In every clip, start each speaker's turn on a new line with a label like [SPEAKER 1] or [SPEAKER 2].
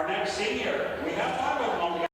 [SPEAKER 1] our next senior. We have fun with them.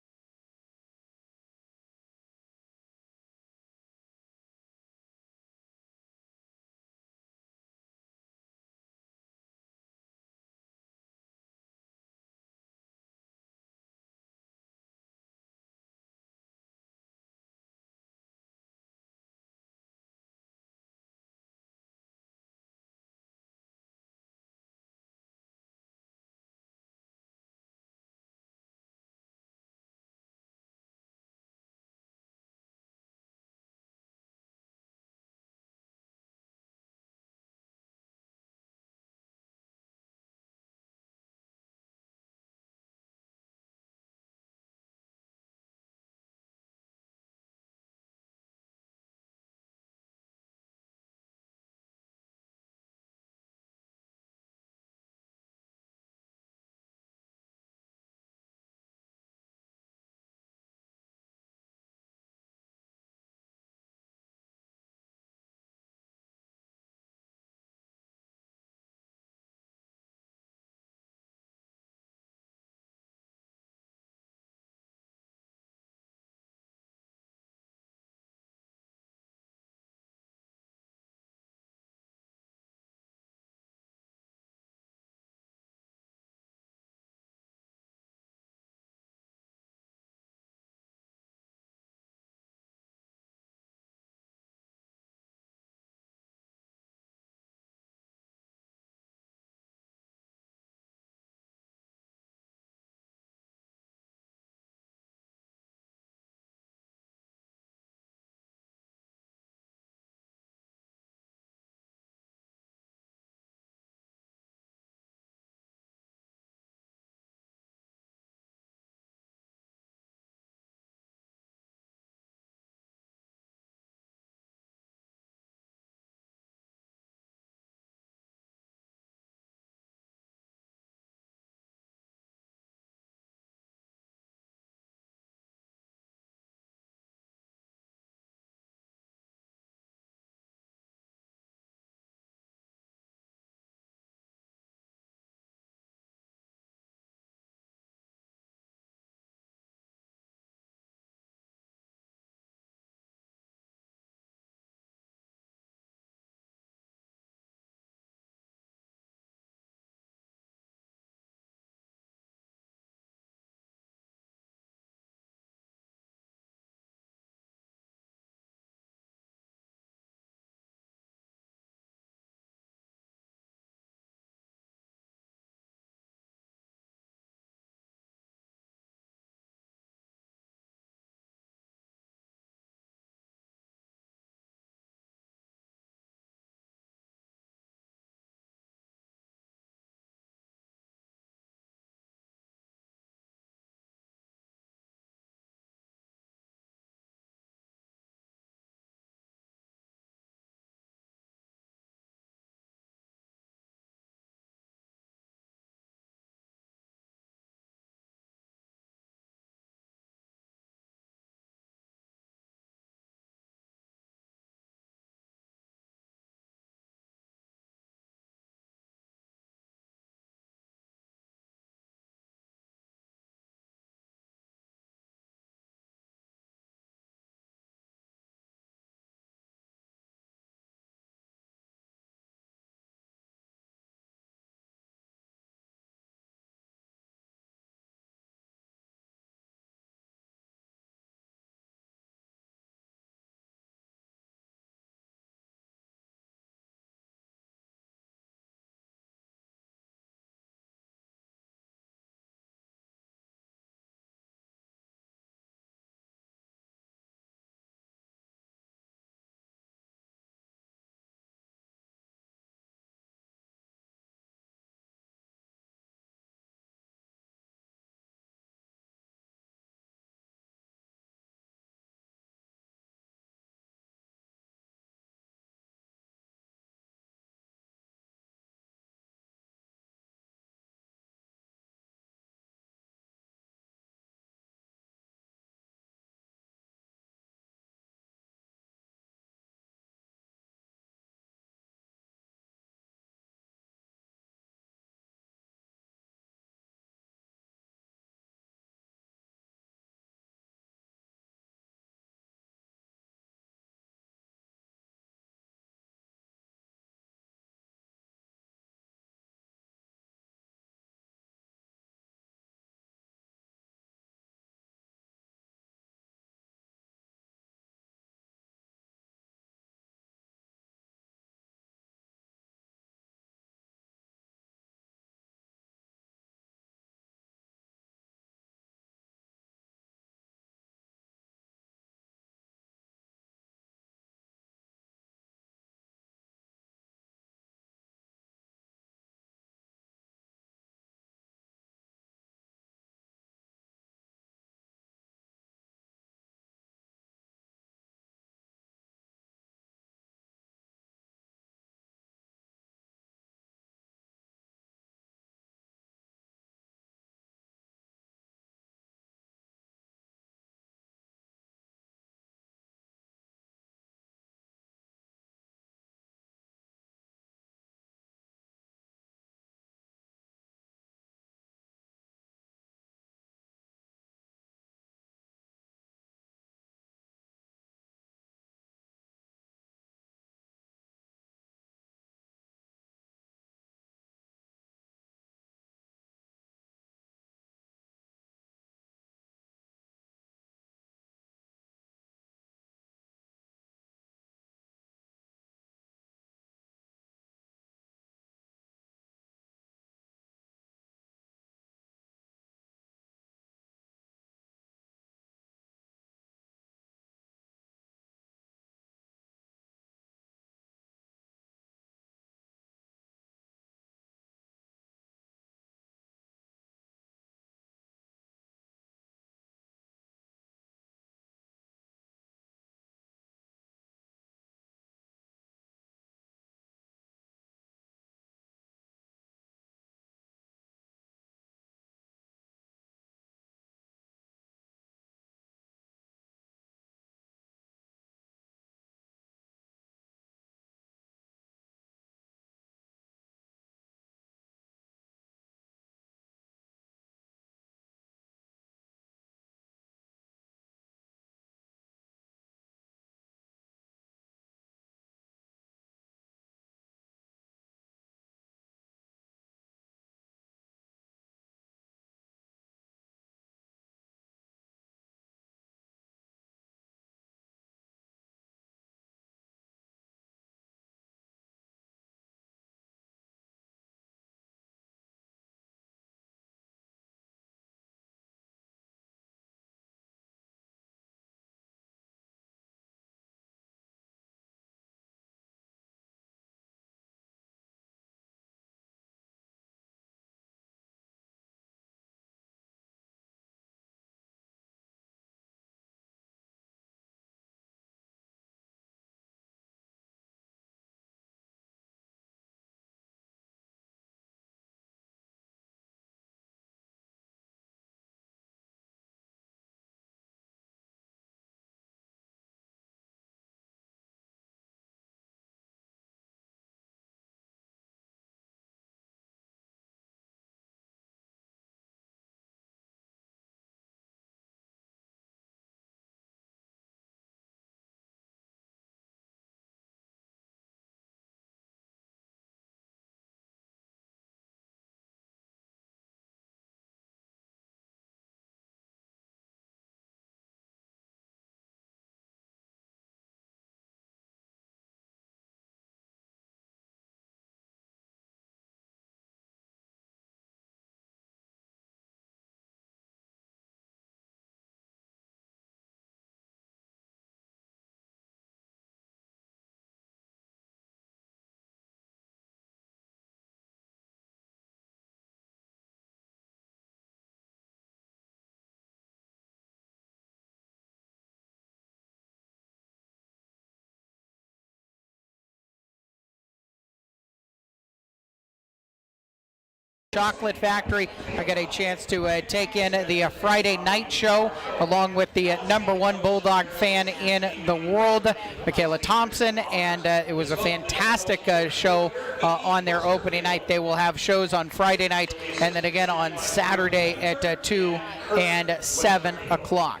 [SPEAKER 2] Chocolate Factory. I got a chance to take in the Friday night show along with the #1 Bulldog fan in the world, Michaela Thompson, and it was a fantastic show on their opening night. They will have shows on Friday night and then again on Saturday at 2 and 7 o'clock.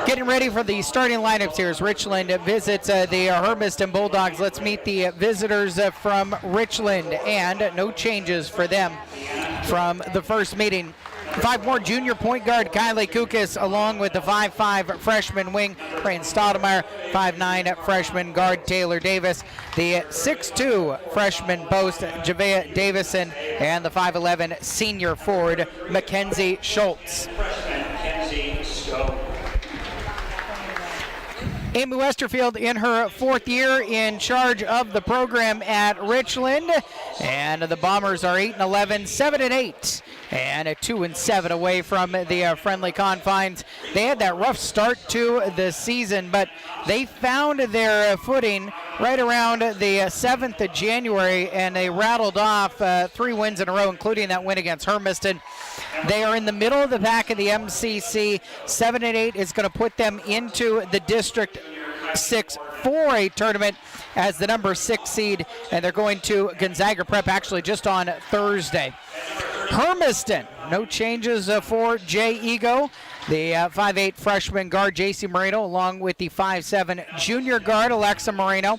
[SPEAKER 2] Getting ready for the starting lineups here as Richland visits the Hermiston Bulldogs. Let's meet the visitors from Richland, and no changes for them from the first meeting. 5'4" junior point guard Kylie Kukas, along with the 5'5" freshman wing Ryan Stoudemire, 5'9" freshman guard Taylor Davis, the 6'2" freshman post Javea Davison, and the 5'11" senior forward Mackenzie Schultz. Amy Westerfield in her 4th year in charge of the program at Richland, and the Bombers are 8-11, 7-8, and 2-7 away from the friendly confines. They had that rough start to the season, but they found their footing right around the 7th of January, and they rattled off 3 wins in a row, including that win against Hermiston. They are in the middle of the pack of the MCC. 7-8 is going to put them into the District 6 4A tournament as the number 6 seed, and they're going to Gonzaga Prep actually just on Thursday. Hermiston, no changes for Jay Ego. The 5'8" freshman guard J.C. Moreno, along with the 5'7" junior guard Alexa Moreno,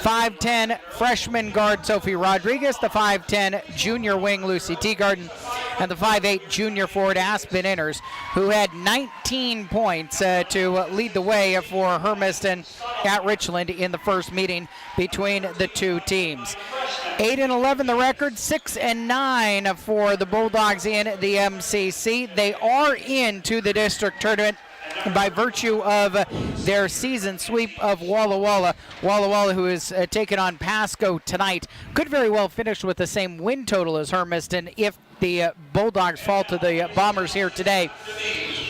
[SPEAKER 2] 5'10" freshman guard Sophie Rodriguez, the 5'10" junior wing Lucy Teagarden, and the 5'8" junior forward Aspen Inners, who had 19 points to lead the way for Hermiston at Richland in the first meeting between the two teams. 8-11 the record, 6-9 for the Bulldogs in the MCC. They are into the district tournament by virtue of their season sweep of Walla Walla. Walla Walla, who is taking on Pasco tonight, could very well finish with the same win total as Hermiston if the Bulldogs fall to the Bombers here today.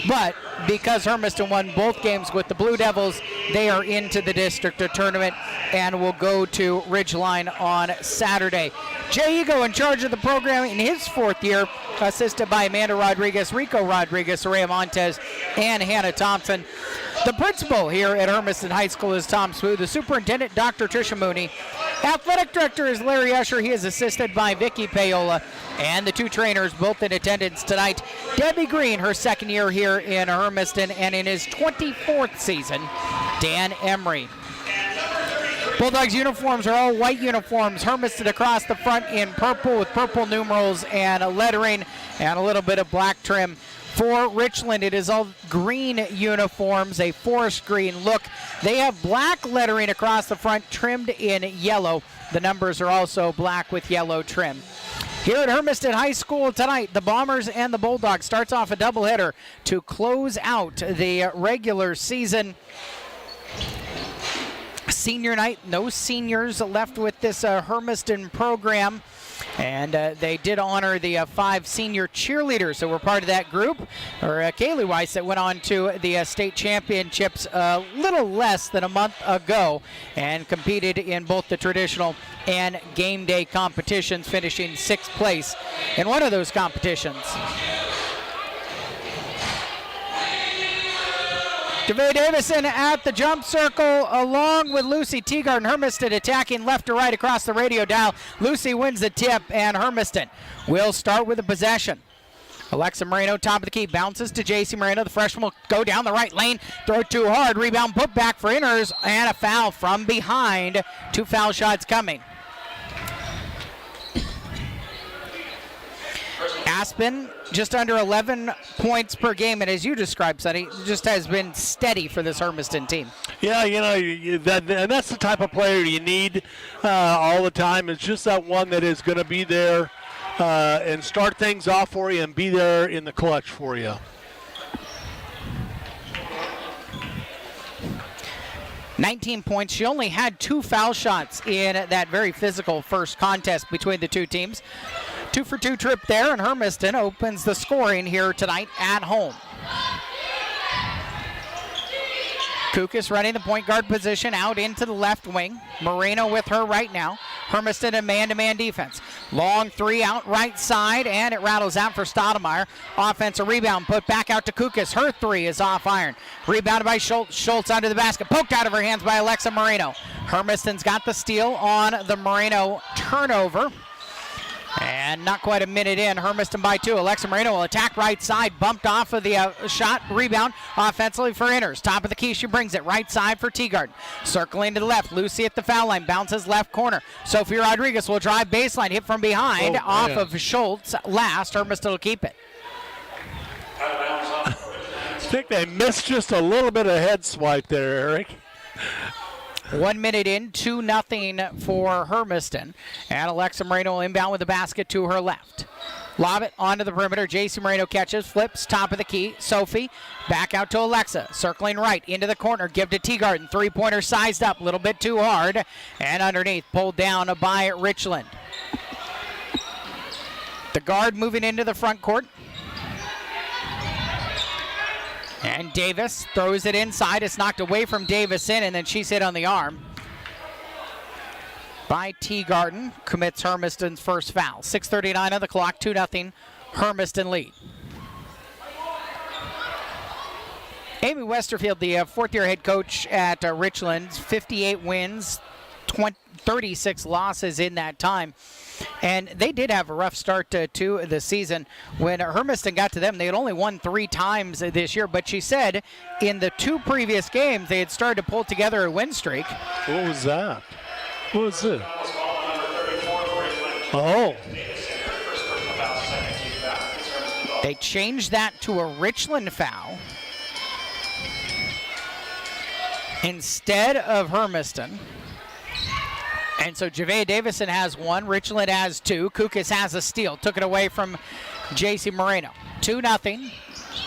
[SPEAKER 2] But because Hermiston won both games with the Blue Devils, they are into the district tournament and will go to Ridgeline on Saturday. Jay Ego in charge of the program in his 4th year, assisted by Amanda Rodriguez, Rico Rodriguez, Soraya Montez, and Hannah Thompson. The principal here at Hermiston High School is Tom Spoo. The superintendent, Dr. Tricia Mooney. Athletic director is Larry Usher. He is assisted by Vicky Paola. And the 2 trainers both in attendance tonight. Debbie Green, her 2nd year here in Hermiston, and in his 24th season, Dan Emery. Bulldogs uniforms are all white uniforms. Hermiston across the front in purple with purple numerals and lettering and a little bit of black trim. For Richland, it is all green uniforms, a forest green look. They have black lettering across the front trimmed in yellow. The numbers are also black with yellow trim. Here at Hermiston High School tonight, the Bombers and the Bulldogs starts off a doubleheader to close out the regular season. Senior night, no seniors left with this Hermiston program. And they did honor the 5 senior cheerleaders that were part of that group, or Kaylee Weiss, that went on to the state championships a little less than a month ago and competed in both the traditional and game day competitions, finishing 6th place in one of those competitions. Javea Davison at the jump circle along with Lucy Teagarden. Hermiston attacking left to right across the radio dial. Lucy wins the tip, and Hermiston will start with a possession. Alexa Moreno, top of the key, bounces to J.C. Moreno. The freshman will go down the right lane, throw it too hard, rebound put back for Inners, and a foul from behind. 2 foul shots coming. Aspen just under 11 points per game, and as you described, Sonny, just has been steady for this Hermiston team.
[SPEAKER 3] Yeah, and that's the type of player you need all the time. It's just that one that is going to be there and start things off for you and be there in the clutch for you.
[SPEAKER 2] 19 points. She only had 2 foul shots in that very physical first contest between the two teams. 2-for-2 trip there, and Hermiston opens the scoring here tonight at home. Kukas running the point guard position out into the left wing. Moreno with her right now. Hermiston a man-to-man defense. Long three out right side, and it rattles out for Stoudemire. Offensive rebound put back out to Kukas. Her three is off iron. Rebounded by Schultz. Schultz under the basket. Poked out of her hands by Alexa Moreno. Hermiston's got the steal on the Moreno turnover. And not quite a minute in, Hermiston by 2. Alexa Moreno will attack right side, bumped off of the shot, rebound offensively for Inners. Top of the key, she brings it right side for Teagarden. Circling to the left, Lucy at the foul line, bounces left corner. Sophie Rodriguez will drive baseline, hit from behind, off of Schultz. Last, Hermiston will keep it.
[SPEAKER 3] I think they missed just a little bit of head swipe there, Eric.
[SPEAKER 2] 1 minute in, 2-0 for Hermiston. And Alexa Moreno will inbound with the basket to her left. Lob it onto the perimeter. JC Moreno catches, flips, top of the key. Sophie back out to Alexa. Circling right into the corner. Give to Teagarden. Three-pointer sized up, a little bit too hard. And underneath, pulled down by Richland. The guard moving into the front court. And Davis throws it inside. It's knocked away from Davison, and then she's hit on the arm by Teagarden. Commits Hermiston's first foul. 6:39 on the clock, 2-0 Hermiston lead. Amy Westerfield, the fourth-year head coach at Richland, 58 wins, 36 losses in that time. And they did have a rough start to the season. When Hermiston got to them, they had only won 3 times this year. But she said in the 2 previous games, they had started to pull together a win streak.
[SPEAKER 3] What was that? What was it? Oh.
[SPEAKER 2] They changed that to a Richland foul instead of Hermiston. And so Javea Davison has 1, Richland has 2, Kukas has a steal. Took it away from JC Moreno. 2-0,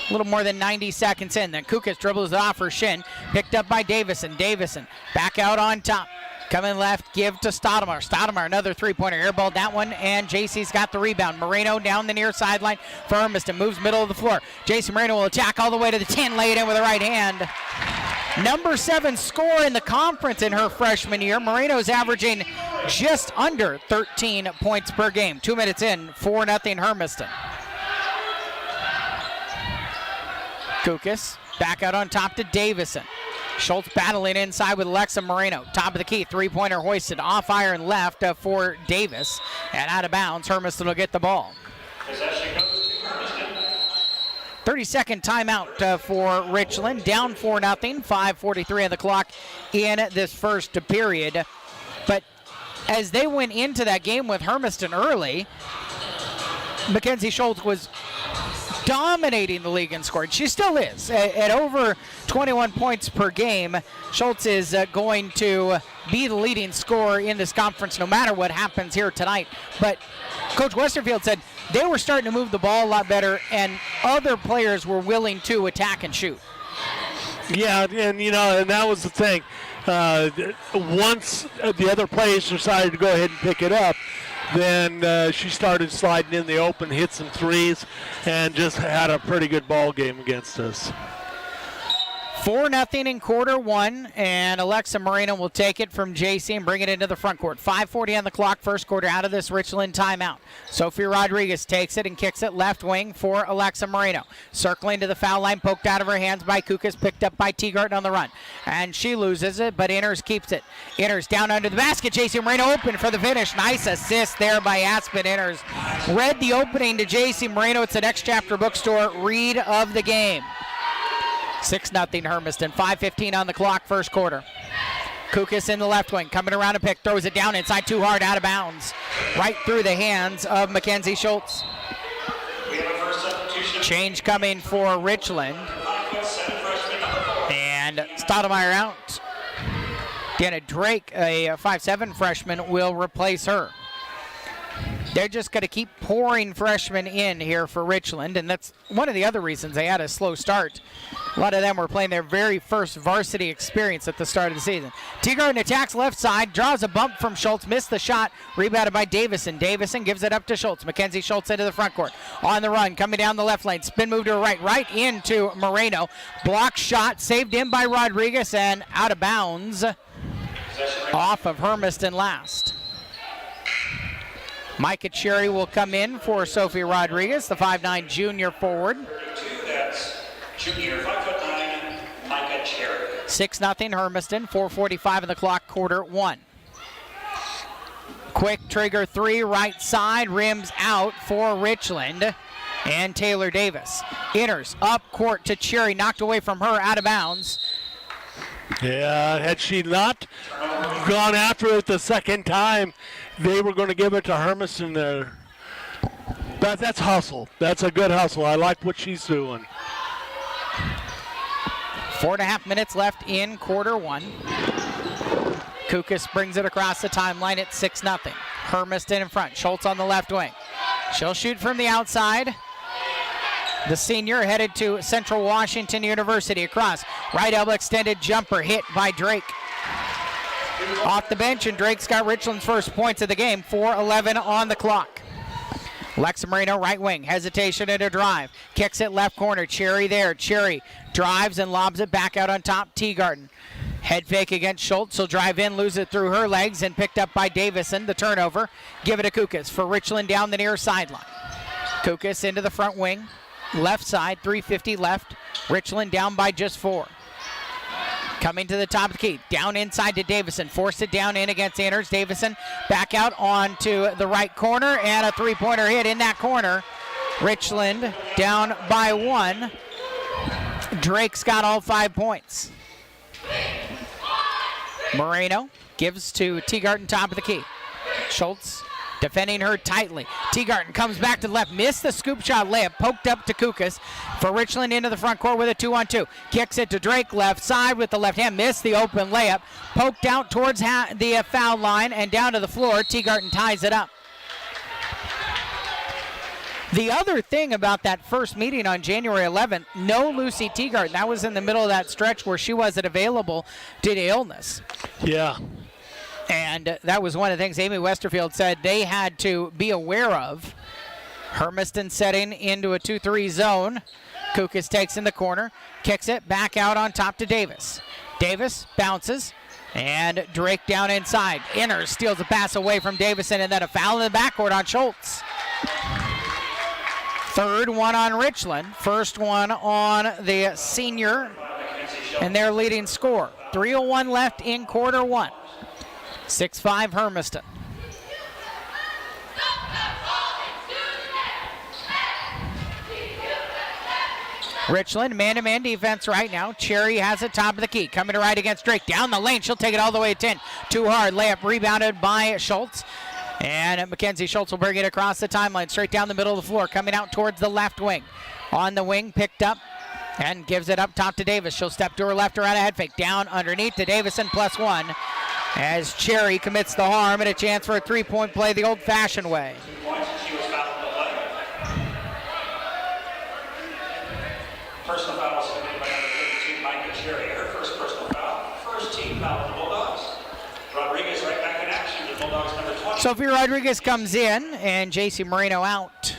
[SPEAKER 2] a little more than 90 seconds in. Then Kukas dribbles it off her shin, picked up by Davison. Davison back out on top. Coming left, give to Stoudemire. Stoudemire, another three-pointer, airballed that one, and JC's got the rebound. Moreno down the near sideline for Hermiston, moves middle of the floor. JC Moreno will attack all the way to the 10, lay it in with the right hand. Number 7 scorer in the conference in her freshman year. Moreno's averaging just under 13 points per game. 2 minutes in, 4-0 Hermiston. Kukas back out on top to Davison. Schultz battling inside with Alexa Moreno. Top of the key, three-pointer hoisted off iron left for Davis. And out of bounds, Hermiston will get the ball. 30-second timeout for Richland. Down 4-0, 5:43 on the clock in this first period. But as they went into that game with Hermiston early, Mackenzie Schultz was dominating the league in scoring. She still is. At over 21 points per game, Schultz is going to be the leading scorer in this conference no matter what happens here tonight. But Coach Westerfield said they were starting to move the ball a lot better, and other players were willing to attack and shoot.
[SPEAKER 3] Yeah, and and that was the thing. Once the other players decided to go ahead and pick it up, then she started sliding in the open, hit some threes, and just had a pretty good ball game against us.
[SPEAKER 2] 4-0 in quarter one, and Alexa Moreno will take it from JC and bring it into the front court. 5:40 on the clock, first quarter out of this Richland timeout. Sophie Rodriguez takes it and kicks it left wing for Alexa Moreno. Circling to the foul line, poked out of her hands by Kukas, picked up by Teagarden on the run. And she loses it, but Inners keeps it. Inners down under the basket, JC Moreno open for the finish. Nice assist there by Aspen Inners. Read the opening to JC Moreno. It's the Next Chapter Bookstore read of the game. 6-0 Hermiston, 5:15 on the clock, first quarter. Kukas in the left wing, coming around a pick, throws it down inside too hard, out of bounds. Right through the hands of Mackenzie Schultz. Change coming for Richland. And Stoudemire out. Deanna Drake, a 5'7" freshman, will replace her. They're just going to keep pouring freshmen in here for Richland, and that's one of the other reasons they had a slow start. A lot of them were playing their very first varsity experience at the start of the season. Teagarden attacks left side, draws a bump from Schultz, missed the shot, rebounded by Davison. Davison gives it up to Schultz. Mackenzie Schultz into the front court. On the run, coming down the left lane, spin move to her right into Moreno. Block shot, saved in by Rodriguez, and out of bounds off of Hermiston last. Micah Cherry will come in for Sophie Rodriguez, the 5'9" junior forward.
[SPEAKER 1] 32, that's junior, 5'9", Micah Cherry.
[SPEAKER 2] 6-0 Hermiston, 4:45 in the clock, quarter one. Quick trigger three, right side, rims out for Richland and Taylor Davis. Enters up court to Cherry, knocked away from her, out of bounds.
[SPEAKER 3] Yeah, had she not gone after it the second time, they were going to give it to Hermiston there. But that's hustle. That's a good hustle. I like what she's doing.
[SPEAKER 2] 4.5 minutes left in quarter one. Kukas brings it across the timeline at 6-0. Hermiston in front. Schultz on the left wing. She'll shoot from the outside. The senior headed to Central Washington University. Across. Right elbow extended jumper hit by Drake. Off the bench, and Drake's got Richland's first points of the game. 4:11 on the clock. Lexa Marino, right wing. Hesitation and a drive. Kicks it left corner. Cherry there. Cherry drives and lobs it back out on top. Teagarden. Head fake against Schultz. He'll drive in, lose it through her legs, and picked up by Davison. The turnover. Give it to Kukas for Richland down the near sideline. Kukas into the front wing. Left side, 3:50 left. Richland down by just 4. Coming to the top of the key. Down inside to Davison. Forced it down in against Anders. Davison back out onto the right corner, and a three-pointer hit in that corner. Richland down by 1. Drake's got all 5 points. Moreno gives to Teagarden, top of the key. Schultz defending her tightly. Teagarden comes back to the left, missed the scoop shot layup, poked up to Kukas for Richland into the front court with a 2-on-2. Kicks it to Drake, left side with the left hand, missed the open layup, poked out towards the foul line and down to the floor. Teagarden ties it up. The other thing about that first meeting on January 11th, no Lucy Teagarden. That was in the middle of that stretch where she wasn't available due to illness.
[SPEAKER 3] Yeah.
[SPEAKER 2] And that was one of the things Amy Westerfield said they had to be aware of. Hermiston setting into a 2-3 zone. Kukas takes in the corner, kicks it back out on top to Davis. Davis bounces, and Drake down inside. Enters, steals a pass away from Davison, and then a foul in the backcourt on Schultz. Third one on Richland, first one on the senior, and their leading scorer. 3:01 left in quarter one. 6-5 Hermiston. Richland, man-to-man defense right now. Cherry has it top of the key. Coming to right against Drake. Down the lane. She'll take it all the way to 10. Too hard. Layup rebounded by Schultz. And Mackenzie Schultz will bring it across the timeline. Straight down the middle of the floor. Coming out towards the left wing. On the wing, picked up. And gives it up top to Davis. She'll step to her left around a head fake. Down underneath to Davison, +1. As Cherry commits the harm and a chance for a three-point play the old-fashioned way.
[SPEAKER 1] 2 points, she was fouled in the play. Personal foul was committed by number 32, Micah Cherry. Her first personal foul. First team foul of the Bulldogs. Rodriguez right back in action. The Bulldogs number 20.
[SPEAKER 2] Sophie Rodriguez comes in, and J.C. Moreno out.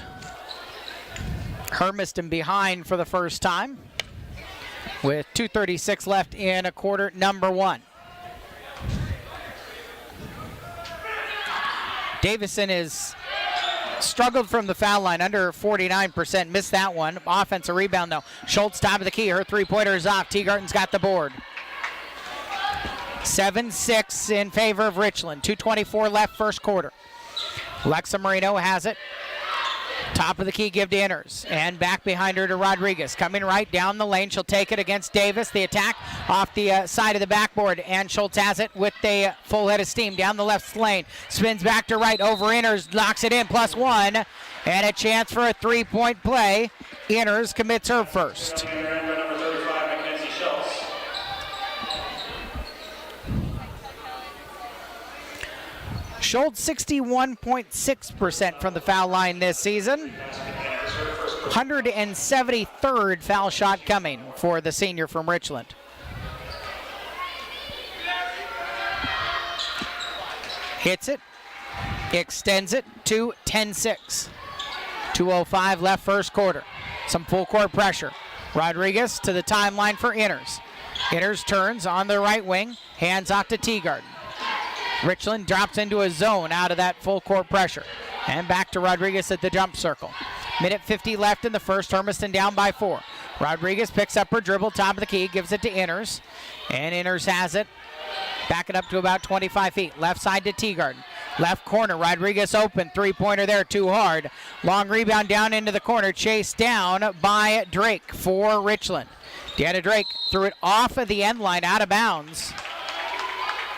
[SPEAKER 2] Hermiston behind for the first time, with 2:36 left in a quarter, number 1. Davison is struggled from the foul line, under 49%, missed that one. Offensive rebound though. Schultz top of the key, her three-pointer is off. Teagarden's got the board. 7-6 in favor of Richland. 2:24 left first quarter. Lexa Marino has it. Top of the key, give to Inners. And back behind her to Rodriguez. Coming right down the lane. She'll take it against Davis. The attack off the side of the backboard. And Schultz has it with a full head of steam down the left lane. Spins back to right over Inners. Knocks it in, +1. And a chance for a three-point play. Inners commits her first.
[SPEAKER 1] Number 35, Mackenzie Schultz.
[SPEAKER 2] Schultz 61.6% from the foul line this season. 173rd foul shot coming for the senior from Richland. Hits it, extends it to 10-6. 2:05 left first quarter. Some full court pressure. Rodriguez to the timeline for Inners. Inners turns on the right wing, hands off to Teagarden. Richland drops into a zone out of that full court pressure. And back to Rodriguez at the jump circle. Minute 50 left in the first. Hermiston down by 4. Rodriguez picks up her dribble, top of the key, gives it to Inners. And Inners has it. Back it up to about 25 feet. Left side to Teagarden. Left corner, Rodriguez open. Three-pointer there, too hard. Long rebound down into the corner. Chased down by Drake for Richland. Deanna Drake threw it off of the end line, out of bounds.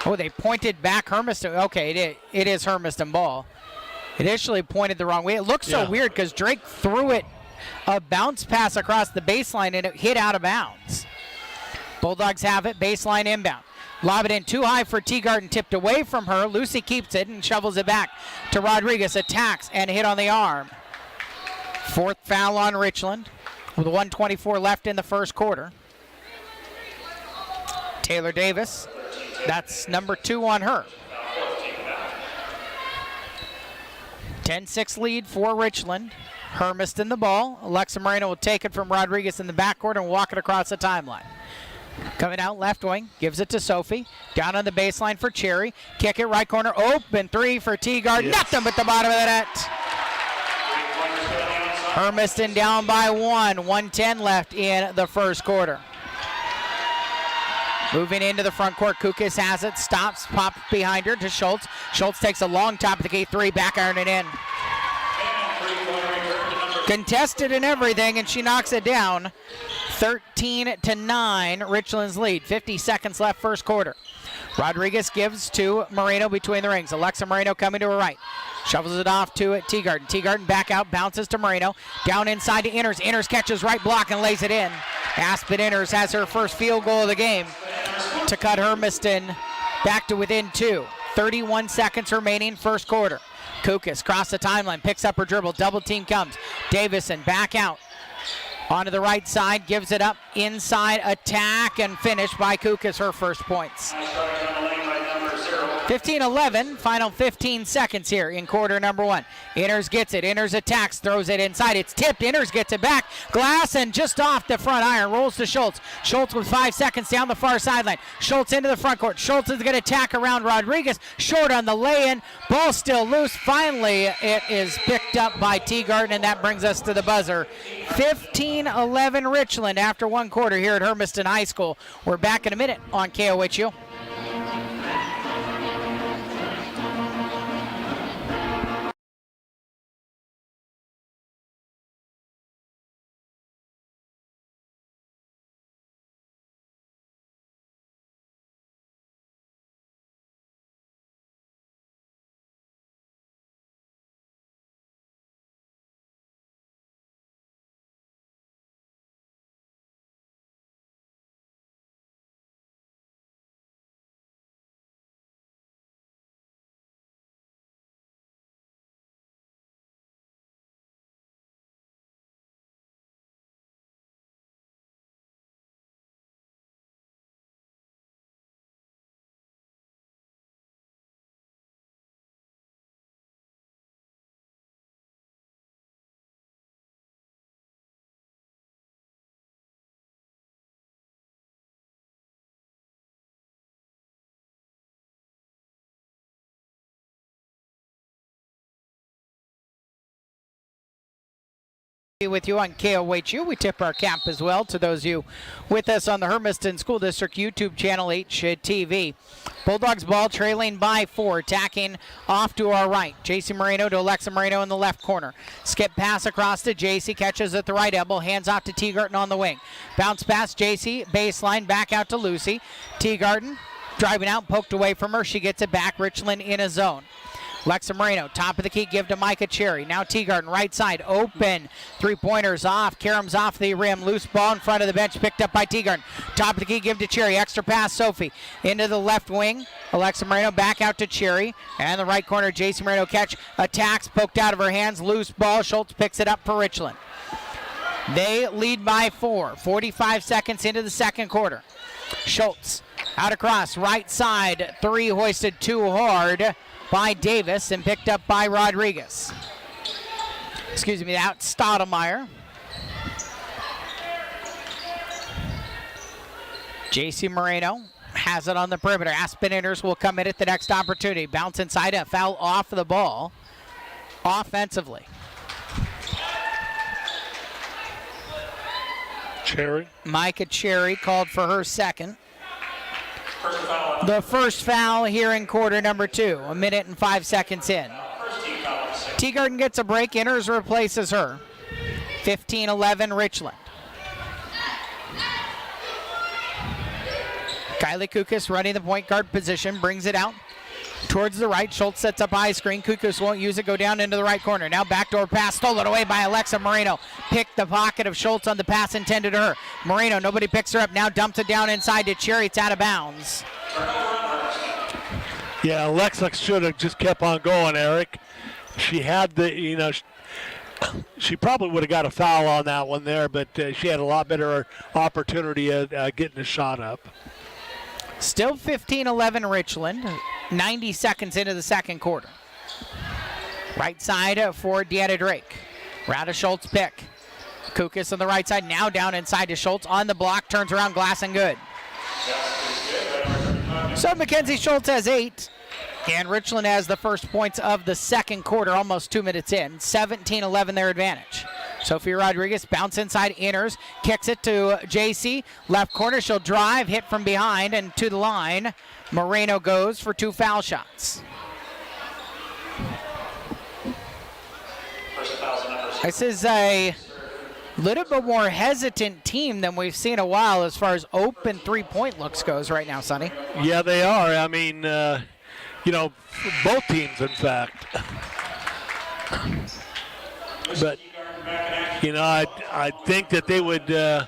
[SPEAKER 2] Oh, they pointed back Hermiston. Okay, it is Hermiston ball. Initially pointed the wrong way. It looks so weird because Drake threw it a bounce pass across the baseline and it hit out of bounds. Bulldogs have it, baseline inbound. Lob it in too high for Teagarden, tipped away from her. Lucy keeps it and shovels it back to Rodriguez. Attacks and hit on the arm. 4th foul on Richland with 1:24 left in the first quarter. Taylor Davis, that's number 2 on her. 10-6 lead for Richland. Hermiston the ball. Alexa Moreno will take it from Rodriguez in the backcourt and walk it across the timeline. Coming out left wing, gives it to Sophie. Down on the baseline for Cherry. Kick it right corner, open 3 for Teagarden. Nothing but the bottom of the net. Hermiston down by 1. 1:10 left in the first quarter. Moving into the front court, Kukas has it, stops, pops behind her to Schultz. Schultz takes a long top of the key 3, back iron it in. Contested and everything, and she knocks it down. 13-9, Richland's lead. 50 seconds left first quarter. Rodriguez gives to Moreno between the rings. Alexa Moreno coming to her right. Shovels it off to Teagarden. Teagarden back out, bounces to Moreno. Down inside to Inners. Inners catches right block and lays it in. Aspen Inners has her first field goal of the game to cut Hermiston back to within 2. 31 seconds remaining first quarter. Kukas cross the timeline, picks up her dribble. Double team comes. Davison back out. Onto the right side, gives it up inside, attack, and finish by Kukas, her first points. 15-11, final 15 seconds here in quarter number 1. Inners gets it, Inners attacks, throws it inside, it's tipped, Inners gets it back, glass, and just off the front iron, rolls to Schultz. Schultz with 5 seconds down the far sideline. Schultz into the front court. Schultz is going to attack around Rodriguez, short on the lay-in, ball still loose. Finally, it is picked up by Teagarden, and that brings us to the buzzer. 15-11 Richland after 1 quarter here at Hermiston High School. We're back in a minute on KOHU. With you on KOHU. We tip our cap as well to those of you with us on the Hermiston School District YouTube channel HTV. Bulldogs ball trailing by 4, attacking off to our right. JC Moreno to Alexa Moreno in the left corner. Skip pass across to JC, catches at the right elbow, hands off to Teagarden on the wing. Bounce pass, JC, baseline, back out to Lucy. Teagarden driving out, poked away from her. She gets it back. Richland in a zone. Alexa Moreno, top of the key, give to Micah Cherry. Now Teagarden, right side, open. 3-pointers off. Karam's off the rim. Loose ball in front of the bench, picked up by Teagarden. Top of the key, give to Cherry. Extra pass, Sophie. Into the left wing. Alexa Moreno back out to Cherry. And the right corner, JC Moreno catch. Attacks, poked out of her hands. Loose ball. Schultz picks it up for Richland. They lead by 4. 45 seconds into the second quarter. Schultz out across, right side. 3 hoisted too hard by Davis and picked up by Rodriguez. Excuse me, out Stoudemire. JC Moreno has it on the perimeter. Aspen Inners will come in at the next opportunity. Bounce inside, a foul off the ball. offensively.
[SPEAKER 3] Cherry.
[SPEAKER 2] Micah Cherry called for her second.
[SPEAKER 1] First foul.
[SPEAKER 2] The first foul here in quarter number 2, 1 minute and 5 seconds in.
[SPEAKER 1] First team foul of the second.
[SPEAKER 2] Teagarden gets a break, Inners replaces her. 15-11 Richland. Kylie Kukas running the point guard position, brings it out towards the right. Schultz sets up high screen. Kukas won't use it, go down into the right corner. Now backdoor pass, stolen away by Alexa Moreno. Picked the pocket of Schultz on the pass intended to her. Moreno, nobody picks her up, now dumps it down inside to Cherry. It's out of bounds.
[SPEAKER 3] Yeah, Alexa should have just kept on going, Eric. She had the, she probably would have got a foul on that one there, but she had a lot better opportunity at getting the shot up.
[SPEAKER 2] Still 15-11 Richland, 90 seconds into the second quarter. Right side for Deanna Drake. Rada Schultz pick. Kukas on the right side, now down inside to Schultz on the block, turns around, glass and good. So Mackenzie Schultz has 8, and Richland has the first points of the second quarter, almost 2 minutes in. 17-11 their advantage. Sophia Rodriguez bounce inside, Inners, kicks it to JC. Left corner, she'll drive, hit from behind and to the line. Moreno goes for 2 foul shots.
[SPEAKER 1] First foul's number 6.
[SPEAKER 2] This is a little bit more hesitant team than we've seen in a while as far as open three-point looks goes right now, Sonny.
[SPEAKER 3] Yeah, they are. I mean, both teams, in fact. But, I think that they would, they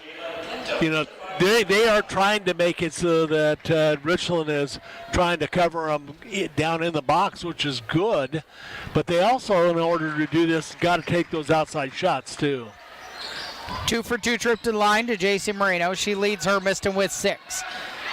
[SPEAKER 3] are trying to make it so that Richland is trying to cover them down in the box, which is good. But they also, in order to do this, got to take those outside shots, too.
[SPEAKER 2] 2 for 2 trip to the line to JC Moreno. She leads Hermiston with 6.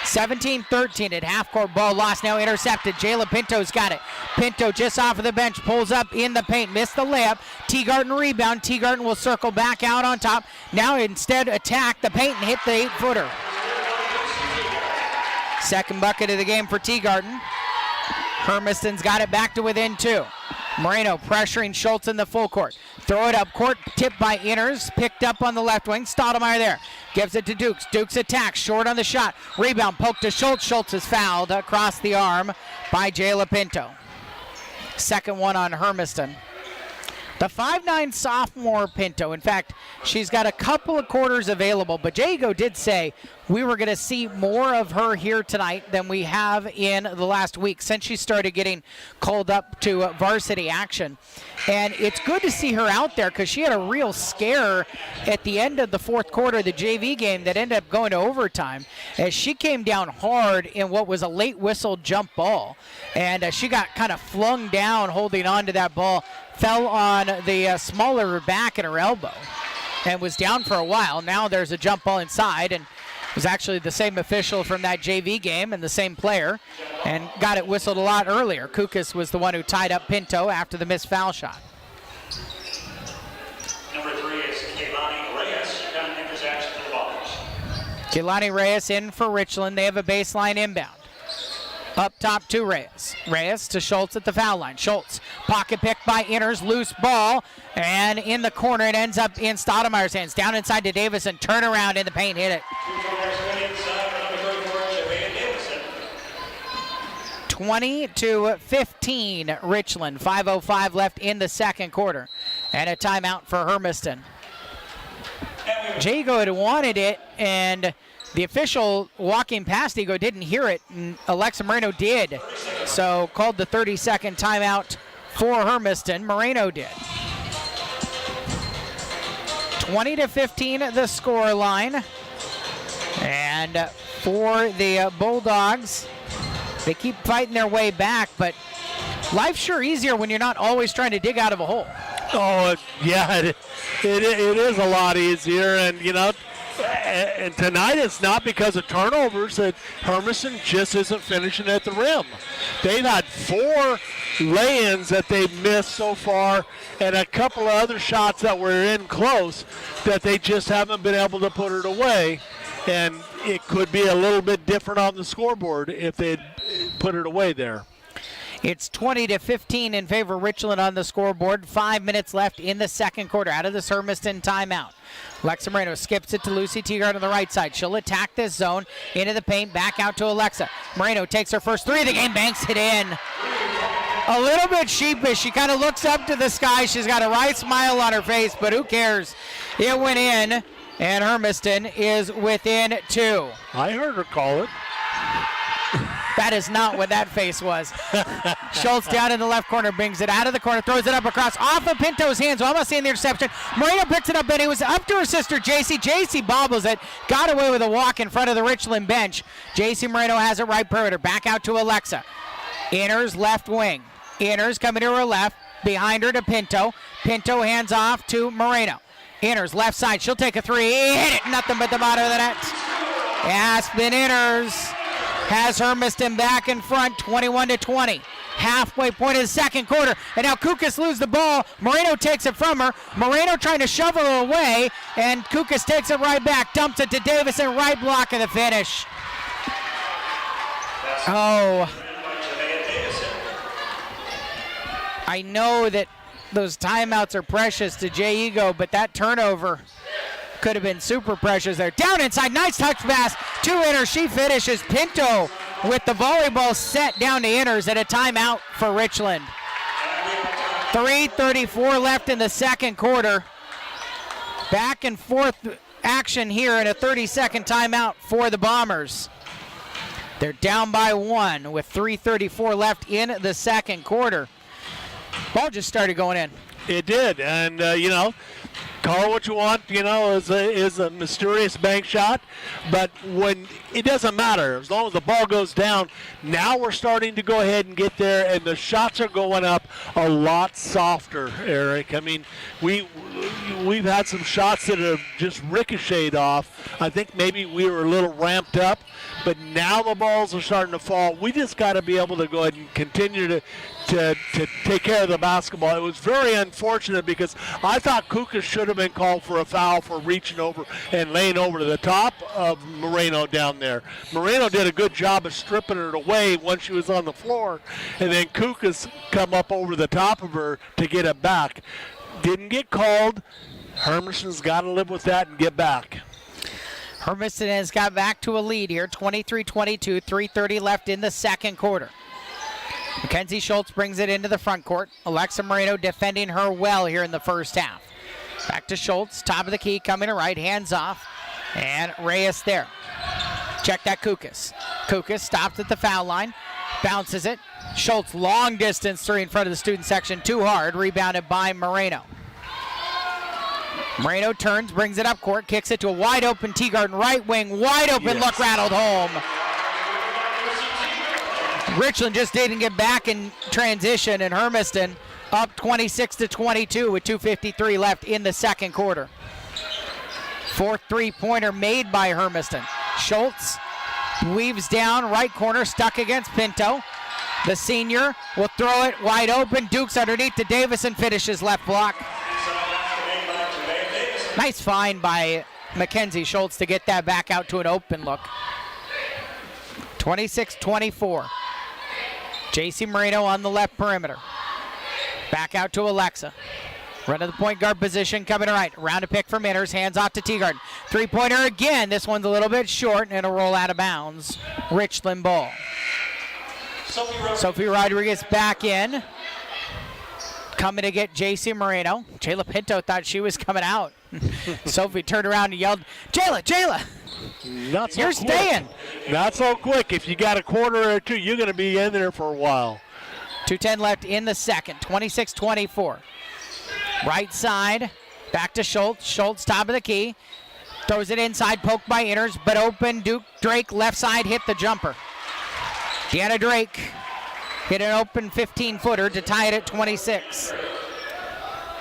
[SPEAKER 2] 17-13 at half-court ball lost, now intercepted. Jayla Pinto's got it. Pinto just off of the bench, pulls up in the paint, missed the layup. Teagarden rebound. Teagarden will circle back out on top. Now instead attack the paint and hit the 8-footer. Second bucket of the game for Teagarden. Hermiston's got it back to within 2. Moreno pressuring Schultz in the full court. Throw it up court, tipped by Inners, picked up on the left wing. Stoudemire there, gives it to Dukes. Dukes attacks, short on the shot. Rebound, poke to Schultz. Schultz is fouled across the arm by Jayla Pinto. Second one on Hermiston. The 5'9" sophomore Pinto, in fact, she's got a couple of quarters available, but Jago did say we were going to see more of her here tonight than we have in the last week since she started getting called up to varsity action. And it's good to see her out there because she had a real scare at the end of the fourth quarter of the JV game that ended up going to overtime as she came down hard in what was a late whistle jump ball. And she got kind of flung down holding on to that ball, fell on the small of her back and her elbow and was down for a while. Now there's a jump ball inside, and it was actually the same official from that JV game and the same player, and got it whistled a lot earlier. Kukas was the one who tied up Pinto after the missed foul shot.
[SPEAKER 1] Number 3 is Kaylani Reyes. She kind of enters action for the Bombers.
[SPEAKER 2] Kehlani Reyes in for Richland. They have a baseline inbound. Up top to Reyes. Reyes to Schultz at the foul line. Schultz, pocket pick by Inners, loose ball, and in the corner it ends up in Stoudemire's hands. Down inside to Davison, turn around in the paint, hit it. 20-15 Richland. 5:05 left in the second quarter. And a timeout for Hermiston. Jago had wanted it, and the official walking past Ego didn't hear it, and Alexa Moreno did. So called the 30-second timeout for Hermiston. Moreno did. 20-15 the score line. And for the Bulldogs, they keep fighting their way back, but life's sure easier when you're not always trying to dig out of a hole.
[SPEAKER 3] Oh, yeah, it is a lot easier, and and tonight it's not because of turnovers that Hermiston just isn't finishing at the rim. They've had 4 lay-ins that they've missed so far and a couple of other shots that were in close that they just haven't been able to put it away. And it could be a little bit different on the scoreboard if they'd put it away there.
[SPEAKER 2] It's 20-15 in favor of Richland on the scoreboard. 5 minutes left in the second quarter out of this Hermiston timeout. Alexa Moreno skips it to Lucy Teagard on the right side. She'll attack this zone into the paint, back out to Alexa. Moreno takes her first three of the game, banks it in. A little bit sheepish. She kind of looks up to the sky. She's got a wry smile on her face, but who cares? It went in, and Hermiston is within 2.
[SPEAKER 3] I heard her call it.
[SPEAKER 2] That is not what that face was. Schultz down in the left corner, brings it out of the corner, throws it up across, off of Pinto's hands, almost seeing the interception. Moreno picks it up, and it was up to her sister, JC. JC bobbles it, got away with a walk in front of the Richland bench. JC Moreno has it right perimeter, back out to Alexa. Inners left wing. Inners coming to her left, behind her to Pinto. Pinto hands off to Moreno. Inners left side, she'll take a three, hit it, nothing but the bottom of the net. Aspen Inners has Hermiston back in front, 21-20. Halfway point of the second quarter, and now Kukas loses the ball. Moreno takes it from her. Moreno trying to shovel it away, and Kukas takes it right back, dumps it to Davison, right block of the finish. Oh. I know that those timeouts are precious to Jay Ego, but that turnover could have been super precious there. Down inside, nice touch pass to Inners. She finishes. Pinto with the volleyball set down to Inners at a timeout for Richland. 3:34 left in the second quarter. Back and forth action here in a 30-second timeout for the Bombers. They're down by 1 with 3:34 left in the second quarter. Ball just started going in.
[SPEAKER 3] It did, and call it what you want, is a mysterious bank shot, but when it doesn't matter, as long as the ball goes down. Now we're starting to go ahead and get there, and the shots are going up a lot softer, Eric. I mean, we've had some shots that have just ricocheted off. I think maybe we were a little ramped up, but now the balls are starting to fall. We just got to be able to go ahead and continue to take care of the basketball. It was very unfortunate because I thought Kukas should have been called for a foul for reaching over and laying over to the top of Moreno down there. Moreno did a good job of stripping her away once she was on the floor, and then Kukas come up over the top of her to get it back. Didn't get called. Hermiston's got to live with that and get back.
[SPEAKER 2] Hermiston has got back to a lead here, 23-22, 3:30 left in the second quarter. Mackenzie Schultz brings it into the front court. Alexa Moreno defending her well here in the first half. Back to Schultz, top of the key, coming to right, hands off, and Reyes there. Check that Kukas. Kukas stops at the foul line, bounces it. Schultz, long distance three in front of the student section, too hard, rebounded by Moreno. Moreno turns, brings it up court, kicks it to a wide open Teagarden right wing, wide open look, rattled home. Richland just didn't get back in transition, and Hermiston up 26-22 with 2:53 left in the second quarter. Fourth three-pointer made by Hermiston. Schultz weaves down, right corner, stuck against Pinto. The senior will throw it wide open. Dukes underneath to Davison, finishes left block. Nice find by Mackenzie Schultz to get that back out to an open look. 26-24. JC Moreno on the left perimeter. Back out to Alexa. Run to the point guard position, coming to right. Round a pick from Inners, hands off to Teagarden. Three-pointer again. This one's a little bit short, and it'll roll out of bounds. Richland ball. Sophie Rodriguez back in. Coming to get JC Moreno. Jayla Pinto thought she was coming out. Sophie turned around and yelled, Jayla!
[SPEAKER 3] Not so
[SPEAKER 2] You're
[SPEAKER 3] quick.
[SPEAKER 2] staying.
[SPEAKER 3] Not so quick. If you got a quarter or two, you're going to be in there for a while.
[SPEAKER 2] 2:10 left in the second, 26-24. Right side, back to Schultz. Schultz, top of the key. Throws it inside, poked by Inners, but open. Duke Drake, left side, hit the jumper. Deanna Drake hit an open 15-footer to tie it at 26.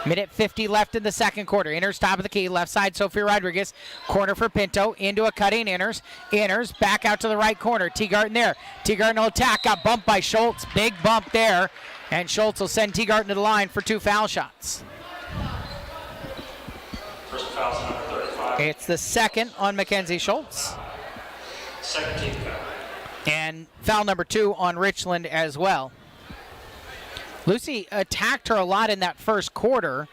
[SPEAKER 2] Minute 50 left in the second quarter. Inners, top of the key, left side, Sophie Rodriguez. Corner for Pinto, into a cutting Inners. Inners, back out to the right corner. Teagarden there. Teagarden will attack, got bumped by Schultz. Big bump there. And Schultz will send Teagarden to the line for 2 foul shots.
[SPEAKER 1] First foul's number 35.
[SPEAKER 2] It's the second on Mackenzie Schultz.
[SPEAKER 1] Second team foul.
[SPEAKER 2] And foul number 2 on Richland as well. Lucy attacked her a lot in that first quarter,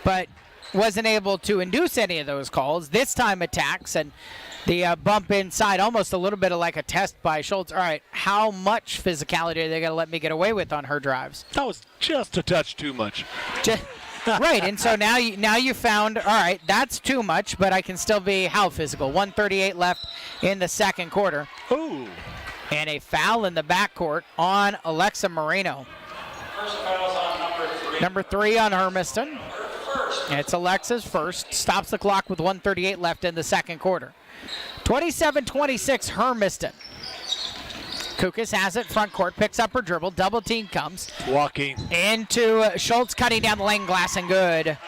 [SPEAKER 2] but wasn't able to induce any of those calls. This time attacks, and the bump inside, almost a little bit of like a test by Schultz. All right, how much physicality are they going to let me get away with on her drives?
[SPEAKER 3] That was just a touch too much.
[SPEAKER 2] Right, and so now you found, all right, that's too much, but I can still be how physical? 1:38 left in the second quarter.
[SPEAKER 3] Ooh.
[SPEAKER 2] And a foul in the backcourt on Alexa Moreno.
[SPEAKER 1] First foul's on
[SPEAKER 2] Number 3 on Hermiston. It's Alexa's first. Stops the clock with 1:38 left in the second quarter. 27-26 Hermiston. Kukas has it, front court, picks up her dribble, double team comes.
[SPEAKER 3] Walking.
[SPEAKER 2] Into Schultz, cutting down the lane, glass and good.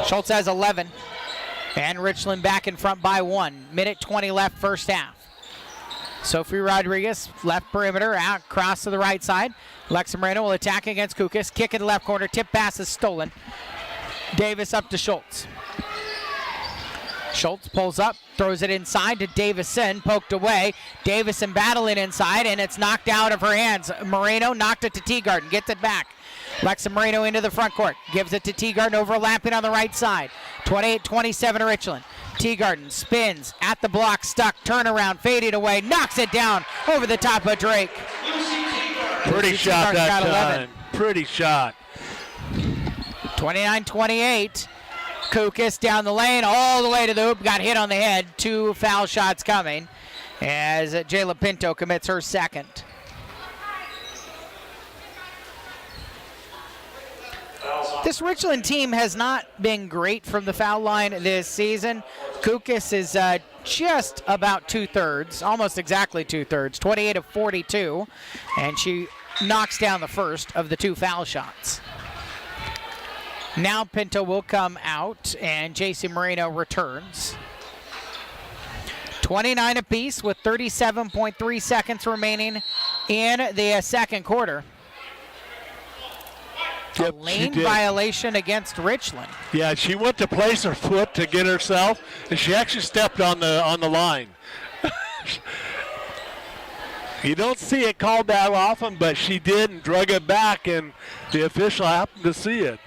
[SPEAKER 2] Schultz has 11. And Richland back in front by 1. Minute 20 left first half. Sophie Rodriguez, left perimeter, out, cross to the right side. Alexa Moreno will attack against Kukas. Kick in the left corner, tip pass is stolen. Davis up to Schultz. Schultz pulls up, throws it inside to Davison, poked away. Davison battling inside, and it's knocked out of her hands. Moreno knocked it to Teagarden, gets it back. Alexa Moreno into the front court, gives it to Teagarden, overlapping on the right side. 28-27 Richland. Teagarden spins at the block, stuck, turnaround, faded away, knocks it down over the top of Drake.
[SPEAKER 3] Pretty shot that time. Pretty shot.
[SPEAKER 2] 29-28. Kukas down the lane, all the way to the hoop, got hit on the head. 2 foul shots coming as Jayla Pinto commits her second. This Richland team has not been great from the foul line this season. Kukas is just about 2/3, almost exactly 2/3, 28 of 42, and she knocks down the first of the 2 foul shots. Now Pinto will come out, and JC Moreno returns. 29 apiece with 37.3 seconds remaining in the second quarter.
[SPEAKER 3] Yep,
[SPEAKER 2] a lane violation against Richland.
[SPEAKER 3] Yeah, she went to place her foot to get herself, and she actually stepped on the line. You don't see it called that often, but she did and drug it back, and the official happened to see it.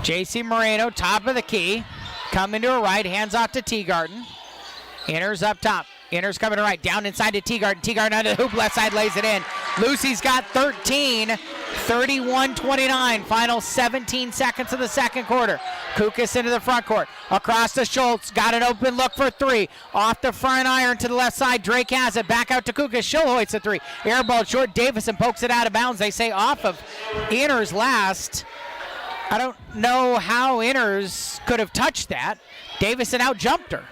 [SPEAKER 2] JC Moreno, top of the key, coming to her right, hands off to Teagarden. Inners up top. Inners coming to right, down inside to Teagarden. Teagarden under the hoop, left side lays it in. Lucy's got 13, 31-29. Final 17 seconds of the second quarter. Kukas into the front court. Across to Schultz, got an open look for 3. Off the front iron to the left side, Drake has it. Back out to Kukas, Schulhoit's a 3. Air ball short, Davison pokes it out of bounds. They say off of Inners last. I don't know how Inners could have touched that. Davison out jumped her.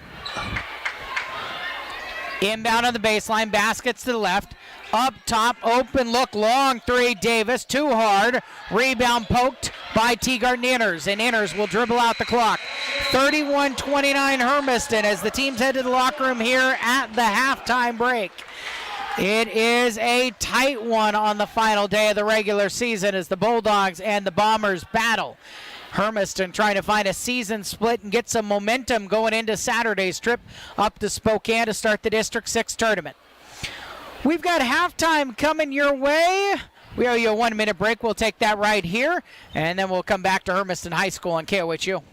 [SPEAKER 2] Inbound on the baseline, baskets to the left. Up top, open look, long 3, Davis, too hard. Rebound poked by Teagarden Inners, and Inners will dribble out the clock. 31-29 Hermiston as the teams head to the locker room here at the halftime break. It is a tight one on the final day of the regular season as the Bulldogs and the Bombers battle. Hermiston trying to find a season split and get some momentum going into Saturday's trip up to Spokane to start the District 6 tournament. We've got halftime coming your way. We owe you a 1-minute break. We'll take that right here, and then we'll come back to Hermiston High School on KOHU.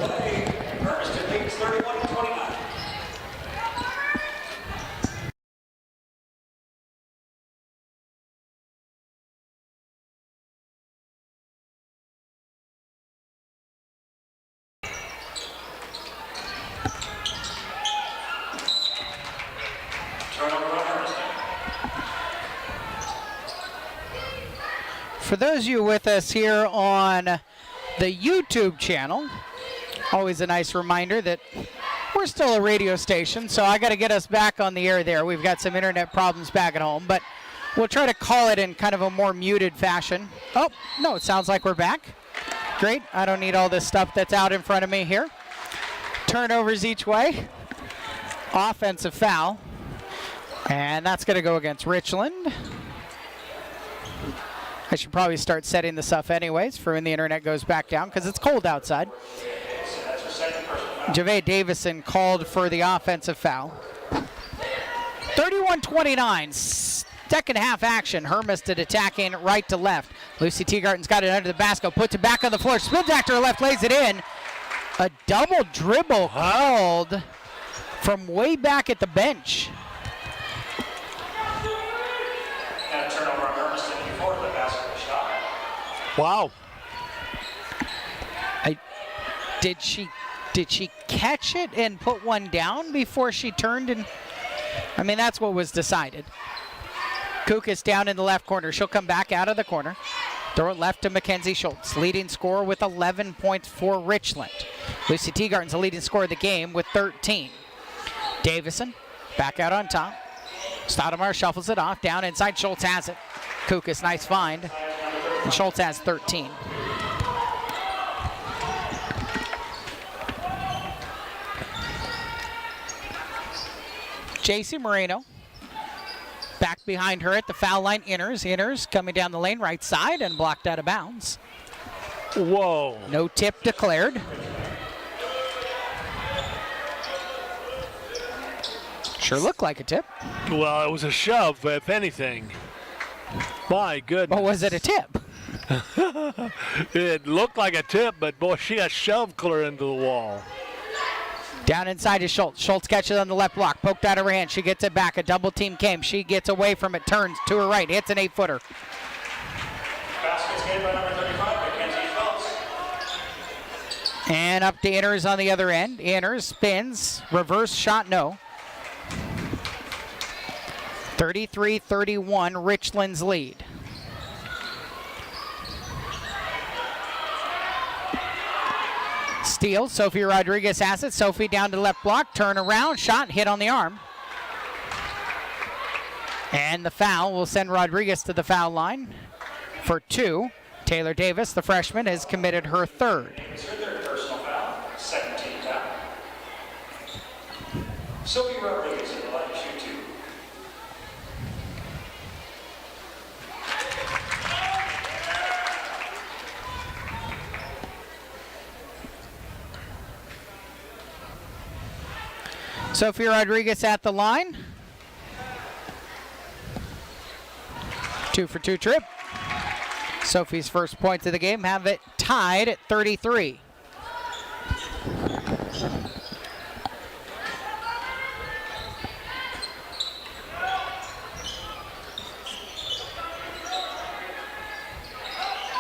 [SPEAKER 1] play. Hermiston leads 31-29. Turnover on Hermiston.
[SPEAKER 2] For those of you with us here on the YouTube channel, always a nice reminder that we're still a radio station, so I got to get us back on the air there. We've got some internet problems back at home, but we'll try to call it in kind of a more muted fashion. Oh, no, it sounds like we're back. Great. I don't need all this stuff that's out in front of me here. Turnovers each way. Offensive foul. And that's going to go against Richland. I should probably start setting this up anyways for when the internet goes back down because it's cold outside. Javea Davison called for the offensive foul. 31-29, second half action. Hermiston attacking right to left. Lucy Teagarten's got it under the basket, puts it back on the floor, spins back to her left, lays it in. A double dribble called from way back at the bench.
[SPEAKER 1] And a turnover on Hermiston before the basket shot.
[SPEAKER 3] Wow.
[SPEAKER 2] Did she catch it and put one down before she turned? And I mean, that's what was decided. Kukas down in the left corner. She'll come back out of the corner. Throw it left to Mackenzie Schultz, leading scorer with 11 points for Richland. Lucy Teagarten's the leading scorer of the game with 13. Davison back out on top. Stoudemire shuffles it off. Down inside, Schultz has it. Kukas, nice find. And Schultz has 13. JC Moreno back behind her at the foul line. Inners coming down the lane right side and blocked out of bounds.
[SPEAKER 3] Whoa.
[SPEAKER 2] No tip declared. Sure looked like a tip.
[SPEAKER 3] Well, it was a shove, if anything. My goodness.
[SPEAKER 2] Or was it a tip?
[SPEAKER 3] It looked like a tip, but boy, she got shoved clear into the wall.
[SPEAKER 2] Down inside is Schultz. Schultz catches on the left block. Poked out of her hand. She gets it back. A double team came. She gets away from it. Turns to her right. Hits an 8-footer.
[SPEAKER 1] Basket's made by number 35, Mackenzie Schultz.
[SPEAKER 2] And up to Inners on the other end. Inners spins. Reverse shot, no. 33-31, Richland's lead. Steal, Sophie Rodriguez has it. Sophie down to the left block, turn around, shot, hit on the arm. And the foul will send Rodriguez to the foul line for 2. Taylor Davis, the freshman, has committed her 3rd.
[SPEAKER 1] It's her 3rd personal foul, second team foul. Sophie Rodriguez at the line to shoot 2.
[SPEAKER 2] Sophie Rodriguez at the line. 2-for-2 trip. Sophie's first points of the game have it tied at 33.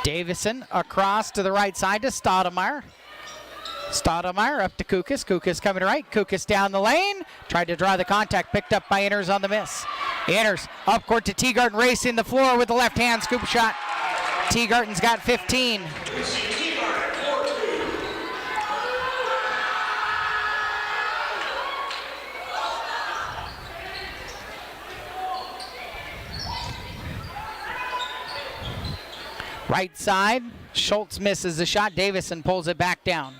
[SPEAKER 2] Davison across to the right side to Stoudemire. Stoudemire up to Kukas. Kukas coming right. Kukas down the lane. Tried to draw the contact. Picked up by Inners on the miss. Inners up court to Teagarten, racing the floor with the left hand scoop shot. Teagarten's got 15. Right side. Schultz misses the shot. Davison pulls it back down.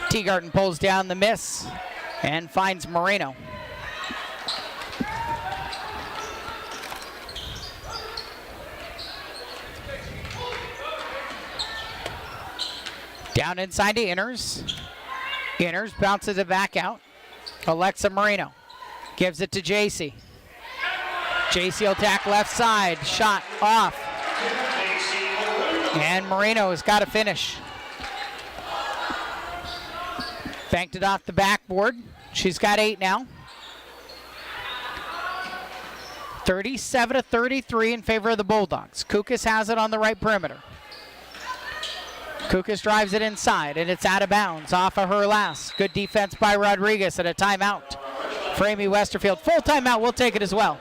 [SPEAKER 2] Teagarten pulls down the miss and finds Moreno. Down inside to Inners. Inners bounces it back out. Alexa Moreno gives it to JC. JC will attack left side. Shot off. And Moreno's got to finish. Banked it off the backboard. She's got 8 now. 37-33 in favor of the Bulldogs. Kukas has it on the right perimeter. Kukas drives it inside, and it's out of bounds off of her last. Good defense by Rodriguez, and a timeout for Amy Westerfield. Full timeout, we'll take it as well.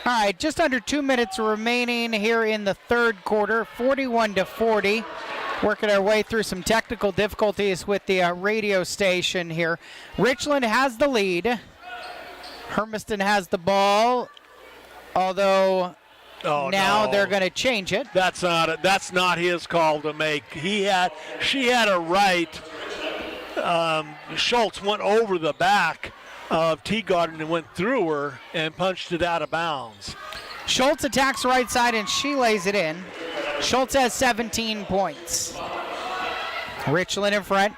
[SPEAKER 2] All right, just under 2 minutes remaining here in the third quarter, 41-40. Working our way through some technical difficulties with the radio station here. Richland has the lead. Hermiston has the ball, although now they're going to change it.
[SPEAKER 3] That's not his call to make. She had a right. Schultz went over the back of Teagarden and went through her and punched it out of bounds.
[SPEAKER 2] Schultz attacks the right side and she lays it in. Schultz has 17 points. Richland in front,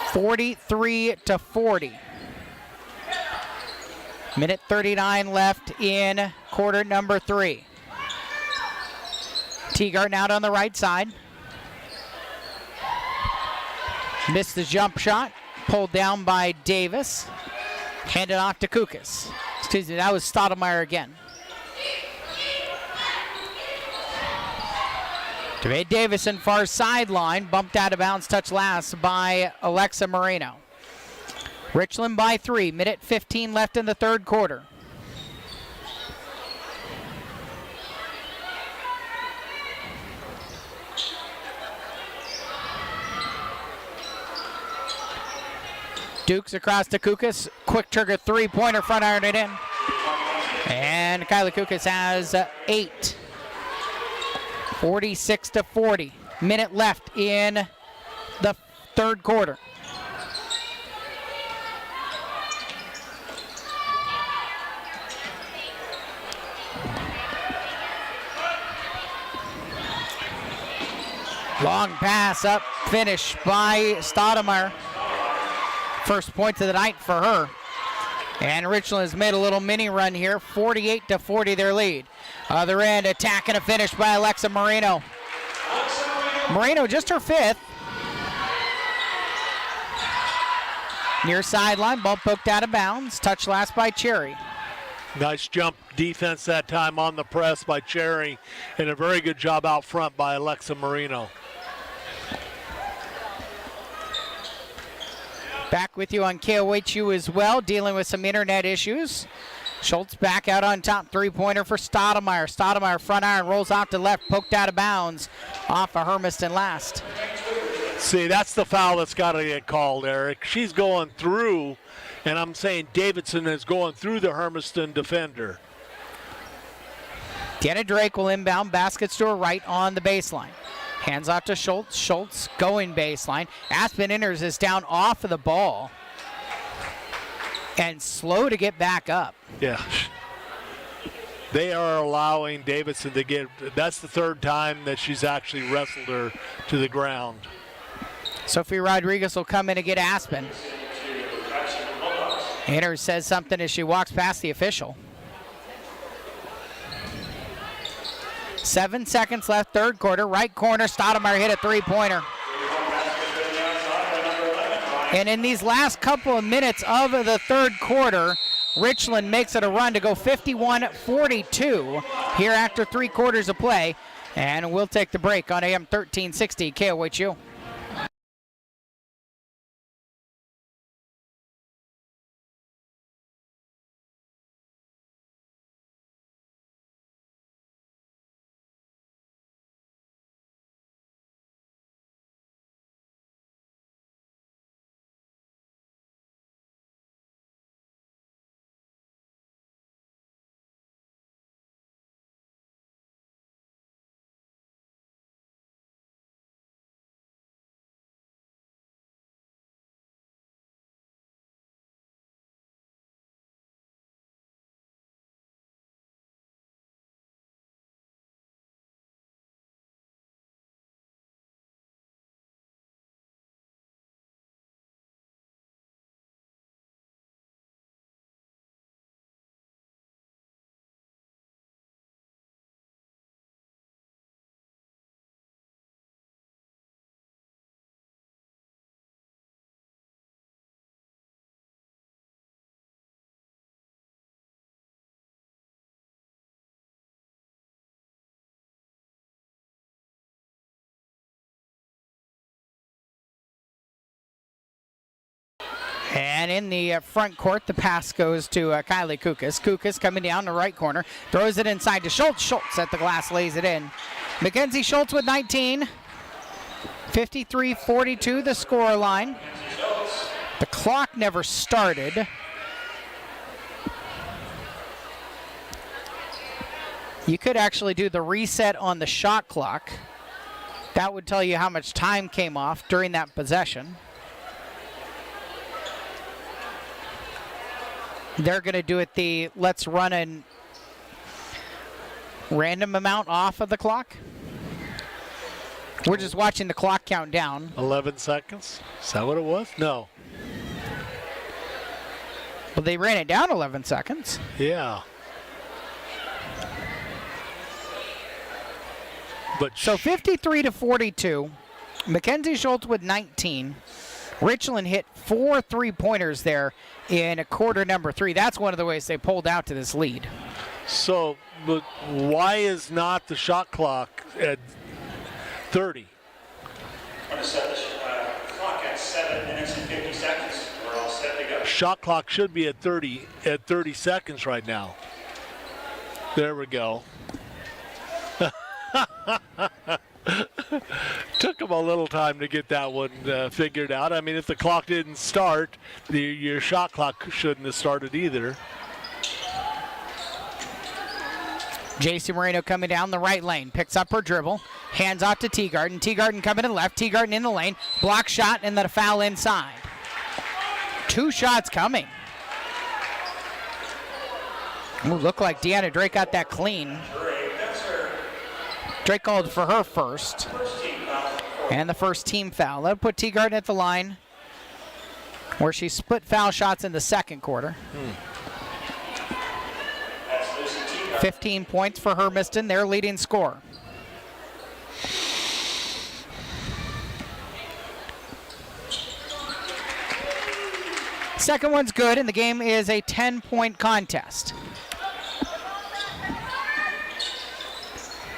[SPEAKER 2] 43-40. Minute 39 left in quarter number 3. Teagarden out on the right side. Missed the jump shot. Pulled down by Davis. Handed off to Kukas. Excuse me, that was Stoudemire again. DeVay Davison, far sideline. Bumped out of bounds, touch last by Alexa Moreno. Richland by 3. Minute 15 left in the third quarter. Dukes across to Kukas. Quick trigger three-pointer, front iron it in. And Kylie Kukas has 8. 46-40. Minute left in the third quarter. Long pass up, finish by Stoudemire. First points of the night for her. And Richland has made a little mini run here, 48-40 their lead. Other end, attack and a finish by Alexa Moreno. Moreno just her 5th. Near sideline, ball poked out of bounds. Touch last by Cherry.
[SPEAKER 3] Nice jump defense that time on the press by Cherry, and a very good job out front by Alexa Moreno.
[SPEAKER 2] Back with you on KOHU as well, dealing with some internet issues. Schultz back out on top, three-pointer for Stoudemire. Stoudemire front iron, rolls out to left, poked out of bounds off of Hermiston last.
[SPEAKER 3] See, that's the foul that's got to get called, Eric. She's going through, and I'm saying Davidson is going through the Hermiston defender.
[SPEAKER 2] Deanna Drake will inbound, baskets to her right on the baseline. Hands off to Schultz. Schultz going baseline. Aspen enters is down off of the ball. And slow to get back up.
[SPEAKER 3] Yeah. They are allowing Davidson to get, that's the third time that she's actually wrestled her to the ground.
[SPEAKER 2] Sophie Rodriguez will come in and get Aspen. Enters says something as she walks past the official. 7 seconds left, third quarter. Right corner, Stoudemire hit a three-pointer. And in these last couple of minutes of the third quarter, Richland makes it a run to go 51-42 here after 3 quarters of play. And we'll take the break on AM 1360 KOHU. And in the front court, the pass goes to Kylie Kukas. Kukas coming down the right corner, throws it inside to Schultz. Schultz at the glass, lays it in. Mackenzie Schultz with 19. 53-42 the score line. The clock never started. You could actually do the reset on the shot clock. That would tell you how much time came off during that possession. They're going to do it let's run a random amount off of the clock. We're just watching the clock count down.
[SPEAKER 3] 11 seconds? Is that what it was? No.
[SPEAKER 2] Well, they ran it down 11 seconds.
[SPEAKER 3] Yeah. But
[SPEAKER 2] so 53-42. Mackenzie Schultz with 19. Richland hit 4 3-pointers there in quarter number 3. That's one of the ways they pulled out to this lead.
[SPEAKER 3] So, but why is not the shot clock at 30?
[SPEAKER 1] I'm going to set the clock at 7 minutes and 50 seconds. We're all set to go.
[SPEAKER 3] Shot clock should be at 30 seconds right now. There we go. Took them a little time to get that one figured out. I mean, if the clock didn't start, your shot clock shouldn't have started either.
[SPEAKER 2] JC Moreno coming down the right lane, picks up her dribble, hands off to Teagarden. Teagarden coming to the left, Teagarden in the lane, block shot, and then a foul inside. 2 shots coming. Ooh, looked like Deanna Drake got that clean. Drake called for her first. And the first team foul. That'll put Teagarden at the line, where she split foul shots in the second quarter. 15 points for Hermiston, their leading scorer. Second one's good, and the game is a 10-point contest.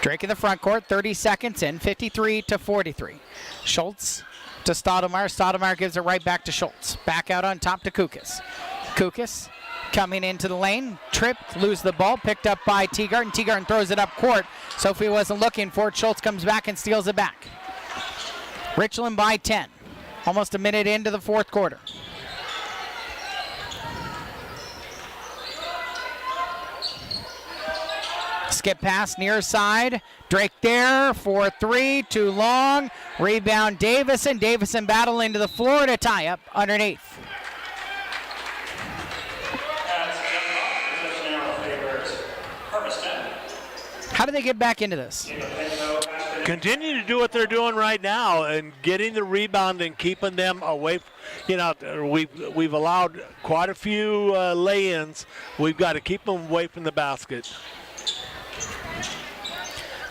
[SPEAKER 2] Drake in the front court, 30 seconds in, 53-43. Schultz to Stoudemire. Stoudemire gives it right back to Schultz. Back out on top to Kukas. Kukas coming into the lane, tripped, lose the ball, picked up by Teagarden. Teagarden throws it up court. Sophie wasn't looking for it. Schultz comes back and steals it back. Richland by 10. Almost a minute into the fourth quarter. Skip pass near side. Drake there for 3, too long. Rebound Davison. Davison battling to the floor to tie up underneath. How do they get back into this?
[SPEAKER 3] Continue to do what they're doing right now and getting the rebound and keeping them away. You know, we've allowed quite a few lay-ins. We've got to keep them away from the basket.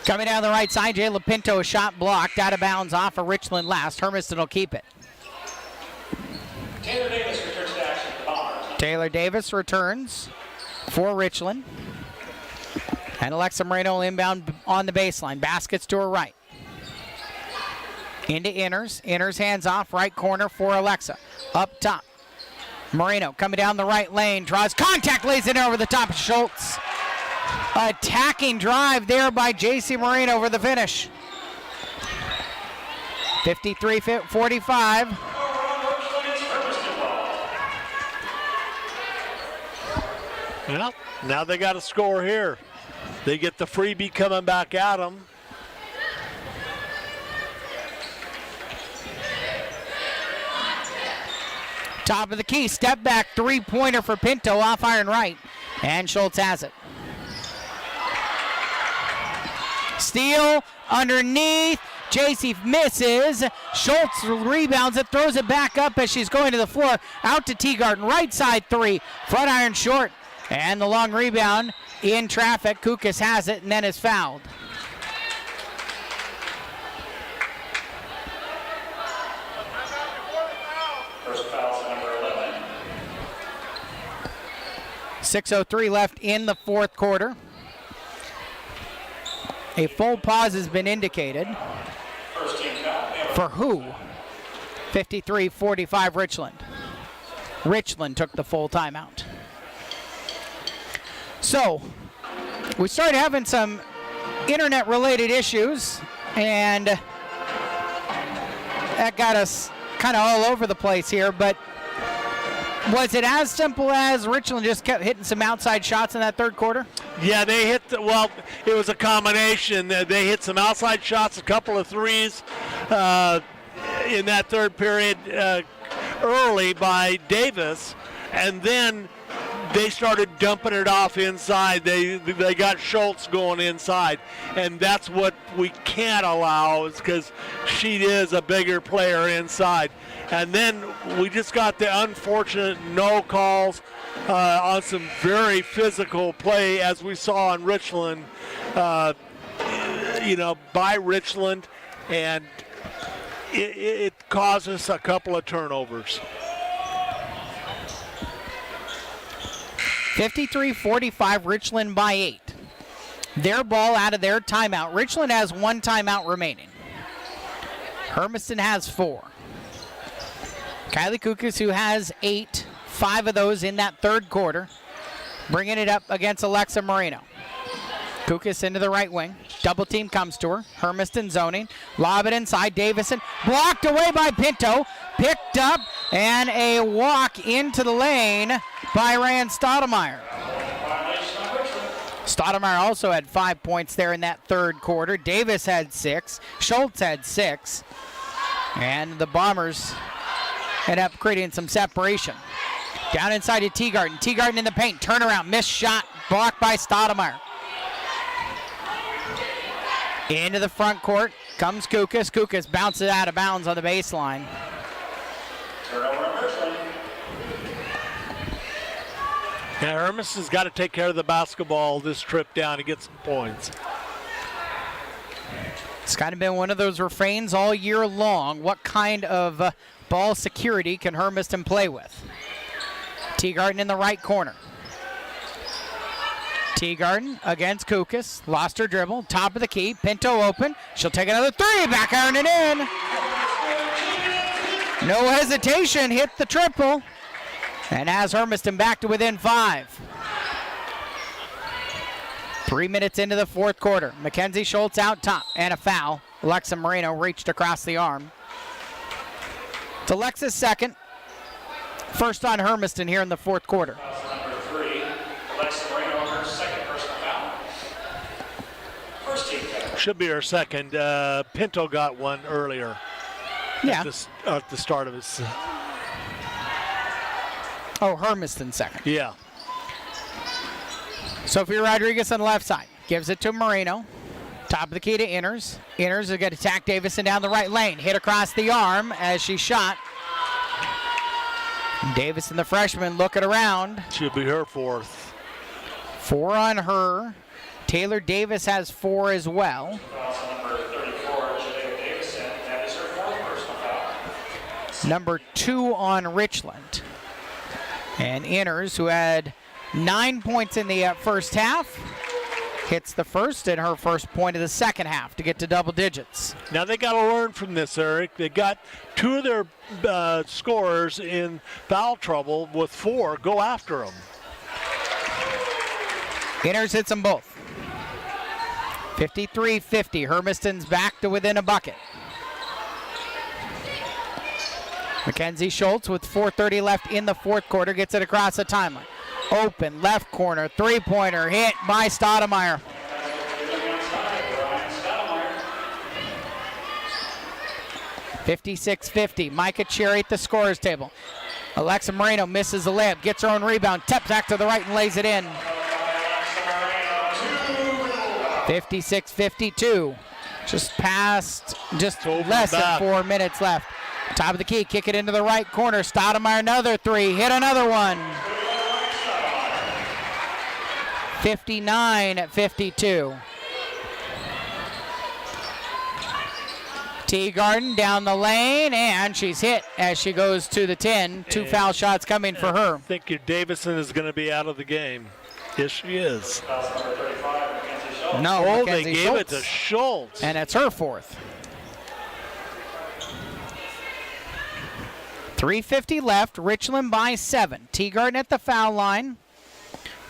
[SPEAKER 2] Coming down the right side, Jayla Pinto, a shot blocked, out of bounds off of Richland last. Hermiston will keep it.
[SPEAKER 1] Taylor Davis returns to action for the Bombers.
[SPEAKER 2] Taylor Davis returns for Richland. And Alexa Moreno inbound on the baseline. Baskets to her right. Into Inners. Inners hands off, right corner for Alexa. Up top. Moreno coming down the right lane, draws contact, lays it over the top of Schultz. Attacking drive there by JC Moreno for the finish. 53-45.
[SPEAKER 3] Well, now they got to score here. They get the freebie coming back at them.
[SPEAKER 2] Top of the key, step back, 3-pointer for Pinto off iron right. And Schultz has it. Steal underneath. JC misses. Schultz rebounds it, throws it back up as she's going to the floor. Out to Teagarden, right side 3. Front iron short. And the long rebound in traffic. Kukas has it and then is fouled.
[SPEAKER 1] First foul to number 11.
[SPEAKER 2] 6:03 left in the fourth quarter. A full pause has been indicated.
[SPEAKER 1] First team foul.
[SPEAKER 2] For who? 53-45 Richland. Richland took the full timeout. So, we started having some internet-related issues, and that got us kind of all over the place here, but was it as simple as Richland just kept hitting some outside shots in that third quarter?
[SPEAKER 3] Yeah, they hit, it was a combination. They hit some outside shots, a couple of threes in that third period early by Davis, and then they started dumping it off inside. They got Schultz going inside, and that's what we can't allow, is because she is a bigger player inside. And then we just got the unfortunate no calls on some very physical play, as we saw in Richland, by Richland, and it caused us a couple of turnovers.
[SPEAKER 2] 53-45, Richland by 8. Their ball out of their timeout. Richland has 1 timeout remaining. Hermiston has 4. Kylie Kukas, who has 8, 5 of those in that third quarter, bringing it up against Alexa Moreno. Kukas into the right wing. Double team comes to her. Hermiston zoning. Lob it inside. Davison blocked away by Pinto. Picked up, and a walk into the lane by Rand Stoudemire. Stoudemire also had 5 points there in that third quarter. Davis had 6. Schultz had 6. And the Bombers end up creating some separation. Down inside to Teagarden. Teagarden in the paint. Turnaround. Missed shot. Blocked by Stoudemire. Into the front court comes Kukas. Kukas bounces out of bounds on the baseline.
[SPEAKER 3] Yeah, Hermiston's got to take care of the basketball this trip down to get some points.
[SPEAKER 2] It's kind of been one of those refrains all year long. What kind of ball security can Hermiston play with? Teagarden in the right corner. Teagarden against Kukas. Lost her dribble. Top of the key. Pinto open. She'll take another 3. Back iron it in. No hesitation. Hit the triple. And has Hermiston back to within 5. 3 minutes into the fourth quarter. Mackenzie Schultz out top. And a foul. Alexa Moreno reached across the arm. It's Alexa's second. First on Hermiston here in the fourth quarter.
[SPEAKER 1] Number 3, Alexa Moreno, her second personal foul. First team foul.
[SPEAKER 3] Should be her second. Pinto got one earlier.
[SPEAKER 2] Yeah.
[SPEAKER 3] At the start of his.
[SPEAKER 2] Oh, Hermiston second.
[SPEAKER 3] Yeah.
[SPEAKER 2] Sophie Rodriguez on the left side. Gives it to Moreno. Top of the key to Inners. Inners is going to attack Davison down the right lane. Hit across the arm as she shot. Davison, the freshman, looking around.
[SPEAKER 3] Should be her fourth.
[SPEAKER 2] 4 on her. Taylor Davis has 4 as well.
[SPEAKER 1] Number 34, Jadaea Davison. That is her 4th personal foul.
[SPEAKER 2] Number 2 on Richland. And Inners, who had 9 points in the first half, hits the first and her first point of the second half to get to double digits.
[SPEAKER 3] Now they got to learn from this, Eric. They got 2 of their scorers in foul trouble with 4. Go after them.
[SPEAKER 2] Inners hits them both. 53-50. Hermiston's back to within a bucket. Mackenzie Schultz with 4:30 left in the fourth quarter gets it across the timeline. Open left corner, 3-pointer hit by Stoudemire. 56-50. Micah Cherry at the scorer's table. Alexa Moreno misses the layup, gets her own rebound, taps back to the right and lays it in. 56-52. Just less than 4 minutes left. Top of the key, kick it into the right corner. Stoudemire another 3, hit another one. 59-52. Teagarden down the lane, and she's hit as she goes to the 10. 2 foul shots coming for her.
[SPEAKER 3] I think your Davison is going to be out of the game. Yes, she is.
[SPEAKER 2] No,
[SPEAKER 3] oh,
[SPEAKER 2] Mackenzie
[SPEAKER 3] they gave
[SPEAKER 2] Schultz.
[SPEAKER 3] it to Schultz.
[SPEAKER 2] And it's her 4th. 3:50 left, Richland by 7. Teagarden at the foul line,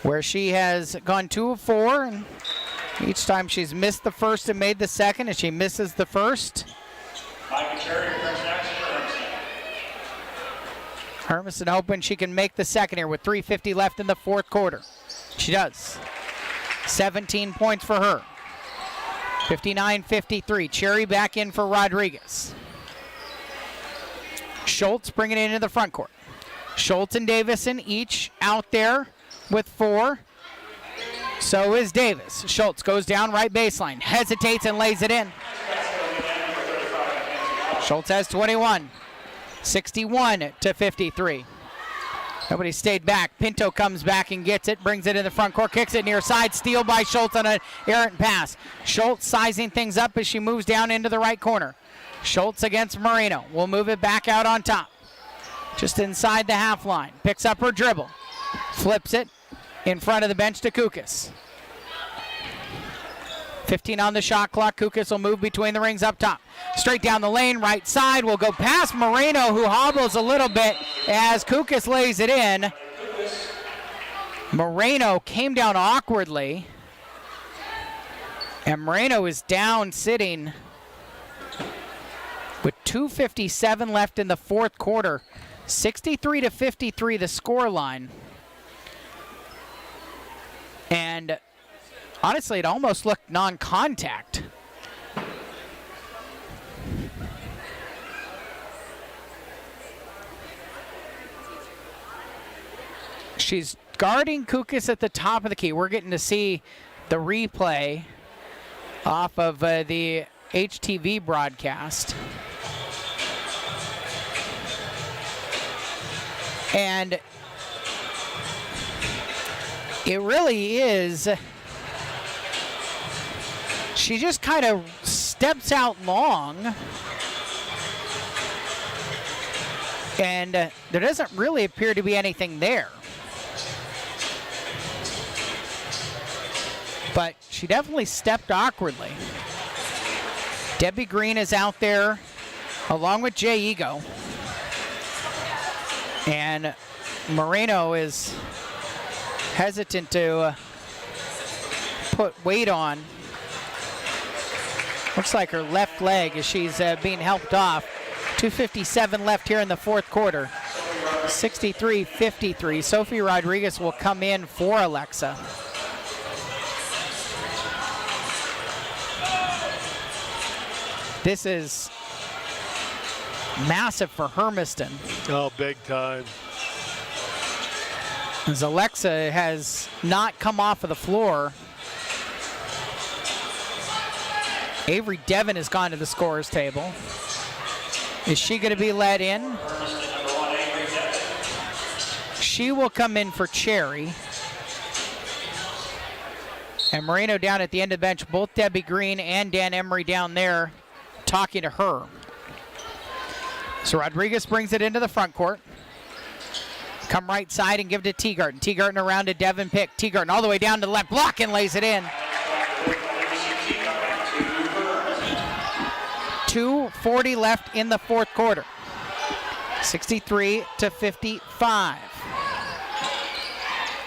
[SPEAKER 2] where she has gone 2 of 4, and each time she's missed the first and made the second, and she misses the first.
[SPEAKER 1] Micah Cherry, first action for Hermiston.
[SPEAKER 2] Hermiston hoping she can make the second here with 3:50 left in the fourth quarter. She does. 17 points for her. 59-53. Cherry back in for Rodriguez. Schultz bringing it into the front court. Schultz and Davison each out there with 4. So is Davis. Schultz goes down right baseline, hesitates and lays it in. Schultz has 21. 61-53. Nobody stayed back. Pinto comes back and gets it, brings it in the front court, kicks it near side, steal by Schultz on an errant pass. Schultz sizing things up as she moves down into the right corner. Schultz against Moreno. Will move it back out on top. Just inside the half line. Picks up her dribble. Flips it in front of the bench to Kukas. 15 on the shot clock. Kukas will move between the rings up top. Straight down the lane, right side. Will go past Moreno, who hobbles a little bit as Kukas lays it in. Moreno came down awkwardly. And Moreno is down sitting with 2:57 left in the fourth quarter. 63-53 the score line. And honestly, it almost looked non-contact. She's guarding Kukas at the top of the key. We're getting to see the replay off of the HTV broadcast. And it really is, she just kind of steps out long, and there doesn't really appear to be anything there. But she definitely stepped awkwardly. Debbie Green is out there along with Jay Ego. And Moreno is hesitant to put weight on. Looks like her left leg as she's being helped off. 2:57 left here in the fourth quarter. 63-53. Sophie Rodriguez will come in for Alexa. This is massive for Hermiston.
[SPEAKER 3] Oh, big time.
[SPEAKER 2] As Alexa has not come off of the floor. Avery Devon has gone to the scorer's table. Is she going to be let in? She will come in for Cherry. And Moreno down at the end of the bench. Both Debbie Green and Dan Emery down there talking to her. So Rodriguez brings it into the front court. Come right side and give it to Teagarden. Teagarden around to Devin Pick. Teagarden all the way down to the left block and lays it in. 2:40 left in the fourth quarter. 63-55.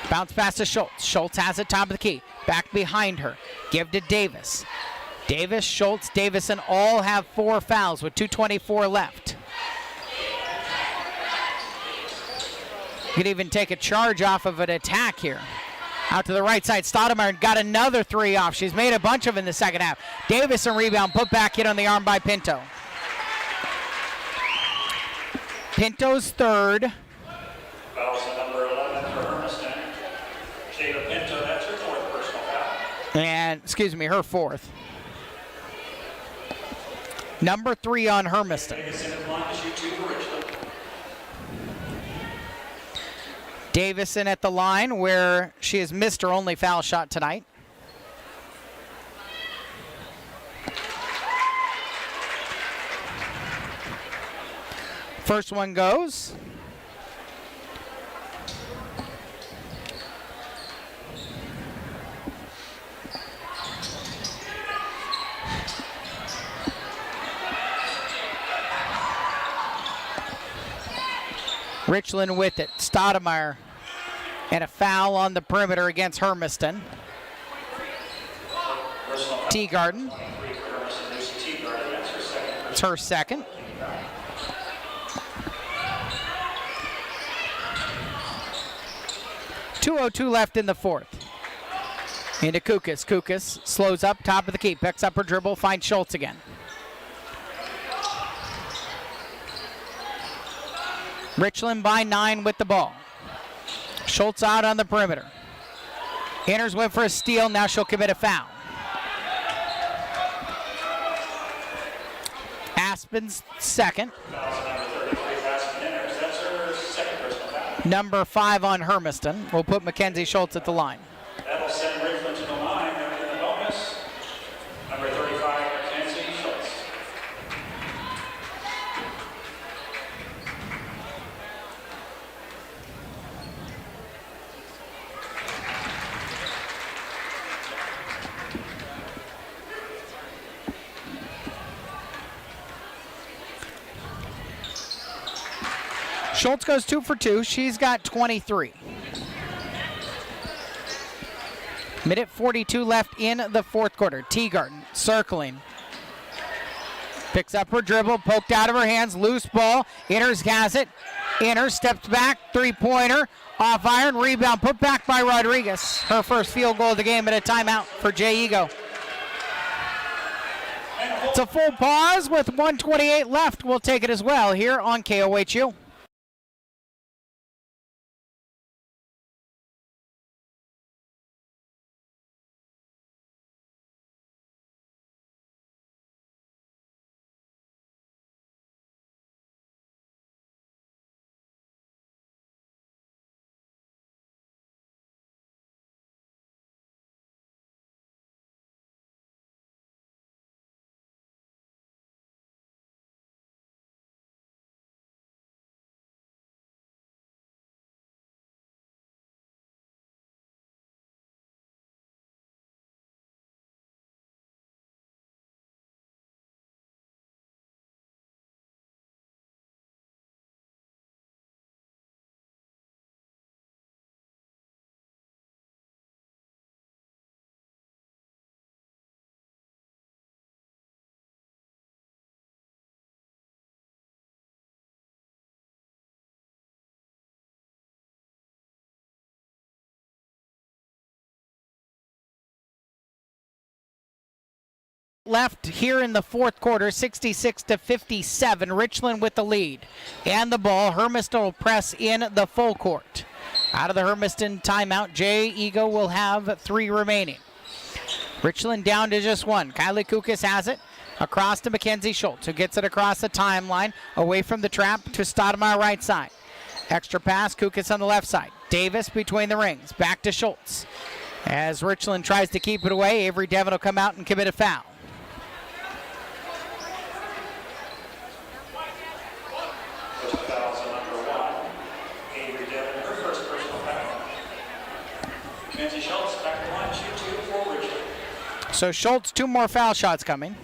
[SPEAKER 2] Bounce pass to Schultz. Schultz has it top of the key. Back behind her. Give to Davis. Davis, Schultz, Davison all have 4 fouls with 2:24 left. Could even take a charge off of an attack here. Out to the right side, Stoudemire got another 3 off. She's made a bunch of them in the second half. Davison rebound, put back, hit on the arm by Pinto. Pinto's third.
[SPEAKER 1] Fouls at number 11 for Hermiston. Jada Pinto, that's her 4th personal foul.
[SPEAKER 2] And, excuse me, her 4th. Number 3 on Hermiston.
[SPEAKER 1] Davison in line to shoot 2 for Richland.
[SPEAKER 2] Davison at the line where she has missed her only foul shot tonight. First one goes. Richland with it. Stoudemire. And a foul on the perimeter against Hermiston. Teagarden. It's her second. .202 left in the fourth. Into Kukas. Kukas slows up, top of the key, picks up her dribble, finds Schultz again. Richland by 9 with the ball. Schultz out on the perimeter. Inners went for a steal, now she'll commit a foul. Aspen's second. Number 5 on Hermiston. We'll put Mackenzie Schultz at the line.
[SPEAKER 1] That'll send Richland to the line. They're in the bonus. Number 35, Mackenzie Schultz.
[SPEAKER 2] Schultz goes 2 for 2. She's got 23. Minute 42 left in the fourth quarter. Teagarden circling. Picks up her dribble, poked out of her hands, loose ball. Inners has it. Inners steps back, three-pointer, off iron, rebound, put back by Rodriguez. Her first field goal of the game at a timeout for Jay Ego. It's a full pause with 1:28 left. We'll take it as well here on KOHU. Left here in the fourth quarter, 66-57. Richland with the lead and the ball. Hermiston will press in the full court. Out of the Hermiston timeout, Jay Ego will have 3 remaining. Richland down to just 1. Kylie Kukas has it across to Mackenzie Schultz, who gets it across the timeline, away from the trap to Stoudemire right side. Extra pass, Kukas on the left side. Davis between the rings, back to Schultz. As Richland tries to keep it away, Avery Devon will come out and commit a foul. So Schultz, 2 more foul shots coming.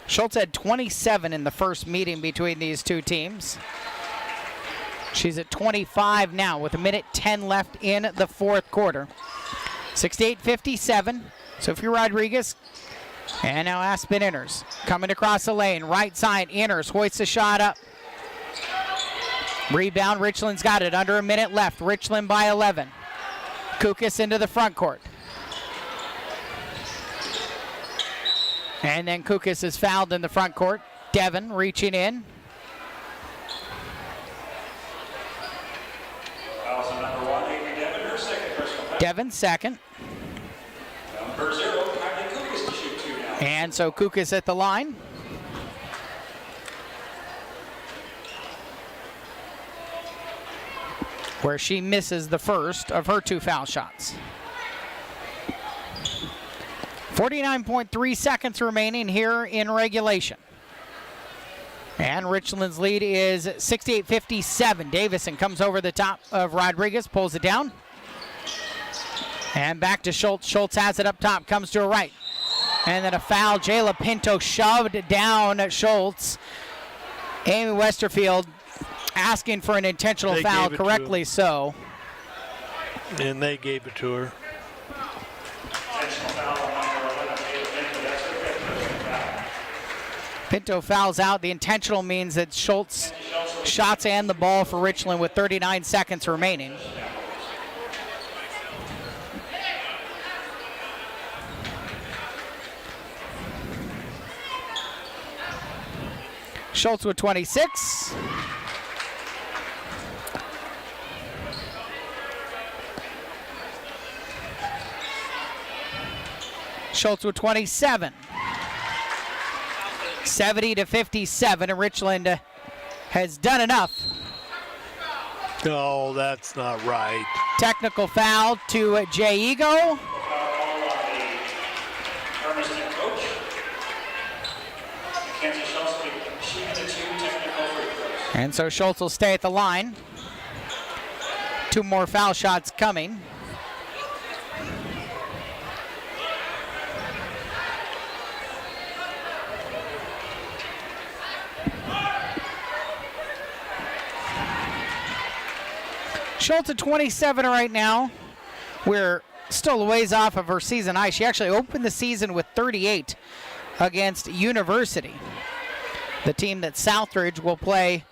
[SPEAKER 2] Schultz had 27 in the first meeting between these two teams. She's at 25 now with 1:10 left in the fourth quarter. 68-57. Sophie Rodriguez. And now Aspen Inners coming across the lane. Right side, Inners hoists a shot up. Rebound, Richland's got it. Under a minute left. Richland by 11. Kukas into the front court. And then Kukas is fouled in the front court. Devon reaching in.
[SPEAKER 1] Number 1, Avery Devon, her second personal foul.
[SPEAKER 2] Devon second.
[SPEAKER 1] Number 0, Kylie Kukas to shoot 2 now.
[SPEAKER 2] And so Kukas at the line. Where she misses the first of her 2 foul shots. 49.3 seconds remaining here in regulation. And Richland's lead is 68-57. Davison comes over the top of Rodriguez, pulls it down. And back to Schultz. Schultz has it up top, comes to her right. And then a foul. Jayla Pinto shoved down Schultz. Amy Westerfield asking for an intentional foul, correctly so.
[SPEAKER 3] And they gave it to her.
[SPEAKER 1] Intentional foul on number 11, Jayla Pinto. That's her fifth personal foul.
[SPEAKER 2] Pinto fouls out. The intentional means that Schultz shots and the ball for Richland with 39 seconds remaining. Schultz with 26. Schultz with 27. 70-57, and Richland has done enough.
[SPEAKER 3] No, that's not right.
[SPEAKER 2] Technical foul to Jay Ego.
[SPEAKER 1] Foul on the Hermiston coach. Mackenzie Schultz will be shooting the 2 technical free throws.
[SPEAKER 2] And so Schultz will stay at the line. 2 more foul shots coming. Schultz at 27 right now. We're still a ways off of her season high. She actually opened the season with 38 against University, the team that Southridge will play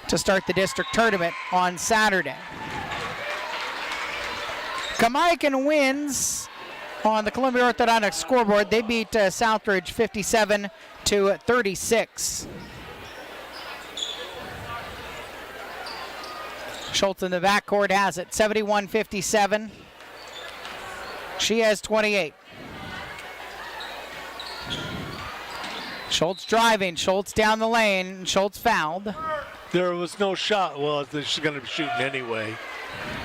[SPEAKER 2] to start the district tournament on Saturday. Kamaikan wins on the Columbia Orthodontics scoreboard. They beat Southridge 57-36. Schultz in the backcourt has it, 71-57. She has 28. Schultz driving, Schultz down the lane, Schultz fouled.
[SPEAKER 3] There was no shot. Well, she's going to be shooting anyway.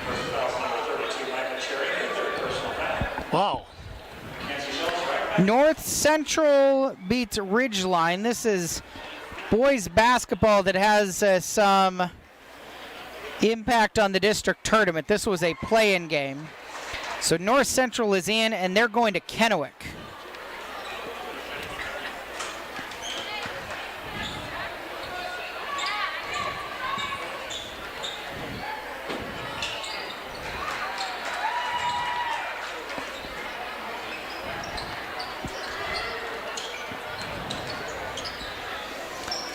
[SPEAKER 1] First foul number 32, Micah Cherry, her third personal foul.
[SPEAKER 3] Wow.
[SPEAKER 1] Mackenzie Schultz right back.
[SPEAKER 2] North Central beats Ridgeline. This is boys basketball that has some impact on the district tournament. This was a play-in game. So North Central is in, and they're going to Kennewick.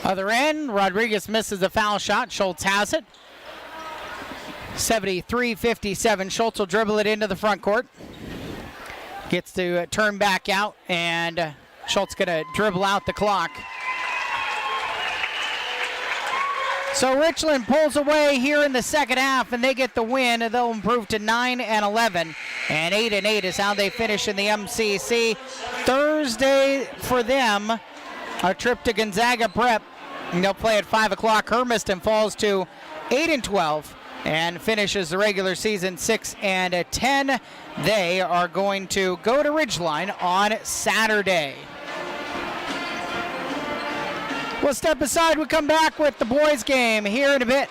[SPEAKER 2] Other end, Rodriguez misses a foul shot. Schultz has it. 73-57. Schultz will dribble it into the front court. Gets to turn back out, and Schultz going to dribble out the clock. So Richland pulls away here in the second half, and they get the win. They'll improve to 9-11, and 8-8 is how they finish in the MCC. Thursday for them, a trip to Gonzaga Prep. And they'll play at 5 o'clock. Hermiston falls to 8-12 and finishes the regular season 6-10. They are going to go to Ridgeline on Saturday. We'll step aside. We'll come back with the boys' game here in a bit.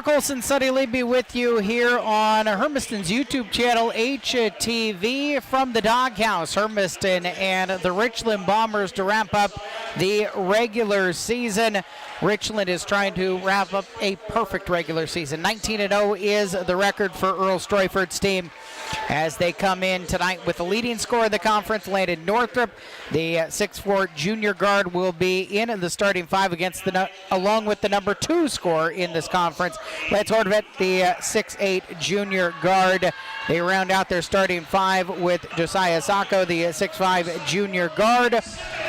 [SPEAKER 2] Olson, Sonny Levy with you here on Hermiston's YouTube channel, HTV, from the Doghouse. Hermiston and the Richland Bombers to wrap up the regular season. Richland is trying to wrap up a perfect regular season. 19-0 is the record for Earl Stroyford's team as they come in tonight with the leading scorer in the conference, Landon Northrup. The 6'4" junior guard will be in the starting five along with the number 2 scorer in this conference, Lance Horvath, the 6'8" junior guard. They round out their starting five with Josiah Sacco, the 6'5" junior guard,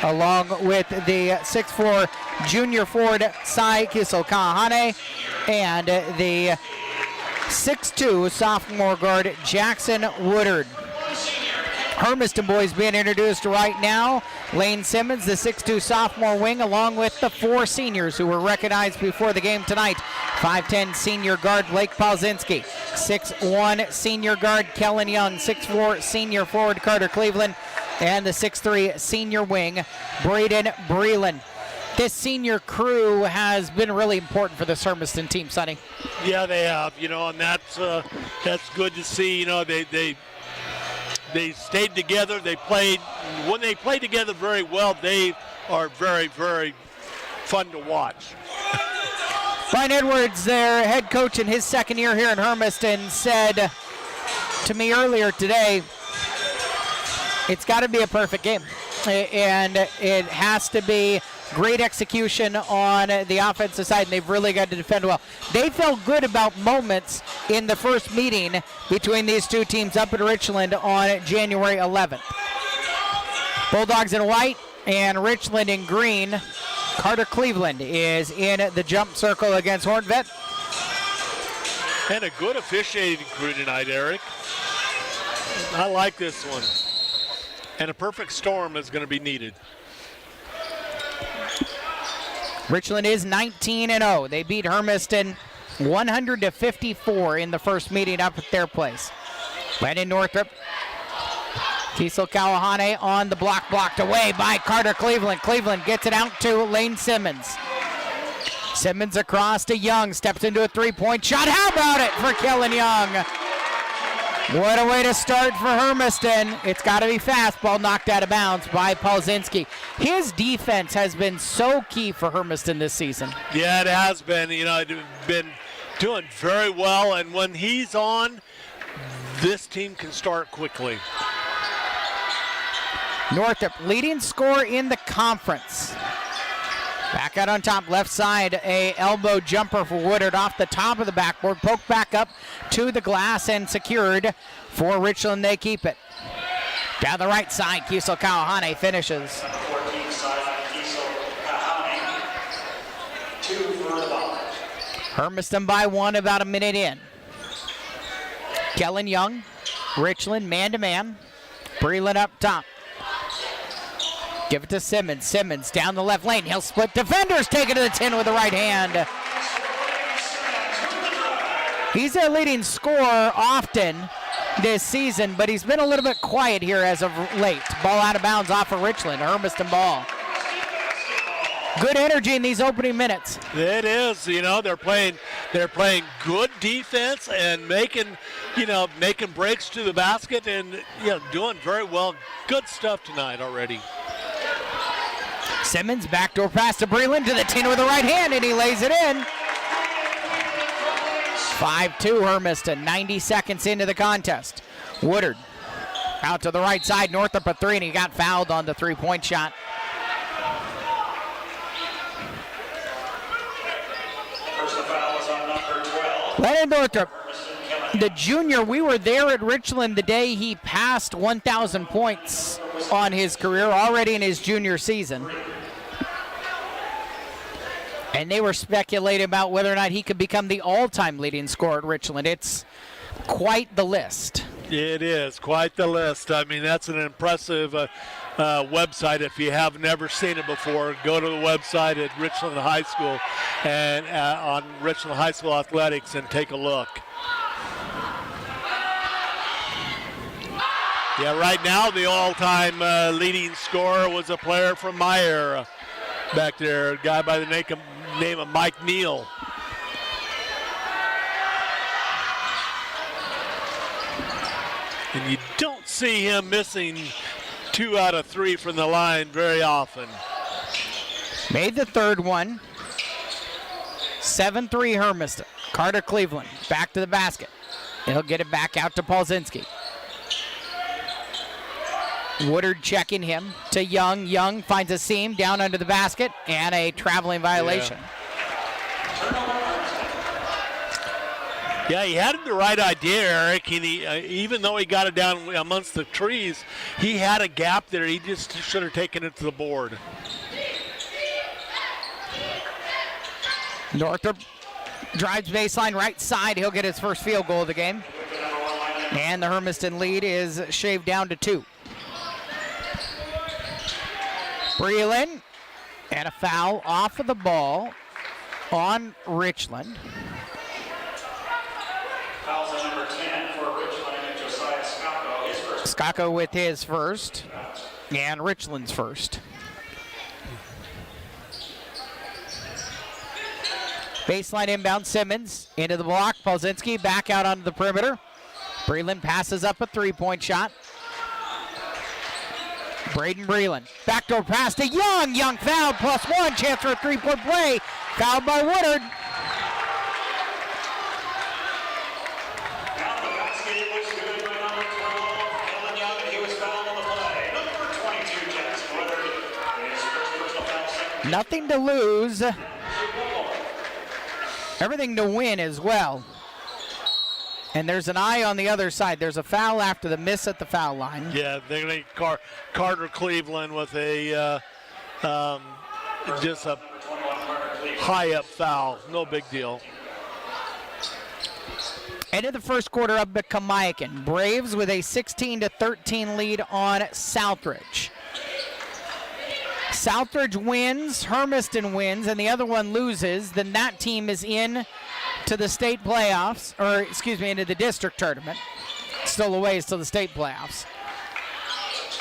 [SPEAKER 2] along with the 6'4" junior forward Sai Kisel-Kahane, and the 6'2" sophomore guard Jackson Woodard. Hermiston boys being introduced right now. Lane Simmons, the 6'2" sophomore wing, along with the 4 seniors who were recognized before the game tonight. 5'10" senior guard Blake Palzinski, 6'1" senior guard Kellen Young, 6'4" senior forward Carter Cleveland, and the 6'3" senior wing Braden Breland. This senior crew has been really important for this Hermiston team, Sonny.
[SPEAKER 3] Yeah, they have, and that's good to see. They stayed together. They played. When they play together very well, they are very, very fun to watch.
[SPEAKER 2] Brian Edwards, their head coach in his second year here in Hermiston, said to me earlier today, it's got to be a perfect game. And it has to be great execution on the offensive side, and they've really got to defend well. They felt good about moments in the first meeting between these two teams up at Richland on January 11th. Bulldogs in white and Richland in green. Carter Cleveland is in the jump circle against Hornvet.
[SPEAKER 3] And a good officiating crew tonight, Eric. I like this one. And a perfect storm is going to be needed.
[SPEAKER 2] Richland is 19-0. They beat Hermiston 100-54 in the first meeting up at their place. Landon Northrup. Kisel-Kahane on the block, blocked away by Carter Cleveland. Cleveland gets it out to Lane Simmons. Simmons across to Young, steps into a three-point shot. How about it for Kellen Young? What a way to start for Hermiston. It's got to be fastball knocked out of bounds by Palzinski. His defense has been so key for Hermiston this season.
[SPEAKER 3] Yeah, it has been. Been doing very well, and when he's on, this team can start quickly.
[SPEAKER 2] Northup, leading scorer in the conference. Back out on top, left side, a elbow jumper for Woodard off the top of the backboard. Poked back up to the glass and secured for Richland. They keep it. Down the right side, Kisel-Kahane finishes.
[SPEAKER 1] 14 side, Kisel-Kahane. 2 for the Bombers.
[SPEAKER 2] Hermiston by 1, about a minute in. Kellen Young, Richland man-to-man. Breland up top. Give it to Simmons. Simmons down the left lane. He'll split defenders. Take it to the 10 with the right hand. He's a leading scorer often this season, but he's been a little bit quiet here as of late. Ball out of bounds off of Richland. Hermiston ball. Good energy in these opening minutes.
[SPEAKER 3] It is. They're playing good defense and making breaks to the basket and doing very well. Good stuff tonight already.
[SPEAKER 2] Simmons, backdoor pass to Breland to the 10 with the right hand, and he lays it in. 5-2 Hermiston, 90 seconds into the contest. Woodard out to the right side, Northup a 3, and he got fouled on the three-point shot.
[SPEAKER 1] Personal foul was on number 12.
[SPEAKER 2] Landon Northup, the junior, we were there at Richland the day he passed 1,000 points on his career already in his junior season. And they were speculating about whether or not he could become the all-time leading scorer at Richland. It's quite the list.
[SPEAKER 3] It is quite the list. I mean, that's an impressive website. If you have never seen it before, go to the website at Richland High School and on Richland High School Athletics and take a look. Yeah, right now the all-time leading scorer was a player from my era back there, a guy by the name of Mike Neal. And you don't see him missing 2 out of 3 from the line very often.
[SPEAKER 2] Made the third one. 7-3 Hermiston. Carter Cleveland back to the basket. He'll get it back out to Polzinski. Woodard checking him to Young. Young finds a seam down under the basket and a traveling violation.
[SPEAKER 3] Yeah, he had the right idea, Eric. And even though he got it down amongst the trees, he had a gap there. He just should have taken it to the board.
[SPEAKER 2] Northrop drives baseline right side. He'll get his first field goal of the game. And the Hermiston lead is shaved down to 2. Breland, and a foul off of the ball on Richland.
[SPEAKER 1] Fouls on number 10 for Richland and Josiah Scocco. His first.
[SPEAKER 2] Scocco with his first, and Richland's first. Baseline inbound, Simmons into the block. Polzinski back out onto the perimeter. Breland passes up a three-point shot. Braden Breland, backdoor pass to Young. Young fouled, +1, chance for a three-point play. Fouled by Woodard.
[SPEAKER 1] Down the basket, it looks good by number 12, Kellen Young, and he was fouled on the play. Number 22, Jackson Woodard, his first personal foul, second.
[SPEAKER 2] Nothing to lose. Everything to win as well. And there's an eye on the other side. There's a foul after the miss at the foul line.
[SPEAKER 3] Yeah, they're going to Carter Cleveland with a just a high-up foul. No big deal.
[SPEAKER 2] End of the first quarter up at Kamiakin. Braves with a 16-13 lead on Southridge. Southridge wins, Hermiston wins, and the other one loses. Then that team is in to the state playoffs, or excuse me, into the district tournament. Still a ways to the state playoffs.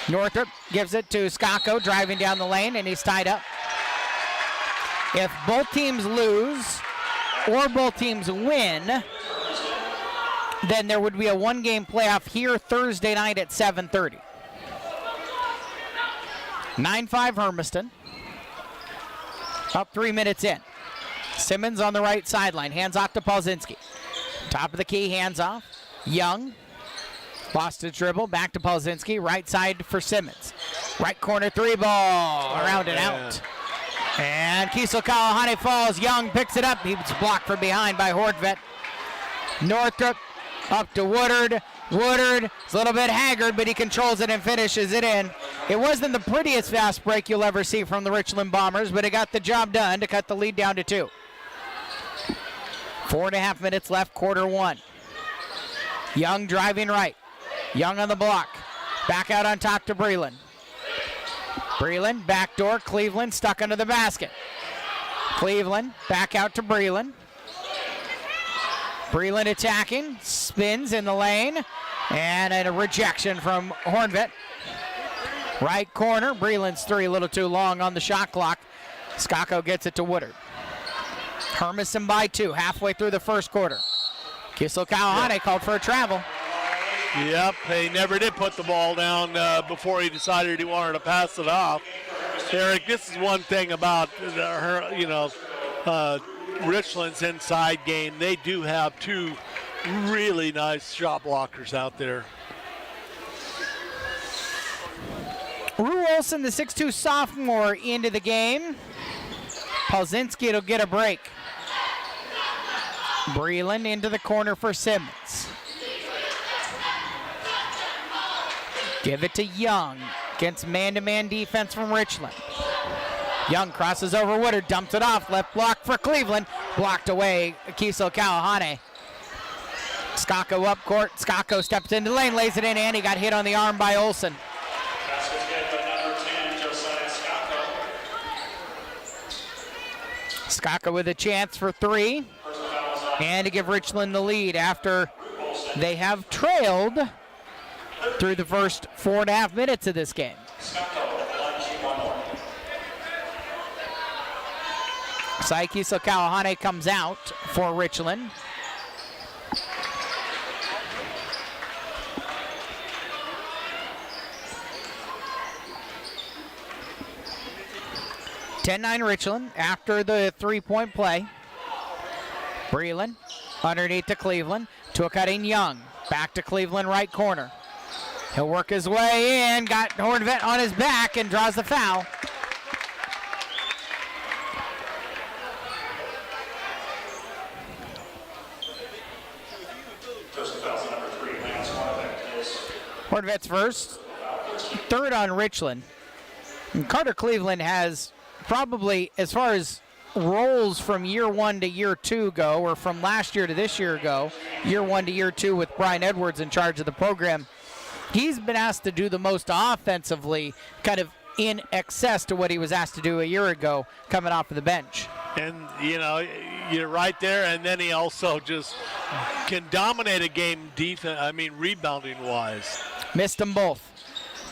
[SPEAKER 2] Northrop gives it to Scocco, driving down the lane, and he's tied up. If both teams lose or both teams win, then there would be a one-game playoff here Thursday night at 7:30. 9-5 Hermiston. Up 3 minutes in. Simmons on the right sideline, hands off to Polzinski. Top of the key, hands off. Young lost his dribble, back to Polzinski, right side for Simmons. Right corner three ball, around and out. And Kiesel Kalahane falls, Young picks it up, he's blocked from behind by Hortvedt. Northrop up to Woodard. Woodard is a little bit haggard, but he controls it and finishes it in. It wasn't the prettiest fast break you'll ever see from the Richland Bombers, but it got the job done to cut the lead down to 2. 4.5 minutes left, quarter one. Young driving right. Young on the block. Back out on top to Breland. Breland, backdoor, Cleveland stuck under the basket. Cleveland, back out to Breland. Breland attacking, spins in the lane, and a rejection from Hornvet. Right corner, Breland's three a little too long on the shot clock. Scocco gets it to Woodard. Hermiston by 2, halfway through the first quarter. Kiesel Kalahane called for a travel.
[SPEAKER 3] Yep, he never did put the ball down before he decided he wanted to pass it off. Eric, this is one thing about Richland's inside game. They do have 2 really nice shot blockers out there.
[SPEAKER 2] Rue Olson, the 6'2 sophomore, into the game. Polzinski will get a break. Breland into the corner for Simmons. Give it to Young against man-to-man defense from Richland. Young crosses over Woodard, dumps it off, left block for Cleveland. Blocked away, Kiesel Kalahane. Scocco up court, Scocco steps into the lane, lays it in, and he got hit on the arm by Olson.
[SPEAKER 1] Basket hit by number 10, Josiah Scocco.
[SPEAKER 2] Scocco with a chance for 3, and to give Richland the lead after they have trailed through the first 4.5 minutes of this game. Kiesel Kalahane comes out for Richland. 10-9 Richland after the three-point play. Breland underneath to Cleveland. To a cutting Young. Back to Cleveland right corner. He'll work his way in. Got Hornvet on his back and draws the foul.
[SPEAKER 1] Personal foul number 3, Lance Hornvet.
[SPEAKER 2] Hornvet's first. Third on Richland. And Carter Cleveland has probably, as far as roles from year 1 to year 2 go, or from last year to this year go, year 1 to year 2 with Brian Edwards in charge of the program, he's been asked to do the most offensively, kind of in excess to what he was asked to do a year ago coming off of the bench.
[SPEAKER 3] And, you know, you're right there, and then he also just can dominate a game rebounding-wise.
[SPEAKER 2] Missed them both.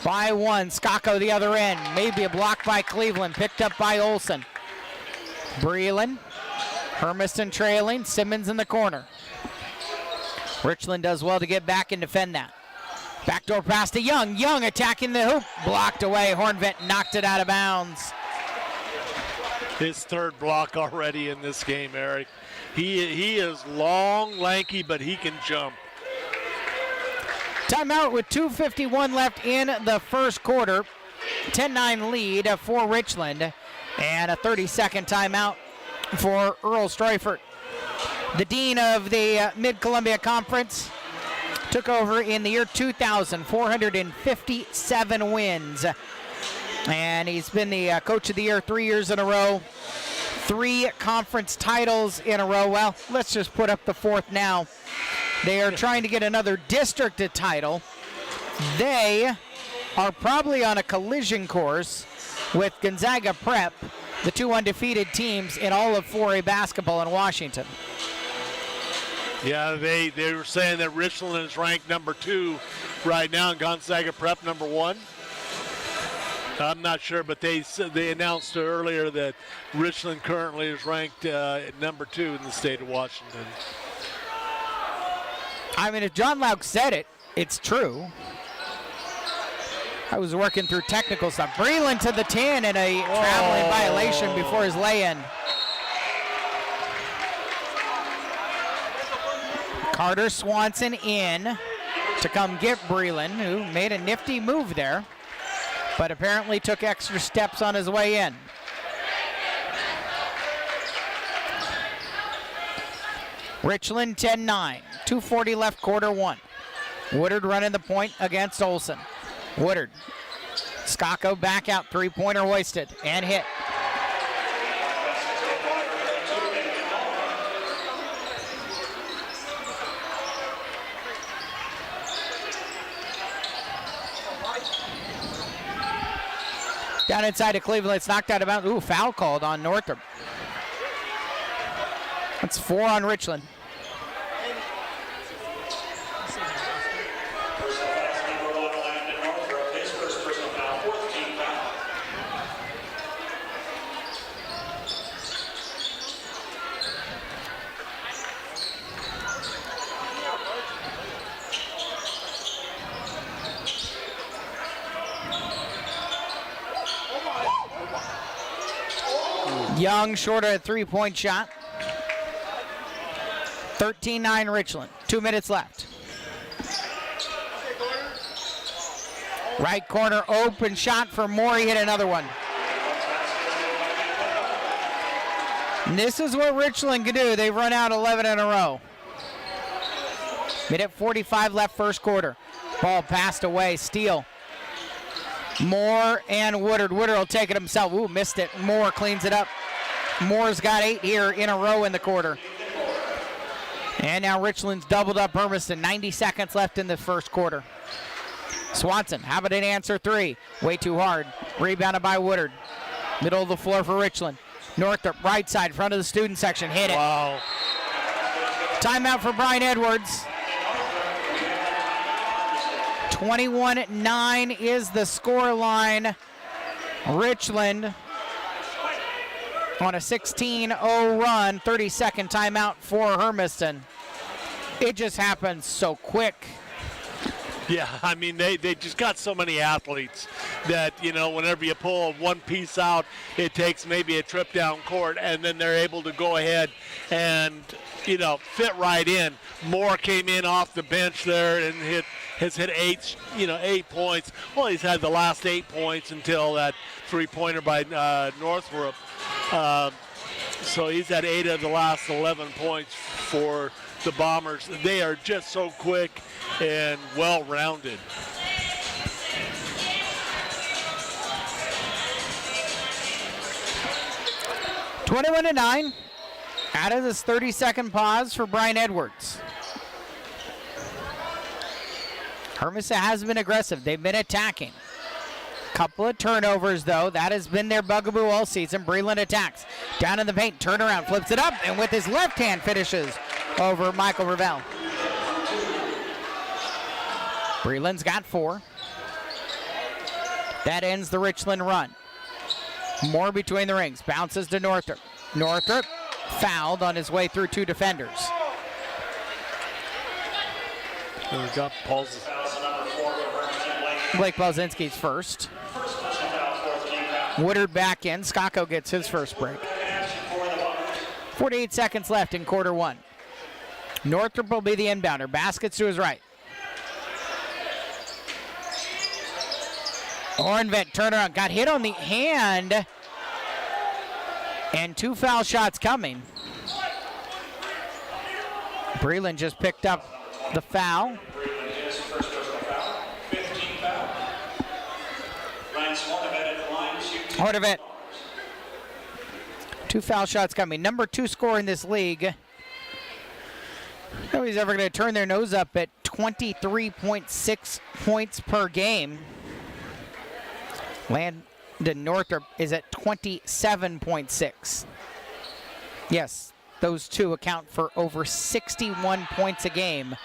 [SPEAKER 2] By one, Skako the other end. Maybe a block by Cleveland, picked up by Olsen. Breland, Hermiston trailing, Simmons in the corner. Richland does well to get back and defend that. Backdoor pass to Young. Young attacking the hoop. Blocked away. Hornvet knocked it out of bounds.
[SPEAKER 3] His third block already in this game, Eric. He is long, lanky, but he can jump.
[SPEAKER 2] Timeout with 2:51 left in the first quarter. 10-9 lead for Richland. And a 30-second timeout for Earl Streufert. The dean of the Mid-Columbia Conference took over in the year 2000, 457 wins. And he's been the coach of the year 3 years in a row, 3 conference titles in a row. Well, let's just put up the 4th now. They are trying to get another district title. They are probably on a collision course with Gonzaga Prep, the 2 undefeated teams in all of 4A basketball in Washington.
[SPEAKER 3] Yeah, they were saying that Richland is ranked number 2 right now, and Gonzaga Prep number 1. I'm not sure, but they announced earlier that Richland currently is ranked number 2 in the state of Washington.
[SPEAKER 2] I mean, if John Lauk said it, it's true. I was working through technical stuff. Breland to the 10 and a traveling violation before his lay-in. Carter Swanson in to come get Breland, who made a nifty move there, but apparently took extra steps on his way in. Richland 10-9, 2:40 left, quarter 1. Woodard running the point against Olsen. Woodard, Skako back out, three-pointer hoisted and hit. Down inside of Cleveland, it's knocked out of bounds. Ooh, foul called on Northrop. That's 4 on Richland. Young short of a three-point shot. 13-9 Richland. 2 minutes left. Right corner open shot for Moore. He hit another one. And this is what Richland can do. They've run out 11 in a row. Minute 45 left first quarter. Ball passed away. Steal. Moore and Woodard. Woodard will take it himself. Ooh, missed it. Moore cleans it up. Moore's got 8 here in a row in the quarter. And now Richland's doubled up Hermiston. 90 seconds left in the first quarter. Swanson, how about an answer 3? Way too hard. Rebounded by Woodard. Middle of the floor for Richland. Northrop, right side, front of the student section. Hit it.
[SPEAKER 3] Wow.
[SPEAKER 2] Timeout for Brian Edwards. 21-9 is the score line. Richland on a 16-0 run. 30-second timeout for Hermiston. It just happens so quick.
[SPEAKER 3] Yeah, I mean, they just got so many athletes that, you know, whenever you pull one piece out, it takes maybe a trip down court, and then they're able to go ahead and, you know, fit right in. Moore came in off the bench there and has hit 8 points. Well, he's had the last 8 points until that three-pointer by Northrop. So he's had 8 of the last 11 points for the Bombers. They are just so quick and well-rounded.
[SPEAKER 2] (21-9). Out of this 30-second pause for Brian Edwards. Hermiston has been aggressive. They've been attacking. Couple of turnovers, though. That has been their bugaboo all season. Breland attacks. Down in the paint, turnaround, flips it up, and with his left hand finishes over Michael Ravel. Breland's got 4. That ends the Richland run. Moore between the rings. Bounces to Northrop. Northrop fouled on his way through 2 defenders.
[SPEAKER 3] There we go.
[SPEAKER 2] Blake Balzinski's first. Woodard back in. Skako gets his first break. 48 seconds left in quarter 1. Northrop will be the inbounder. Baskets to his right. Ornvet turnaround. Got hit on the hand. And 2 foul shots coming. Breland just picked up the foul. Hordevet. 2 foul shots coming. Number 2 scorer in this league. Nobody's ever going to turn their nose up at 23.6 points per game. Landon Northrop is at 27.6. Yes, those 2 account for over 61 points a game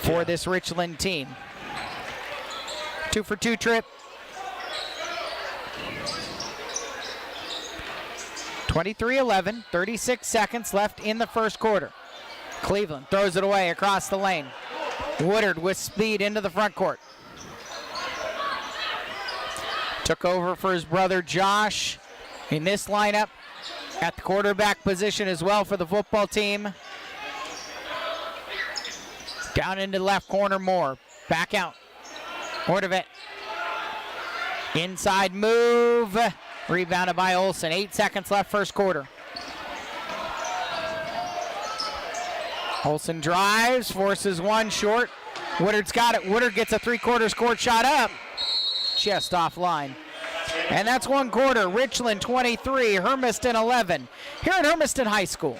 [SPEAKER 2] for this Richland team. 2 for 2 trip. 23-11, 36 seconds left in the first quarter. Cleveland throws it away across the lane. Woodard with speed into the front court. Took over for his brother Josh in this lineup at the quarterback position as well for the football team. Down into the left corner, Moore. Back out. Hordevet. Inside move. Rebounded by Olsen. 8 seconds left first quarter. Olsen drives, forces one short. Woodard's got it. Woodard gets a 3-quarters court shot up. Just offline. And that's 1 quarter. Richland 23, Hermiston 11. Here at Hermiston High School.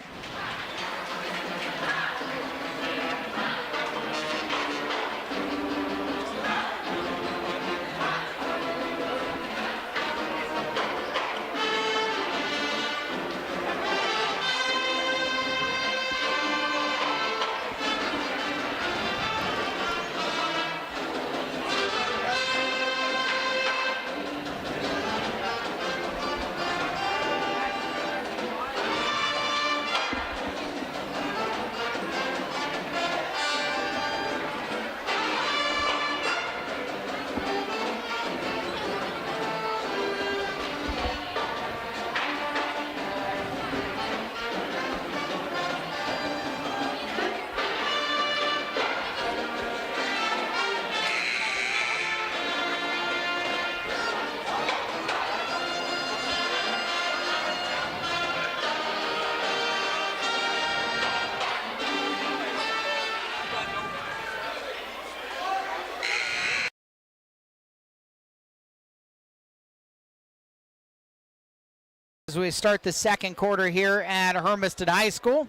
[SPEAKER 2] As we start the second quarter here at Hermiston High School,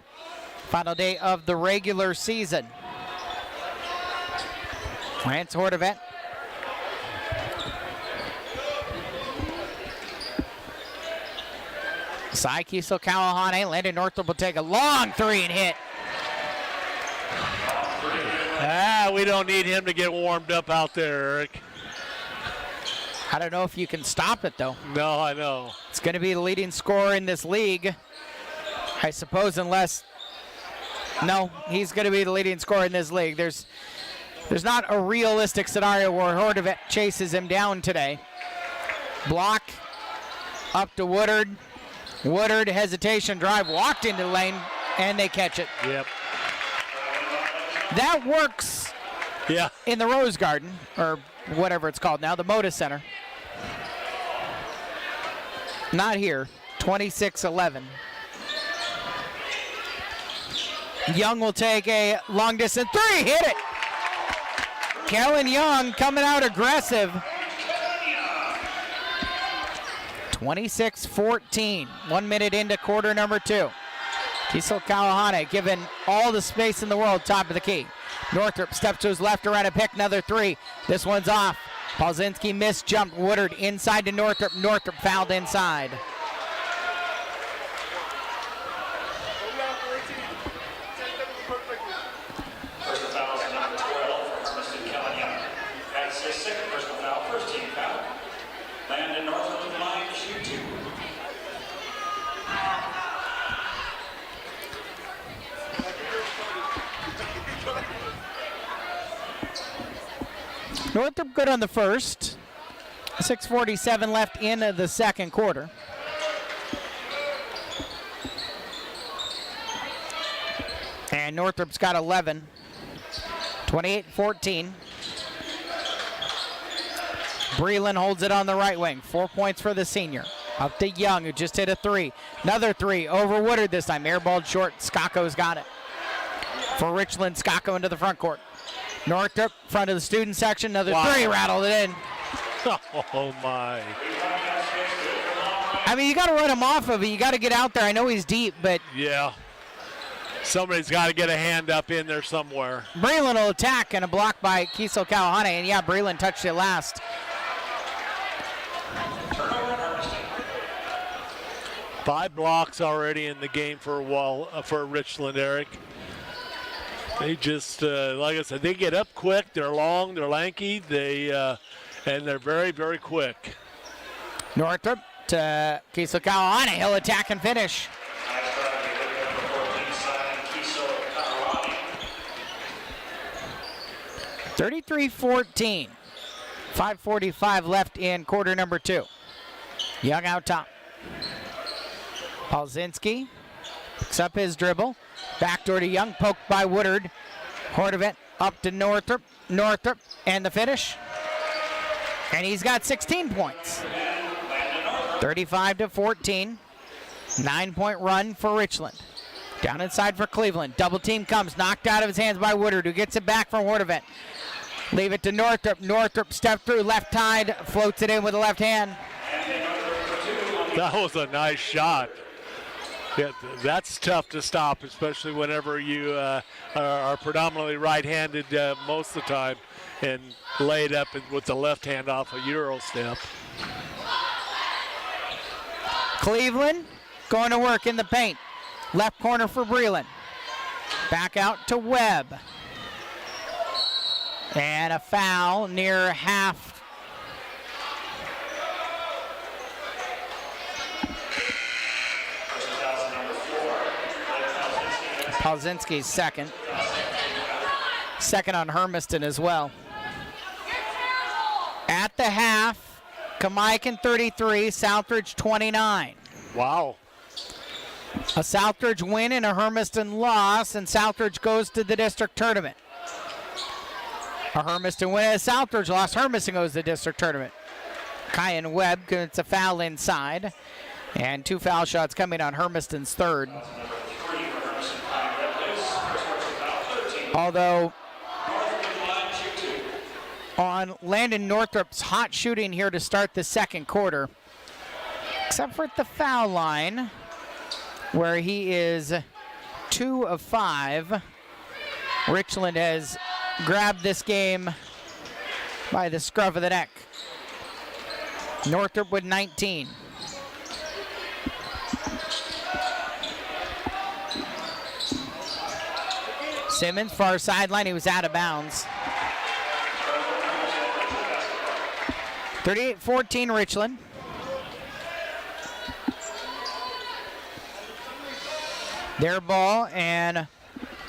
[SPEAKER 2] final day of the regular season. Lance Hordevet. Cy Kiesel Kawahane. Landon Northrop will take a long 3 and hit.
[SPEAKER 3] We don't need him to get warmed up out there, Eric.
[SPEAKER 2] I don't know if you can stop it, though.
[SPEAKER 3] No, I know.
[SPEAKER 2] It's going to be the leading scorer in this league, I suppose, unless... No, he's going to be the leading scorer in this league. There's There's not a realistic scenario where Hordevet chases him down today. Block up to Woodard. Woodard, hesitation drive, walked into the lane, and they catch it.
[SPEAKER 3] Yep.
[SPEAKER 2] That works in the Rose Garden, or whatever it's called now, the Moda Center. Not here. 26-11. Young will take a long distance three. Hit it. Kellen Young coming out aggressive. 26-14. 1 minute into quarter number 2. Kiesel Kalahane given all the space in the world, top of the key. Northrop steps to his left around a pick, another three. This one's off. Polzinski missed, jumped. Woodard inside to Northrop. Northrop fouled inside.
[SPEAKER 1] Personal foul is number 12 for Hermiston Kellen Young. That's his second personal foul, first team foul. Landon Northland with the line, shoot 2.
[SPEAKER 2] Northrop good on the first. 6:47 left in the second quarter. And Northrop's got 11. 28-14. Breland holds it on the right wing. 4 points for the senior. Up to Young, who just hit a three. Another three over Woodard this time. Airballed short. Skakko's got it. For Richland, Skakko into the front court. Northrop, front of the student section. Another three, rattled it in.
[SPEAKER 3] Oh, my.
[SPEAKER 2] I mean, you got to run him off of it. You got to get out there. I know he's deep, but...
[SPEAKER 3] Yeah. Somebody's got to get a hand up in there somewhere.
[SPEAKER 2] Breland will attack, and a block by Kiesel Kalahane. And, yeah, Breland touched it last.
[SPEAKER 3] 5 blocks already in the game for Richland, Eric. They just, like I said, they get up quick. They're long, they're lanky, and they're very, very quick.
[SPEAKER 2] Northrop to Kiesel Kalahane. He'll attack and finish. 33-14. 5:45 left in quarter number 2. Young out top. Polzinski picks up his dribble. Backdoor to Young, poked by Woodard. Hordevet up to Northrop. Northrop, and the finish. And he's got 16 points. 35-14. 9-point run for Richland. Down inside for Cleveland. Double team comes, knocked out of his hands by Woodard, who gets it back from Hordevet. Leave it to Northrop. Northrop step through, left side, floats it in with the left hand.
[SPEAKER 3] That was a nice shot. Yeah, that's tough to stop, especially whenever you are predominantly right-handed most of the time, and lay it up with the left hand off a Euro step.
[SPEAKER 2] Cleveland going to work in the paint. Left corner for Breland. Back out to Webb. And a foul near half. Polzinski's second. Second on Hermiston as well. At the half, Kamaikan 33, Southridge 29.
[SPEAKER 3] Wow.
[SPEAKER 2] A Southridge win and a Hermiston loss, and Southridge goes to the district tournament. A Hermiston win and a Southridge loss. Hermiston goes to the district tournament. Kyan Webb gets a foul inside, and 2 foul shots coming on Hermiston's third. Although on Landon Northrop's hot shooting here to start the second quarter, except for at the foul line, where he is 2 of 5. Richland has grabbed this game by the scruff of the neck. Northrop with 19. Simmons, far sideline, he was out of bounds. 38-14 Richland. Their ball, and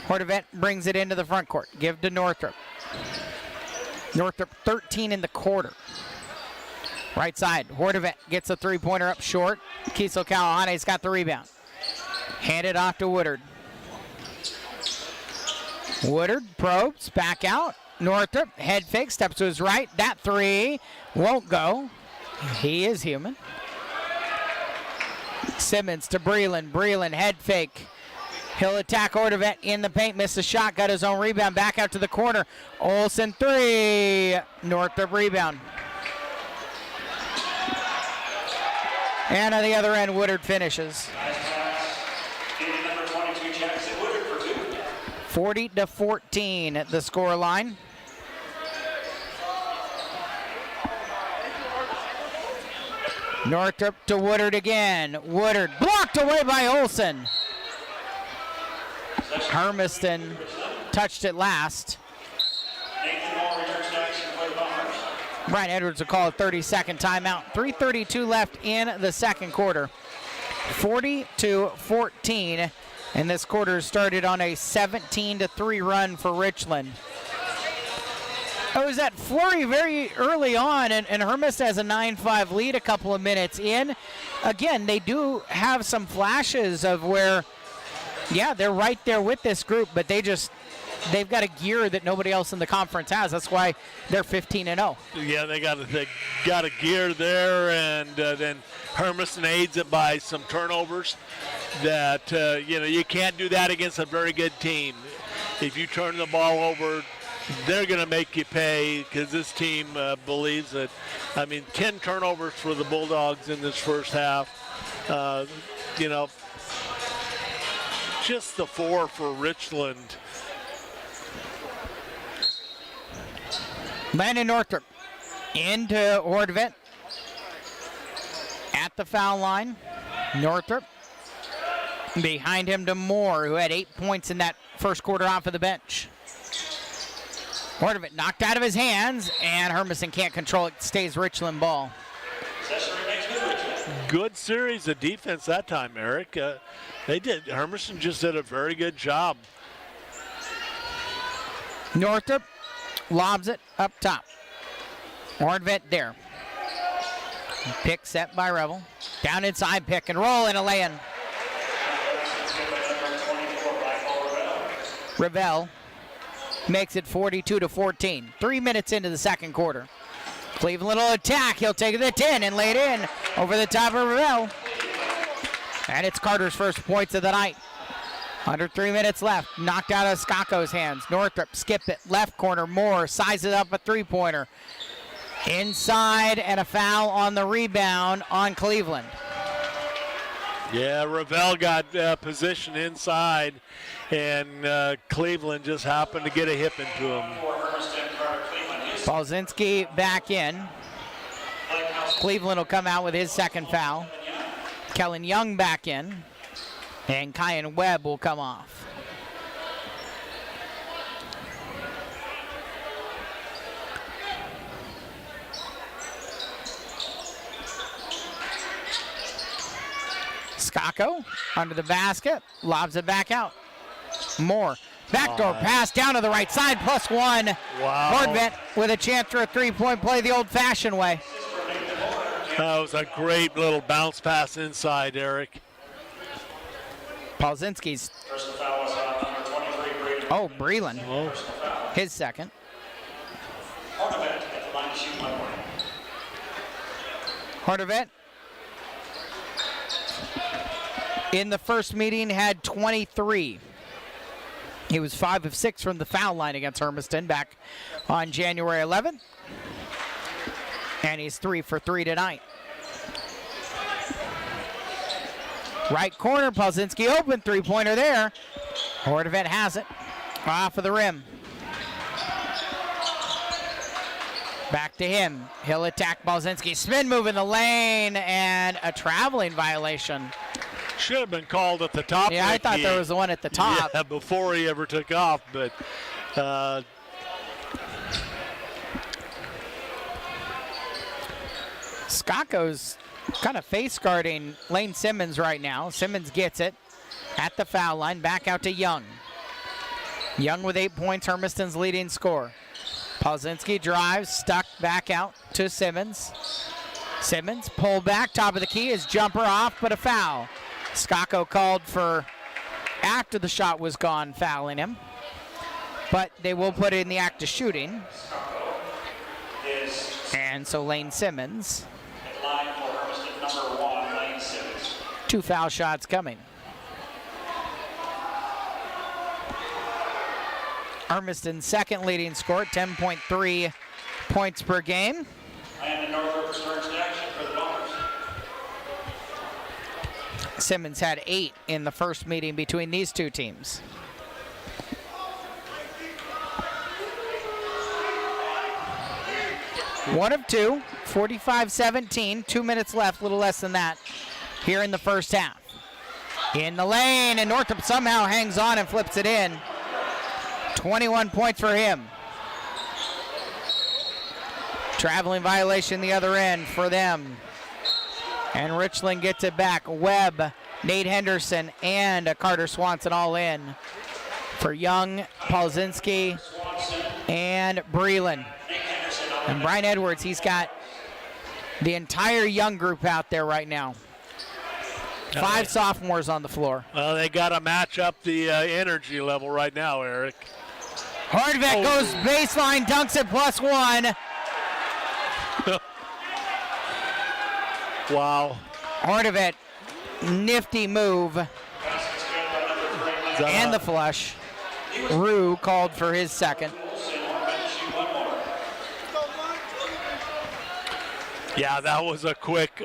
[SPEAKER 2] Hordevet brings it into the front court. Give to Northrop. Northrop 13 in the quarter. Right side, Hordevet gets a three-pointer up short. Kiesel Callahan's got the rebound. Handed off to Woodard. Woodard probes, back out. Northrop, head fake, steps to his right. That three won't go. He is human. Simmons to Breland. Breland, head fake. He'll attack Hordevet in the paint, missed a shot, got his own rebound, back out to the corner. Olsen three, Northrop rebound. And on the other end, Woodard finishes. 40-14, the score line. Northrop to Woodard again. Woodard blocked away by Olsen. Hermiston touched it last. Brian Edwards will call a 30-second timeout. 3:32 left in the second quarter. 40-14, and this quarter started on a 17-3 run for Richland. It was that flurry very early on, and Hermiston has a 9-5 lead a couple of minutes in. Again, they do have some flashes of where, yeah, they're right there with this group, but they've got a gear that nobody else in the conference has. That's why they're 15-0.
[SPEAKER 3] Yeah, they got a gear there, and then Hermiston aids it by some turnovers. That you can't do that against a very good team. If you turn the ball over, they're going to make you pay, because this team believes that. 10 turnovers for the Bulldogs in this first half. Just the 4 for Richland.
[SPEAKER 2] Landon Northrop into Hordevet at the foul line. Northrop behind him to Moore, who had 8 points in that first quarter off of the bench. Hordevet knocked out of his hands, and Hermiston can't control it. Stays Richland ball.
[SPEAKER 3] Good series of defense that time, Eric. Hermiston just did a very good job.
[SPEAKER 2] Northrop lobs it up top. Hordevet there. Pick set by Revel. Down inside, pick and roll, and a lay-in. Revel makes it 42-14. 3 minutes into the second quarter. Cleveland will attack. He'll take the 10 and lay it in over the top of Revel. And it's Carter's first points of the night. Under 3 minutes left. Knocked out of Skako's hands. Northrop, skip it. Left corner, Moore. Sizes up a three-pointer. Inside, and a foul on the rebound on Cleveland.
[SPEAKER 3] Yeah, Revel got position inside, and Cleveland just happened to get a hip into him.
[SPEAKER 2] Balzinski back in. Cleveland will come out with his second foul. Kellen Young back in. And Kyan Webb will come off. Skako under the basket, lobs it back out. Moore, backdoor pass down to the right side, +1.
[SPEAKER 3] Wow.
[SPEAKER 2] Hordevet with a chance for a three-point play the old-fashioned way.
[SPEAKER 3] That was a great little bounce pass inside, Eric.
[SPEAKER 2] Balzinski's. Oh, Breland.
[SPEAKER 3] Oh.
[SPEAKER 2] His second. Hordevet in the first meeting had 23. He was 5 of 6 from the foul line against Hermiston back on January 11th. And he's 3 for 3 tonight. Right corner, Balzinski open, three-pointer there. Hordevet has it. Off of the rim. Back to him. He'll attack Balzinski. Spin move in the lane, and a traveling violation.
[SPEAKER 3] Should have been called at the top.
[SPEAKER 2] Yeah, I thought there was the one at the top.
[SPEAKER 3] Yeah, before he ever took off, but
[SPEAKER 2] Skako's kind of face guarding Lane Simmons right now. Simmons gets it at the foul line. Back out to Young. Young with 8 points, Hermiston's leading scorer. Polzinski drives, stuck back out to Simmons. Simmons pulled back, top of the key, his jumper off, but a foul. Skako called for, after the shot was gone, fouling him. But they will put it in the act of shooting. And so Lane Simmons.
[SPEAKER 1] Line for Hermiston, number 1, Lane Simmons.
[SPEAKER 2] 2 foul shots coming. Hermiston's second leading scorer, 10.3 points per game.
[SPEAKER 1] And the Northrop returns to action for the Bombers.
[SPEAKER 2] Simmons had 8 in the first meeting between these two teams. One of two, 45-17, 2 minutes left, a little less than that here in the first half. In the lane, and Northrop somehow hangs on and flips it in. 21 points for him. Traveling violation the other end for them. And Richland gets it back. Webb, Nate Henderson, and Carter Swanson all in for Young, Polzinski, and Breland. And Brian Edwards, he's got the entire Young group out there right now. 5 sophomores on the floor.
[SPEAKER 3] Well, they got to match up the energy level right now, Eric.
[SPEAKER 2] Hardvet goes baseline, dunks it +1.
[SPEAKER 3] Wow.
[SPEAKER 2] Hardvet, nifty move. And the flush. Rue called for his second.
[SPEAKER 3] Yeah, that was a quick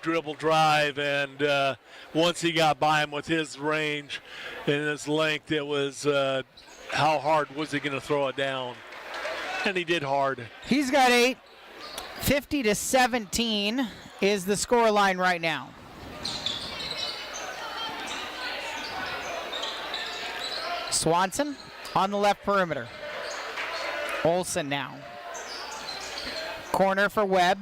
[SPEAKER 3] dribble drive, and once he got by him with his range and his length, it was how hard was he going to throw it down? And he did hard.
[SPEAKER 2] He's got 8. 50-17 is the score line right now. Swanson on the left perimeter. Olsen now. Corner for Webb.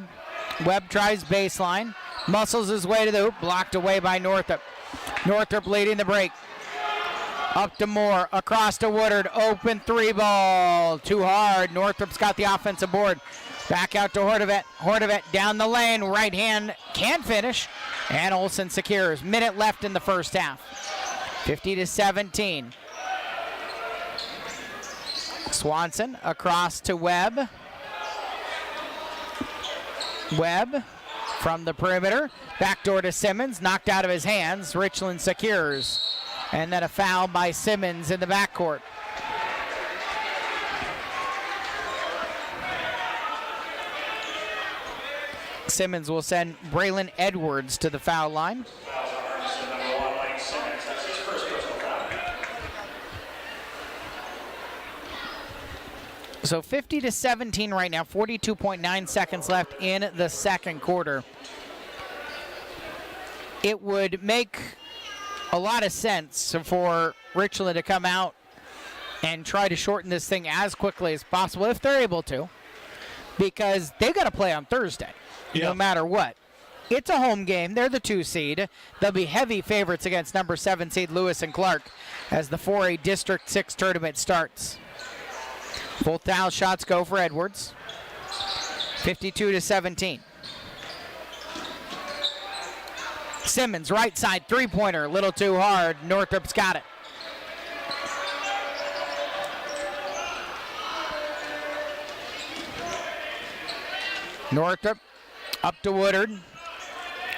[SPEAKER 2] Webb tries baseline. Muscles his way to the hoop. Blocked away by Northrop. Northrop leading the break. Up to Moore. Across to Woodard. Open 3 ball. Too hard. Northrop's got the offensive board. Back out to Hordevet. Hordevet down the lane. Right hand can't finish. And Olsen secures. Minute left in the first half. 50-17. Swanson across to Webb. Webb from the perimeter. Backdoor to Simmons. Knocked out of his hands. Richland secures. And then a foul by Simmons in the backcourt. Simmons will send Braylon Edwards to the foul line. So 50-17 right now, 42.9 seconds left in the second quarter. It would make a lot of sense for Richland to come out and try to shorten this thing as quickly as possible if they're able to, because they've got to play on Thursday, no matter what. It's a home game. They're the 2 seed. They'll be heavy favorites against number 7 seed Lewis and Clark as the 4A District 6 tournament starts. Full foul shots go for Edwards. 52-17. Simmons, right side, 3-pointer, a little too hard. Northrop's got it. Northrop up to Woodard.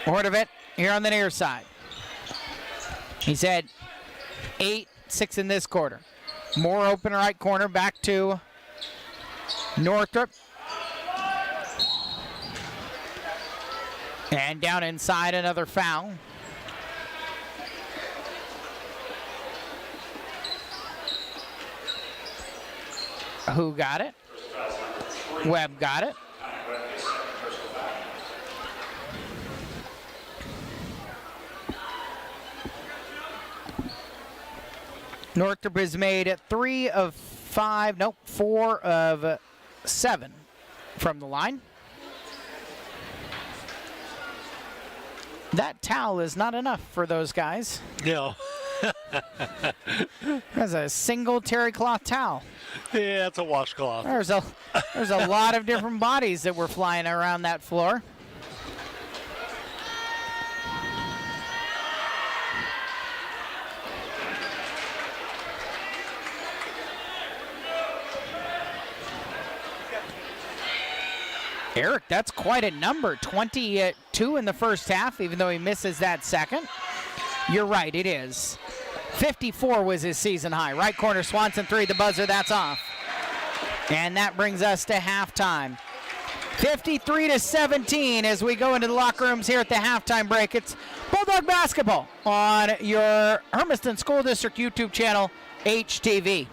[SPEAKER 2] Hordevet here on the near side. He's had 8-6 in this quarter. More open right corner, back to Northrop. And down inside, another foul. Who got it? Webb got it. Northrop has made 3 of 5, nope, 4 of 7 from the line. That towel is not enough for those guys.
[SPEAKER 3] No.
[SPEAKER 2] That's a single terry cloth towel.
[SPEAKER 3] Yeah, it's a washcloth.
[SPEAKER 2] There's a lot of different bodies that were flying around that floor. Eric, that's quite a number. 22 in the first half, even though he misses that second. You're right, it is. 54 was his season high. Right corner, Swanson 3, the buzzer, that's off. And that brings us to halftime. 53-17 as we go into the locker rooms here at the halftime break. It's Bulldog Basketball on your Hermiston School District YouTube channel, HTV.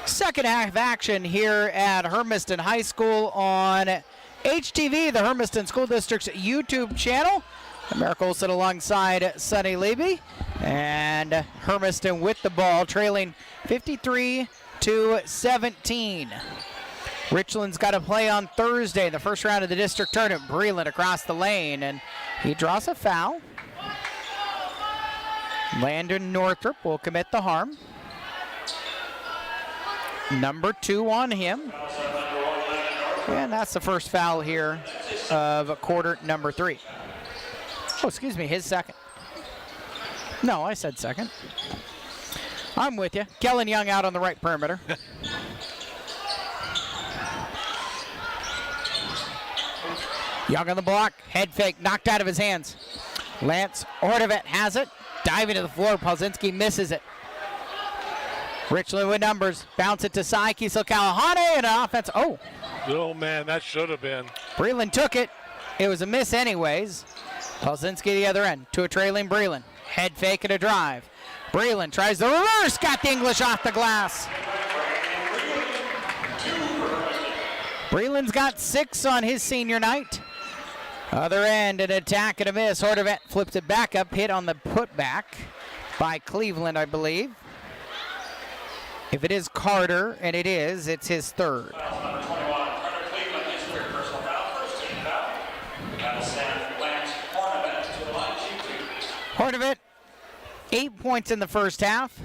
[SPEAKER 2] Second half action here at Hermiston High School on HTV, the Hermiston School District's YouTube channel. Merrick Olson alongside Sonny Levy. And Hermiston with the ball, trailing 53-17. Richland's got to play on Thursday, the first round of the district tournament. Breland across the lane, and he draws a foul. Landon Northrup will commit the harm. Number 2 on him. And that's the first foul here of quarter number 3. Oh, excuse me, his second. No, I said second. I'm with you. Kellen Young out on the right perimeter. Young on the block, head fake, knocked out of his hands. Lance Ordevet has it, diving to the floor. Polzinski misses it. Richland with numbers, bounce it to Cy Kiesel-Kalahane, and an offense. Oh
[SPEAKER 3] man, that should have been.
[SPEAKER 2] Breland took it. It was a miss anyways. Polzinski the other end to a trailing Breland. Head fake and a drive. Breland tries the reverse, got the English off the glass. Breland's got 6 on his senior night. Other end, an attack and a miss. Ordevet flips it back up, hit on the putback by Cleveland, I believe. If it is Carter, and it is, it's his third.
[SPEAKER 1] Number 21, Carter Cleveland, his third personal foul, first team foul. That'll send Lance Hornevet to the line, shoot 2.
[SPEAKER 2] Hornevet, 8 points in the first half.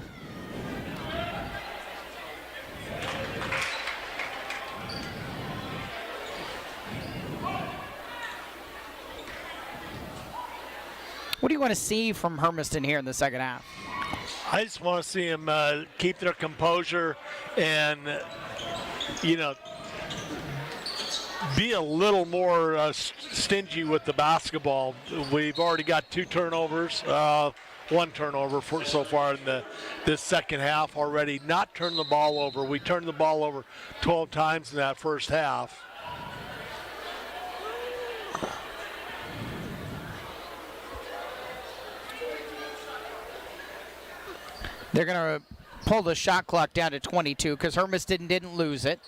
[SPEAKER 2] What do you want to see from Hermiston here in the second half?
[SPEAKER 3] I just want to see them keep their composure and, be a little more stingy with the basketball. We've already got 2 turnovers, 1 turnover so far in this second half already. Not turn the ball over. We turned the ball over 12 times in that first half.
[SPEAKER 2] They're going to pull the shot clock down to 22 because Hermiston didn't lose it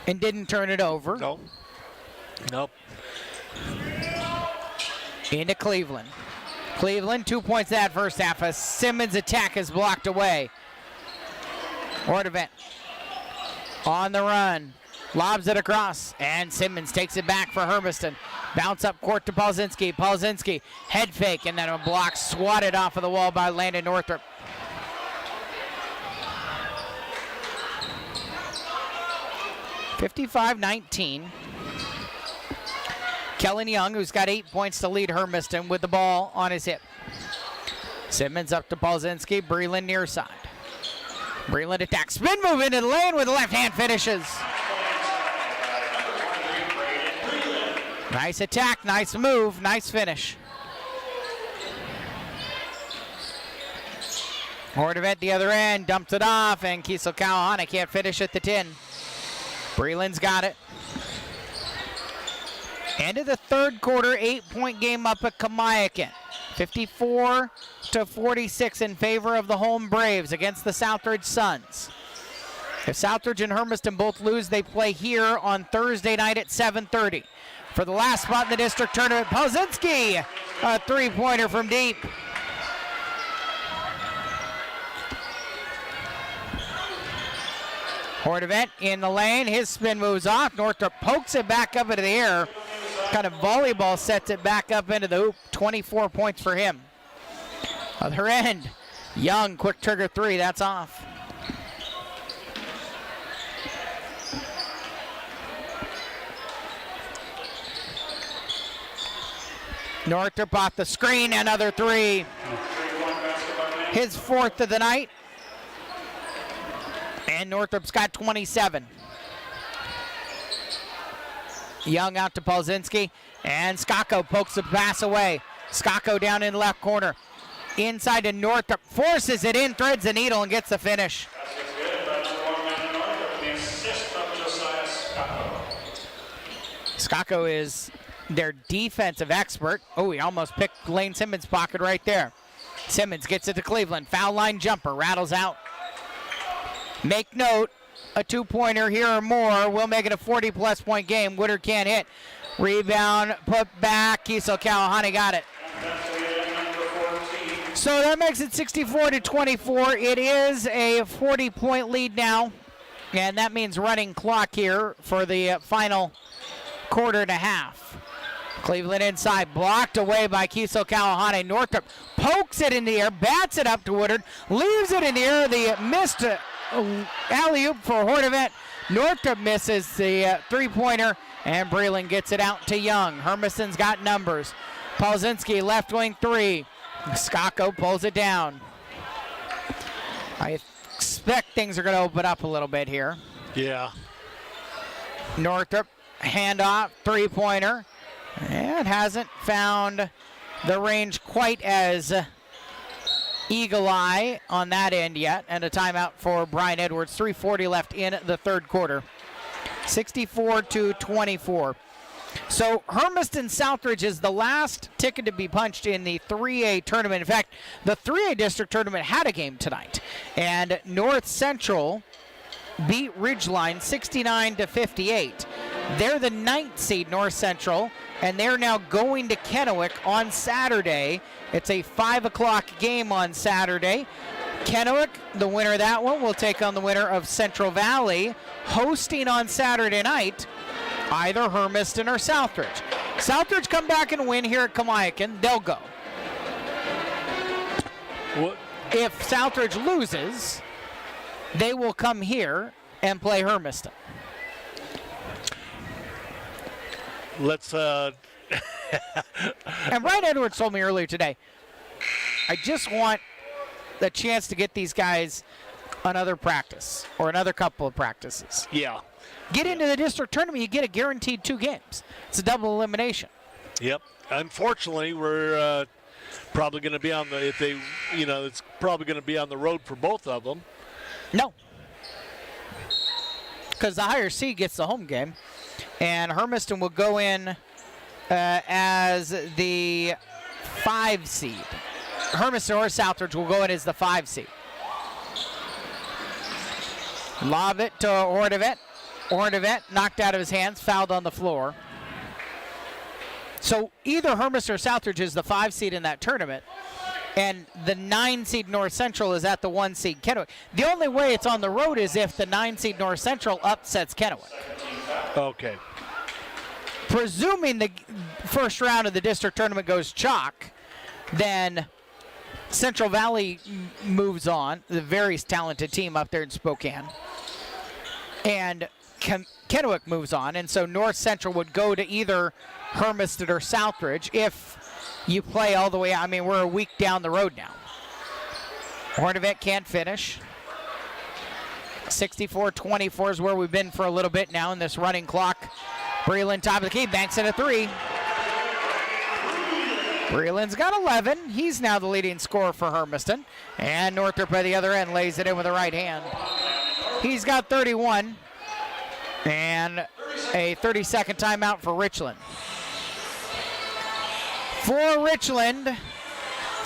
[SPEAKER 2] and didn't turn it over.
[SPEAKER 3] Nope.
[SPEAKER 2] Into Cleveland. Cleveland, 2 points that first half. A Simmons attack is blocked away. Ordevet on the run. Lobs it across, and Simmons takes it back for Hermiston. Bounce up court to Polzinski. Polzinski, head fake, and then a block swatted off of the wall by Landon Northrup. (55-19). Kellen Young, who's got 8 points to lead Hermiston, with the ball on his hip. Simmons up to Polzinski. Breland near side. Breland attacks. Spin move into the lane with the left hand finishes. Nice attack, nice move, nice finish. Ordevet the other end, dumps it off, and Kiesel-Kalahane can't finish at the 10. Breland's got it. End of the third quarter, 8-point game up at Kamiakin. 54-46 in favor of the home Braves against the Southridge Suns. If Southridge and Hermiston both lose, they play here on Thursday night at 7:30. For the last spot in the district tournament, Polzinski, a three-pointer from deep. Ordevet in the lane, his spin moves off. Northrup pokes it back up into the air. Kind of volleyball sets it back up into the hoop. 24 points for him. Other end, Young, quick trigger 3, that's off. Northrup off the screen, another 3. His 4th of the night. And Northrup's got 27. Young out to Polzinski, and Skako pokes the pass away. Skako down in the left corner. Inside to Northrup, forces it in, threads the needle, and gets the finish. Skako is their defensive expert. Oh, he almost picked Lane Simmons' pocket right there. Simmons gets it to Cleveland. Foul line jumper, rattles out. Make note, a two-pointer here or more will make it a 40-plus point game. Woodard can't hit. Rebound, put back. Kiesel Kalahani got it. So that makes it 64-24. It is a 40-point lead now, and that means running clock here for the final quarter and a half. Cleveland inside, blocked away by Kiesel Kalahani. Northrop pokes it in the air, bats it up to Woodard, leaves it in the air. The missed alley-oop for Hordevet. Northrop misses the three-pointer, and Breland gets it out to Young. Hermiston's got numbers. Polzinski, left wing three. Skako pulls it down. I expect things are going to open up a little bit here.
[SPEAKER 3] Yeah.
[SPEAKER 2] Northrop, handoff, three-pointer. And hasn't found the range quite as eagle eye on that end yet. And a timeout for Brian Edwards. 3:40 left in the third quarter. 64-24. So Hermiston Southridge is the last ticket to be punched in the 3A tournament. In fact, the 3A district tournament had a game tonight. And North Central beat Ridgeline 69-58. They're the 9th seed, North Central, and they're now going to Kennewick on Saturday. It's a 5 o'clock game on Saturday. Kennewick, the winner of that one, will take on the winner of Central Valley, hosting on Saturday night either Hermiston or Southridge. Southridge come back and win here at Kamiakin, they'll go.
[SPEAKER 3] What?
[SPEAKER 2] If Southridge loses, they will come here and play Hermiston.
[SPEAKER 3] Let's
[SPEAKER 2] And Brian Edwards told me earlier today, I just want the chance to get these guys another practice or another couple of practices.
[SPEAKER 3] Yeah.
[SPEAKER 2] Get into the district tournament, you get a guaranteed 2 games. It's a double elimination.
[SPEAKER 3] Yep. Unfortunately, we're probably going to be on the, it's probably going to be on the road for both of them.
[SPEAKER 2] No. Because the higher seed gets the home game. And Hermiston will go in as the 5 seed. Hermiston or Southridge will go in as the 5 seed. Lob it to Hordevet. Hordevet knocked out of his hands, fouled on the floor. So either Hermiston or Southridge is the 5 seed in that tournament, and the 9 seed North Central is at the 1 seed Kennewick. The only way it's on the road is if the 9 seed North Central upsets Kennewick.
[SPEAKER 3] Okay.
[SPEAKER 2] Presuming the first round of the district tournament goes chalk, then Central Valley moves on, the very talented team up there in Spokane. And Kennewick moves on, and so North Central would go to either Hermiston or Southridge if you play all the way out. I mean, we're a week down the road now. Hordevet can't finish. 64-24 is where we've been for a little bit now in this running clock. Breland, top of the key, banks in a 3. Breland's got 11. He's now the leading scorer for Hermiston. And Northrop at the other end lays it in with the right hand. He's got 31. And a 30-second timeout for Richland. For Richland,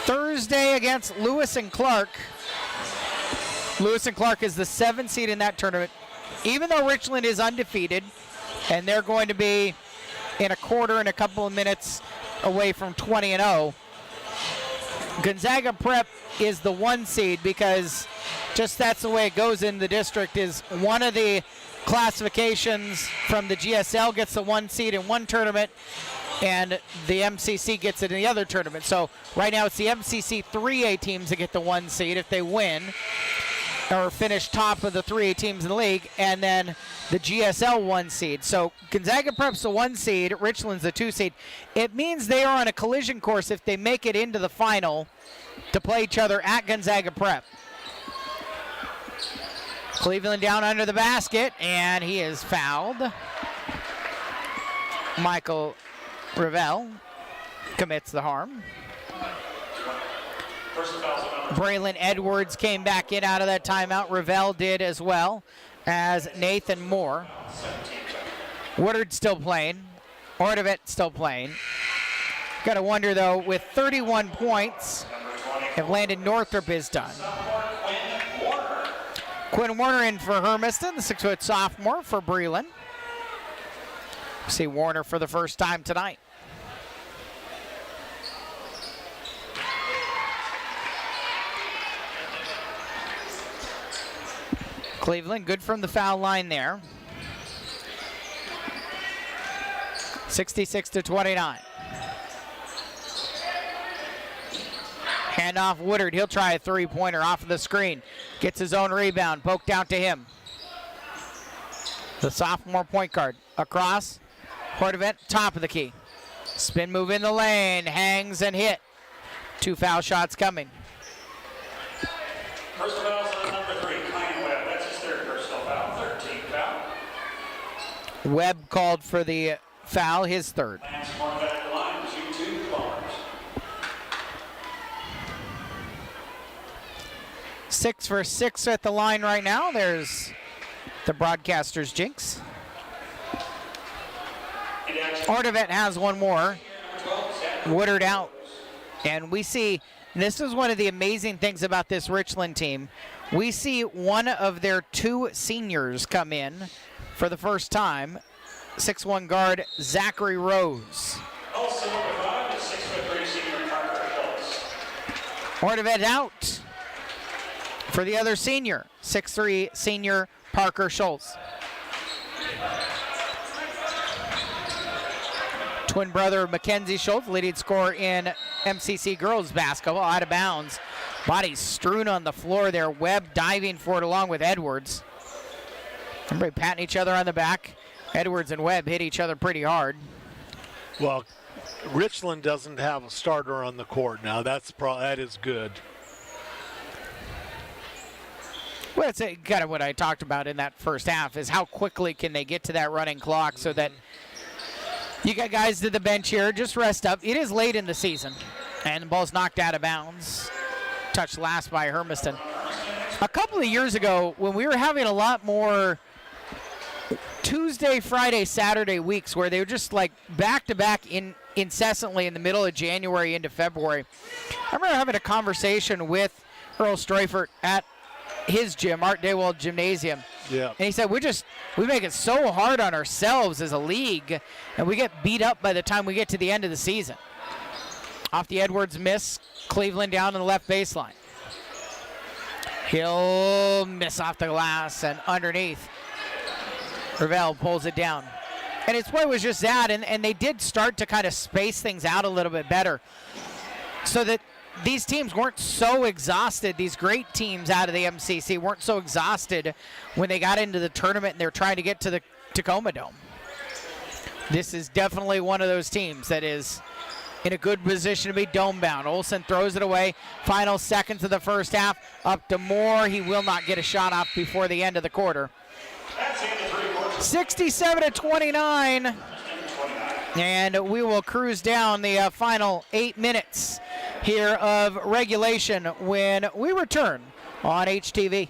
[SPEAKER 2] Thursday against Lewis and Clark. Lewis and Clark is the 7th seed in that tournament. Even though Richland is undefeated, and they're going to be in a quarter and a couple of minutes away from 20-0. Gonzaga Prep is the 1 seed because just that's the way it goes in the district. Is one of the classifications from the GSL gets the 1 seed in one tournament, and the MCC gets it in the other tournament. So right now it's the MCC 3A teams that get the 1 seed if they win or finish top of the 3A teams in the league, and then the GSL 1 seed. So Gonzaga Prep's the 1 seed, Richland's the 2 seed. It means they are on a collision course if they make it into the final to play each other at Gonzaga Prep. Cleveland down under the basket, and he is fouled. Michael Ravel commits the harm. Braylon Edwards came back in out of that timeout. Ravel did as well as Nathan Moore. Woodard still playing. Hordevet still playing. Got to wonder, though, with 31 points, if Landon Northrop is done. Quinn Warner in for Hermiston, the 6-foot sophomore for Breland. See Warner for the first time tonight. Cleveland good from the foul line there. 66-29. Handoff Woodard. He'll try a three-pointer off of the screen. Gets his own rebound. Poked out to him. The sophomore point guard. Across. Hortivent, top of the key. Spin move in the lane. Hangs and hit. 2 foul shots coming.
[SPEAKER 1] Personal foul on number 3, Kyan Webb. That's his 3rd personal foul. 13th foul.
[SPEAKER 2] Webb called for the foul, his 3rd.
[SPEAKER 1] Lance Marquette at the line, 2-2 Bombers.
[SPEAKER 2] 6 for 6 at the line right now. There's the broadcaster's jinx. Hortivent has one more. Woodard out. And we see, this is one of the amazing things about this Richland team. We see one of their 2 seniors come in for the first time. 6'1" guard Zachary Rose.
[SPEAKER 1] Also number 5 is 6'3" senior Parker Schultz.
[SPEAKER 2] Hortivent out for the other senior, 6'3" senior Parker Schultz. Twin brother Mackenzie Schultz, leading scorer in MCC girls basketball, out of bounds. Body strewn on the floor there. Webb diving for it along with Edwards. Everybody patting each other on the back. Edwards and Webb hit each other pretty hard.
[SPEAKER 3] Well, Richland doesn't have a starter on the court now. That is good.
[SPEAKER 2] Well, it's kind of what I talked about in that first half, is how quickly can they get to that running clock so that you got guys to the bench here, just rest up. It is late in the season, and the ball's knocked out of bounds. Touched last by Hermiston. A couple of years ago, when we were having a lot more Tuesday, Friday, Saturday weeks where they were just like back-to-back incessantly in the middle of January into February, I remember having a conversation with Earl Streufert at his gym, Art Daywald Gymnasium.
[SPEAKER 3] Yeah.
[SPEAKER 2] And he said, we make it so hard on ourselves as a league, and we get beat up by the time we get to the end of the season. Off the Edwards miss, Cleveland down on the left baseline. He'll miss off the glass and underneath. Ravel pulls it down. And it's what was just that, and they did start to kind of space things out a little bit better so that these teams weren't so exhausted. These great teams out of the MCC weren't so exhausted when they got into the tournament and they're trying to get to the Tacoma Dome. This is definitely one of those teams that is in a good position to be dome-bound. Olsen throws it away. Final seconds of the first half. Up to Moore. He will not get a shot off before the end of the quarter. 67-29. And we will cruise down the final 8 minutes here of regulation when we return on HTV.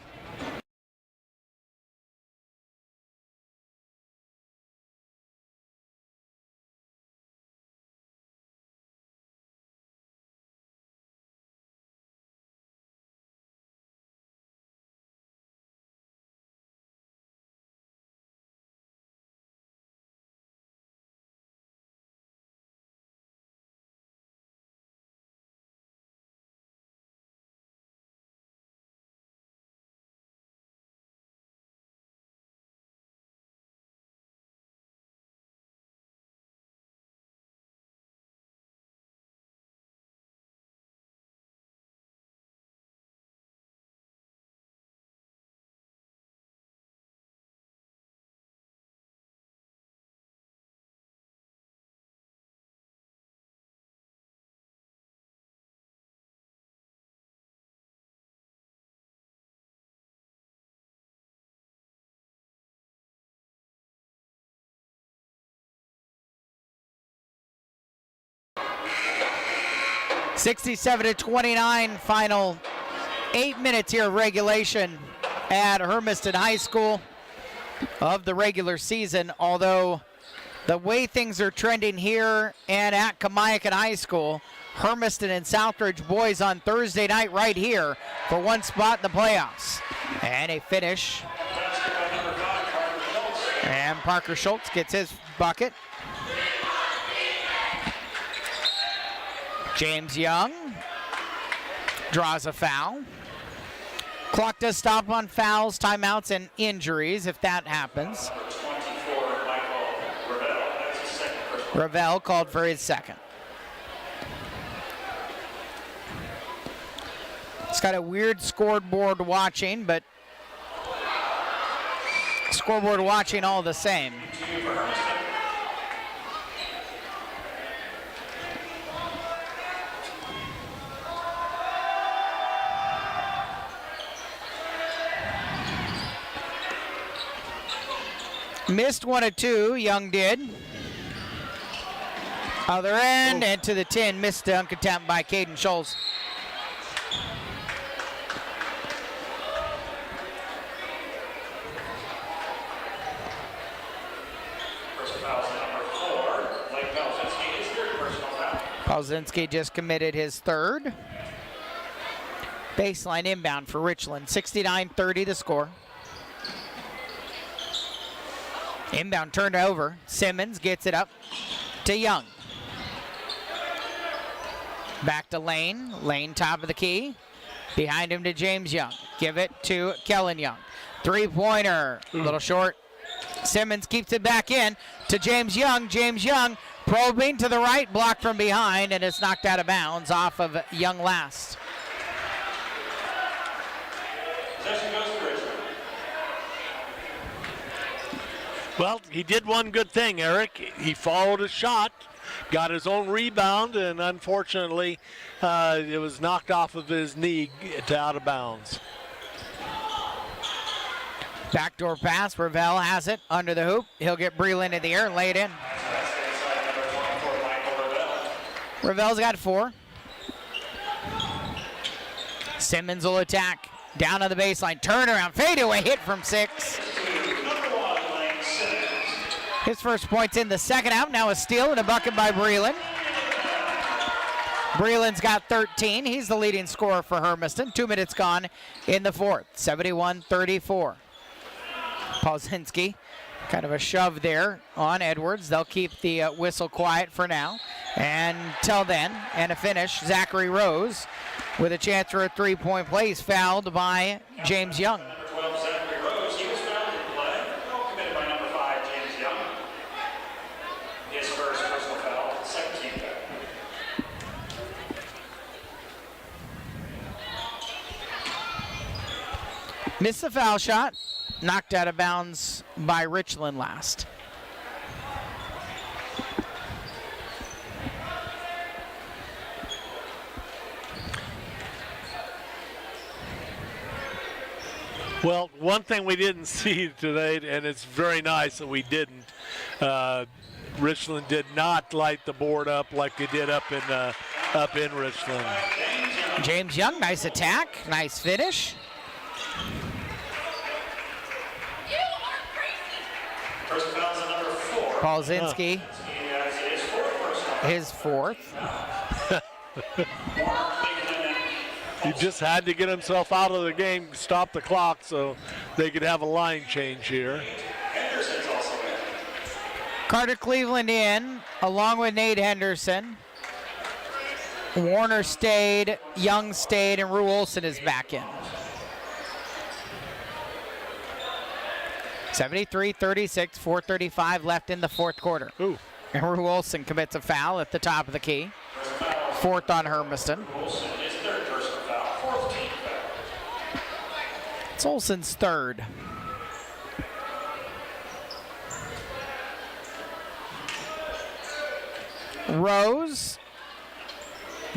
[SPEAKER 2] (67-29) final 8 minutes here of regulation at Hermiston High School of the regular season. Although the way things are trending here and at Kamiakin High School, Hermiston and Southridge boys on Thursday night right here for one spot in the playoffs. And a finish.
[SPEAKER 1] Basket by number 5, Parker Schultz.
[SPEAKER 2] And Parker Schultz gets his bucket. James Young draws a foul. Clock does stop on fouls, timeouts, and injuries if that happens.
[SPEAKER 1] Number 24, Michael Ravel. That's his second personal.
[SPEAKER 2] Ravel called for his second. It's got a weird scoreboard watching, but scoreboard watching all the same.
[SPEAKER 1] Two for Hermiston.
[SPEAKER 2] Missed one of two, Young did. Other end, and to the 10, missed dunk attempt by Caden Schultz.
[SPEAKER 1] First foul is number 4. Blake Pelzinski, his third personal foul.
[SPEAKER 2] Pelzinski just committed his third. Baseline inbound for Richland, 69-30 the score. Inbound turned over. Simmons gets it up to Young. Back to Lane. Lane top of the key. Behind him to James Young. Give it to Kellen Young. Three-pointer. A little short. Simmons keeps it back in to James Young. James Young probing to the right, blocked from behind, and it's knocked out of bounds off of Young last.
[SPEAKER 1] Possession goes to Richland.
[SPEAKER 3] Well, he did one good thing, Eric. He followed a shot, got his own rebound, and unfortunately, it was knocked off of his knee to out of bounds.
[SPEAKER 2] Backdoor pass. Ravel has it under the hoop. He'll get Breland in the air and lay it in.
[SPEAKER 1] That's inside number 24, Michael Ravel.
[SPEAKER 2] Ravel's got 4. Simmons will attack. Down on the baseline. Turnaround. Fadeaway hit from 6.
[SPEAKER 1] Number 1, Lane Simmons.
[SPEAKER 2] His first point's in the second half. Now a steal and a bucket by Breland. Breland's got 13. He's the leading scorer for Hermiston. 2 minutes gone in the fourth. 71-34. Pelzinski, kind of a shove there on Edwards. They'll keep the whistle quiet for now. And till then, and a finish, Zachary Rose with a chance for a three-point play. He's fouled by James Young.
[SPEAKER 1] Number 12, Zachary Rose. He was fouled in play. Foul committed by number 5, James Young. His first personal foul, second team foul.
[SPEAKER 2] Missed the foul shot. Knocked out of bounds by Richland last.
[SPEAKER 3] Well, one thing we didn't see today, and it's very nice that we didn't, Richland did not light the board up like they did up in Richland.
[SPEAKER 2] James Young, nice attack, nice finish.
[SPEAKER 1] First foul is number 4.
[SPEAKER 2] Pelzinski,
[SPEAKER 1] He has his fourth personal foul.
[SPEAKER 2] his fourth.
[SPEAKER 3] He just had to get himself out of the game, stop the clock, so they could have a line change here.
[SPEAKER 1] Henderson's also in.
[SPEAKER 2] Carter Cleveland in, along with Nate Henderson. Warner stayed, Young stayed, and Rue Olson is back in. 73-36, 4:35 left in the fourth quarter.
[SPEAKER 3] Ooh.
[SPEAKER 2] And Rue Olson commits a foul at the top of the key. Fourth on Hermiston.
[SPEAKER 1] Olson, his third personal foul, fourth team foul.
[SPEAKER 2] It's Olson's third. Rose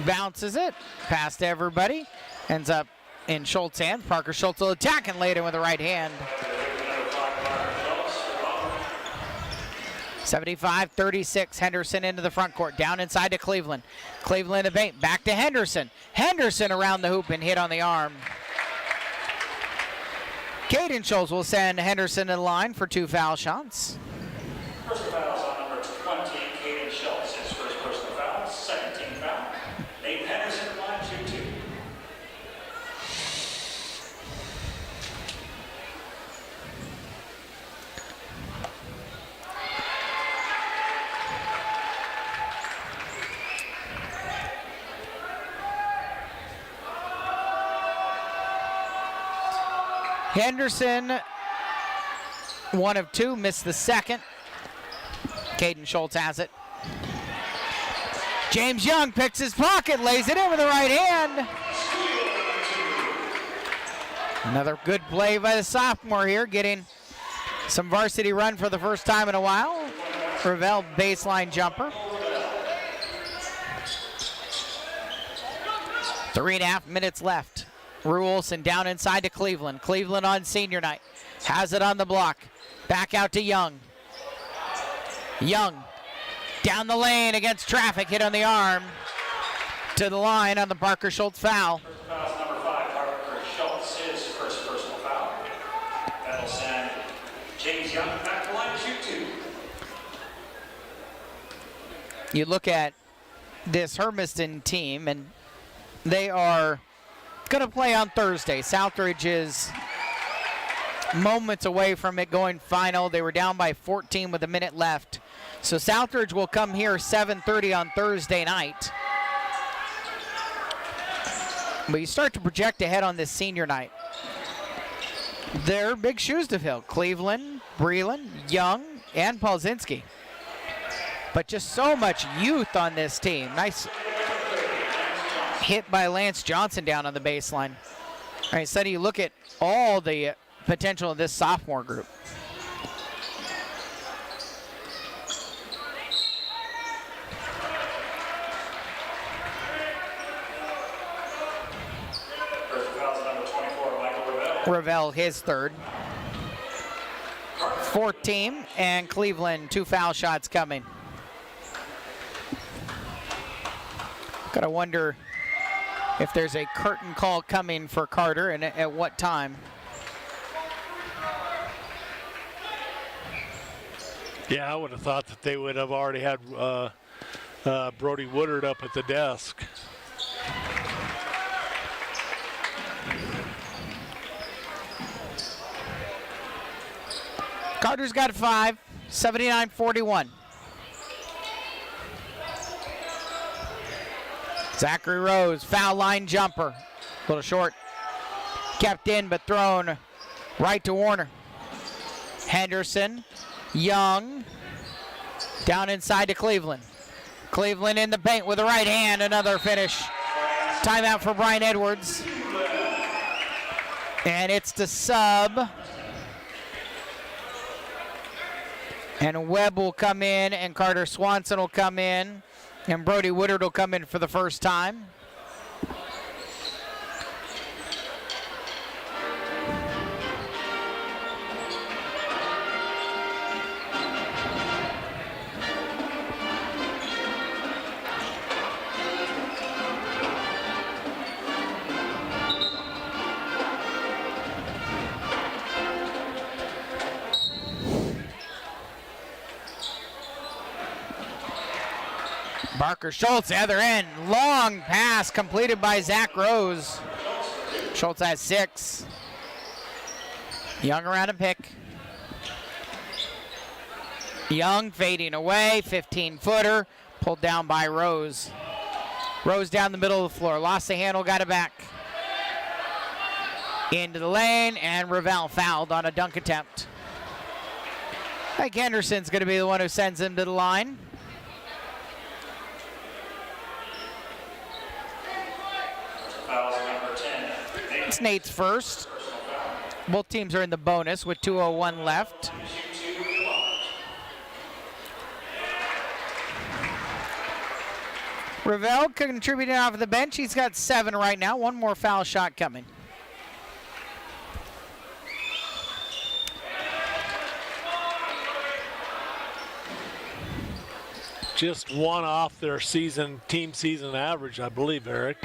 [SPEAKER 2] bounces it past everybody. Ends up in Schultz's hands. Parker Schultz will attack and lay it in with the right hand. 75-36, Henderson into the front court, down inside to Cleveland. Cleveland in the paint, back to Henderson. Henderson around the hoop and hit on the arm. Caden Schultz will send Henderson in line for 2 foul shots.
[SPEAKER 1] First foul is on number 20, Caden Schultz. His first personal foul, second team foul. Nate Henderson, line 2-2.
[SPEAKER 2] Henderson, 1 of 2, missed the second. Caden Schultz has it. James Young picks his pocket, lays it in with the right hand. Another good play by the sophomore here, getting some varsity run for the first time in a while. Ravel baseline jumper. 3.5 minutes left. Rue Olson down inside to Cleveland. Cleveland on senior night. Has it on the block. Back out to Young. Young down the lane against traffic, hit on the arm. To the line on the Parker Schultz foul.
[SPEAKER 1] First foul is number 5, Parker Schultz, his first personal foul. That'll send James Young back to the line to shoot 2.
[SPEAKER 2] You look at this Hermiston team, and they are going to play on Thursday. Southridge is moments away from it going final. They were down by 14 with a minute left. So Southridge will come here 7:30 on Thursday night. But you start to project ahead on this senior night. They're big shoes to fill. Cleveland, Breland, Young, and Polzinski. But just so much youth on this team. Nice hit by Lance Johnson down on the baseline. All right, so you look at all the potential of this sophomore group.
[SPEAKER 1] First foul is number 24, Michael Ravel.
[SPEAKER 2] Ravel, his third. Fourth team, and Cleveland, 2 foul shots coming. Gotta wonder if there's a curtain call coming for Carter and at what time.
[SPEAKER 3] Yeah, I would have thought that they would have already had Brody Woodard up at the desk.
[SPEAKER 2] Carter's got 5, 79-41. Zachary Rose, foul line jumper. A little short. Kept in, but thrown right to Warner. Henderson, Young, down inside to Cleveland. Cleveland in the paint with the right hand, another finish. Timeout for Brian Edwards. And it's the sub. And Webb will come in, and Carter Swanson will come in, and Brody Woodard will come in for the first time. Parker Schultz, the other end. Long pass completed by Zach Rose. Schultz has 6. Young around a pick. Young fading away, 15-footer, pulled down by Rose. Rose down the middle of the floor, lost the handle, got it back. Into the lane, and Ravel fouled on a dunk attempt. I think Henderson's going to be the one who sends him to the line. It's Nate's first. Both teams are in the bonus with 2:01 left. Ravel contributing off of the bench. He's got 7 right now. One more foul shot coming.
[SPEAKER 3] Just one off their team season average, I believe, Eric.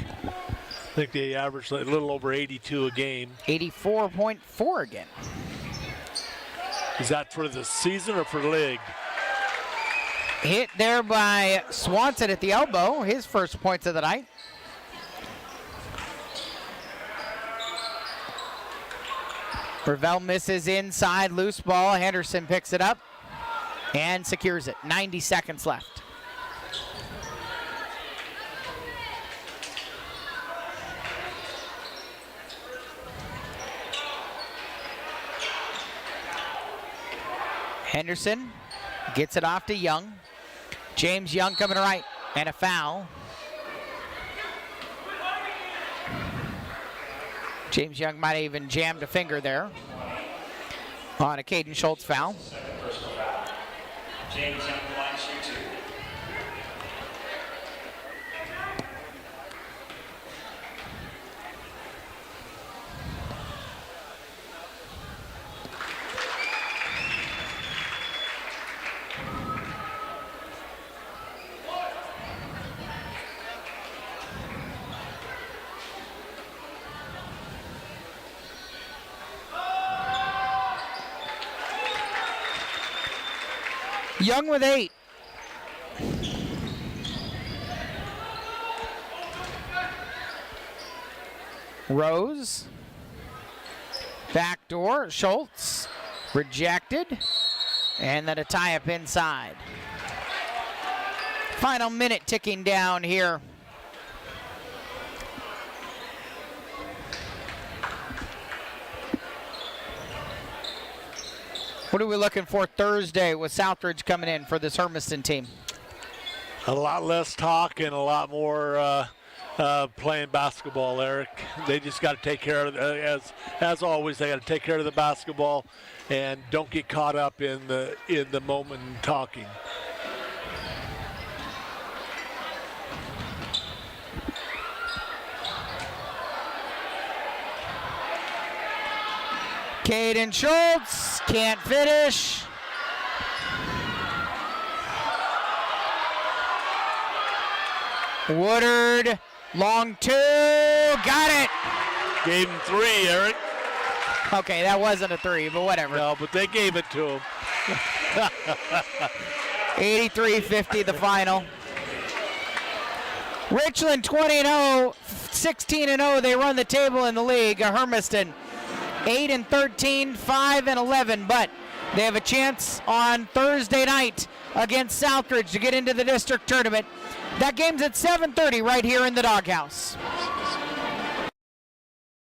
[SPEAKER 3] I think they averaged a little over 82 a game.
[SPEAKER 2] 84.4 again.
[SPEAKER 3] Is that for the season or for league?
[SPEAKER 2] Hit there by Swanson at the elbow, his first points of the night. Ravel misses inside, loose ball. Henderson picks it up and secures it. 90 seconds left. Henderson gets it off to Young. James Young coming right, and a foul. James Young might have even jammed a finger there on a Caden Schultz foul.
[SPEAKER 1] Second personal foul. James Young, line shoot 2.
[SPEAKER 2] Young with 8. Rose. Backdoor. Schultz. Rejected. And then a tie-up inside. Final minute ticking down here. What are we looking for Thursday with Southridge coming in for this Hermiston team?
[SPEAKER 3] A lot less talk and a lot more playing basketball, Eric. They just got to take care of, as always, they got to take care of the basketball and don't get caught up in the moment and talking.
[SPEAKER 2] Caden Schultz can't finish. Woodard, long 2, got it.
[SPEAKER 3] Gave him 3, Eric.
[SPEAKER 2] Okay, that wasn't a 3, but whatever.
[SPEAKER 3] No, but they gave it to him.
[SPEAKER 2] 83-50 the final. Richland 20-0, 16-0. They run the table in the league. Hermiston 8-13, 5-11, but they have a chance on Thursday night against Southridge to get into the district tournament. That game's at 7:30 right here in the Doghouse.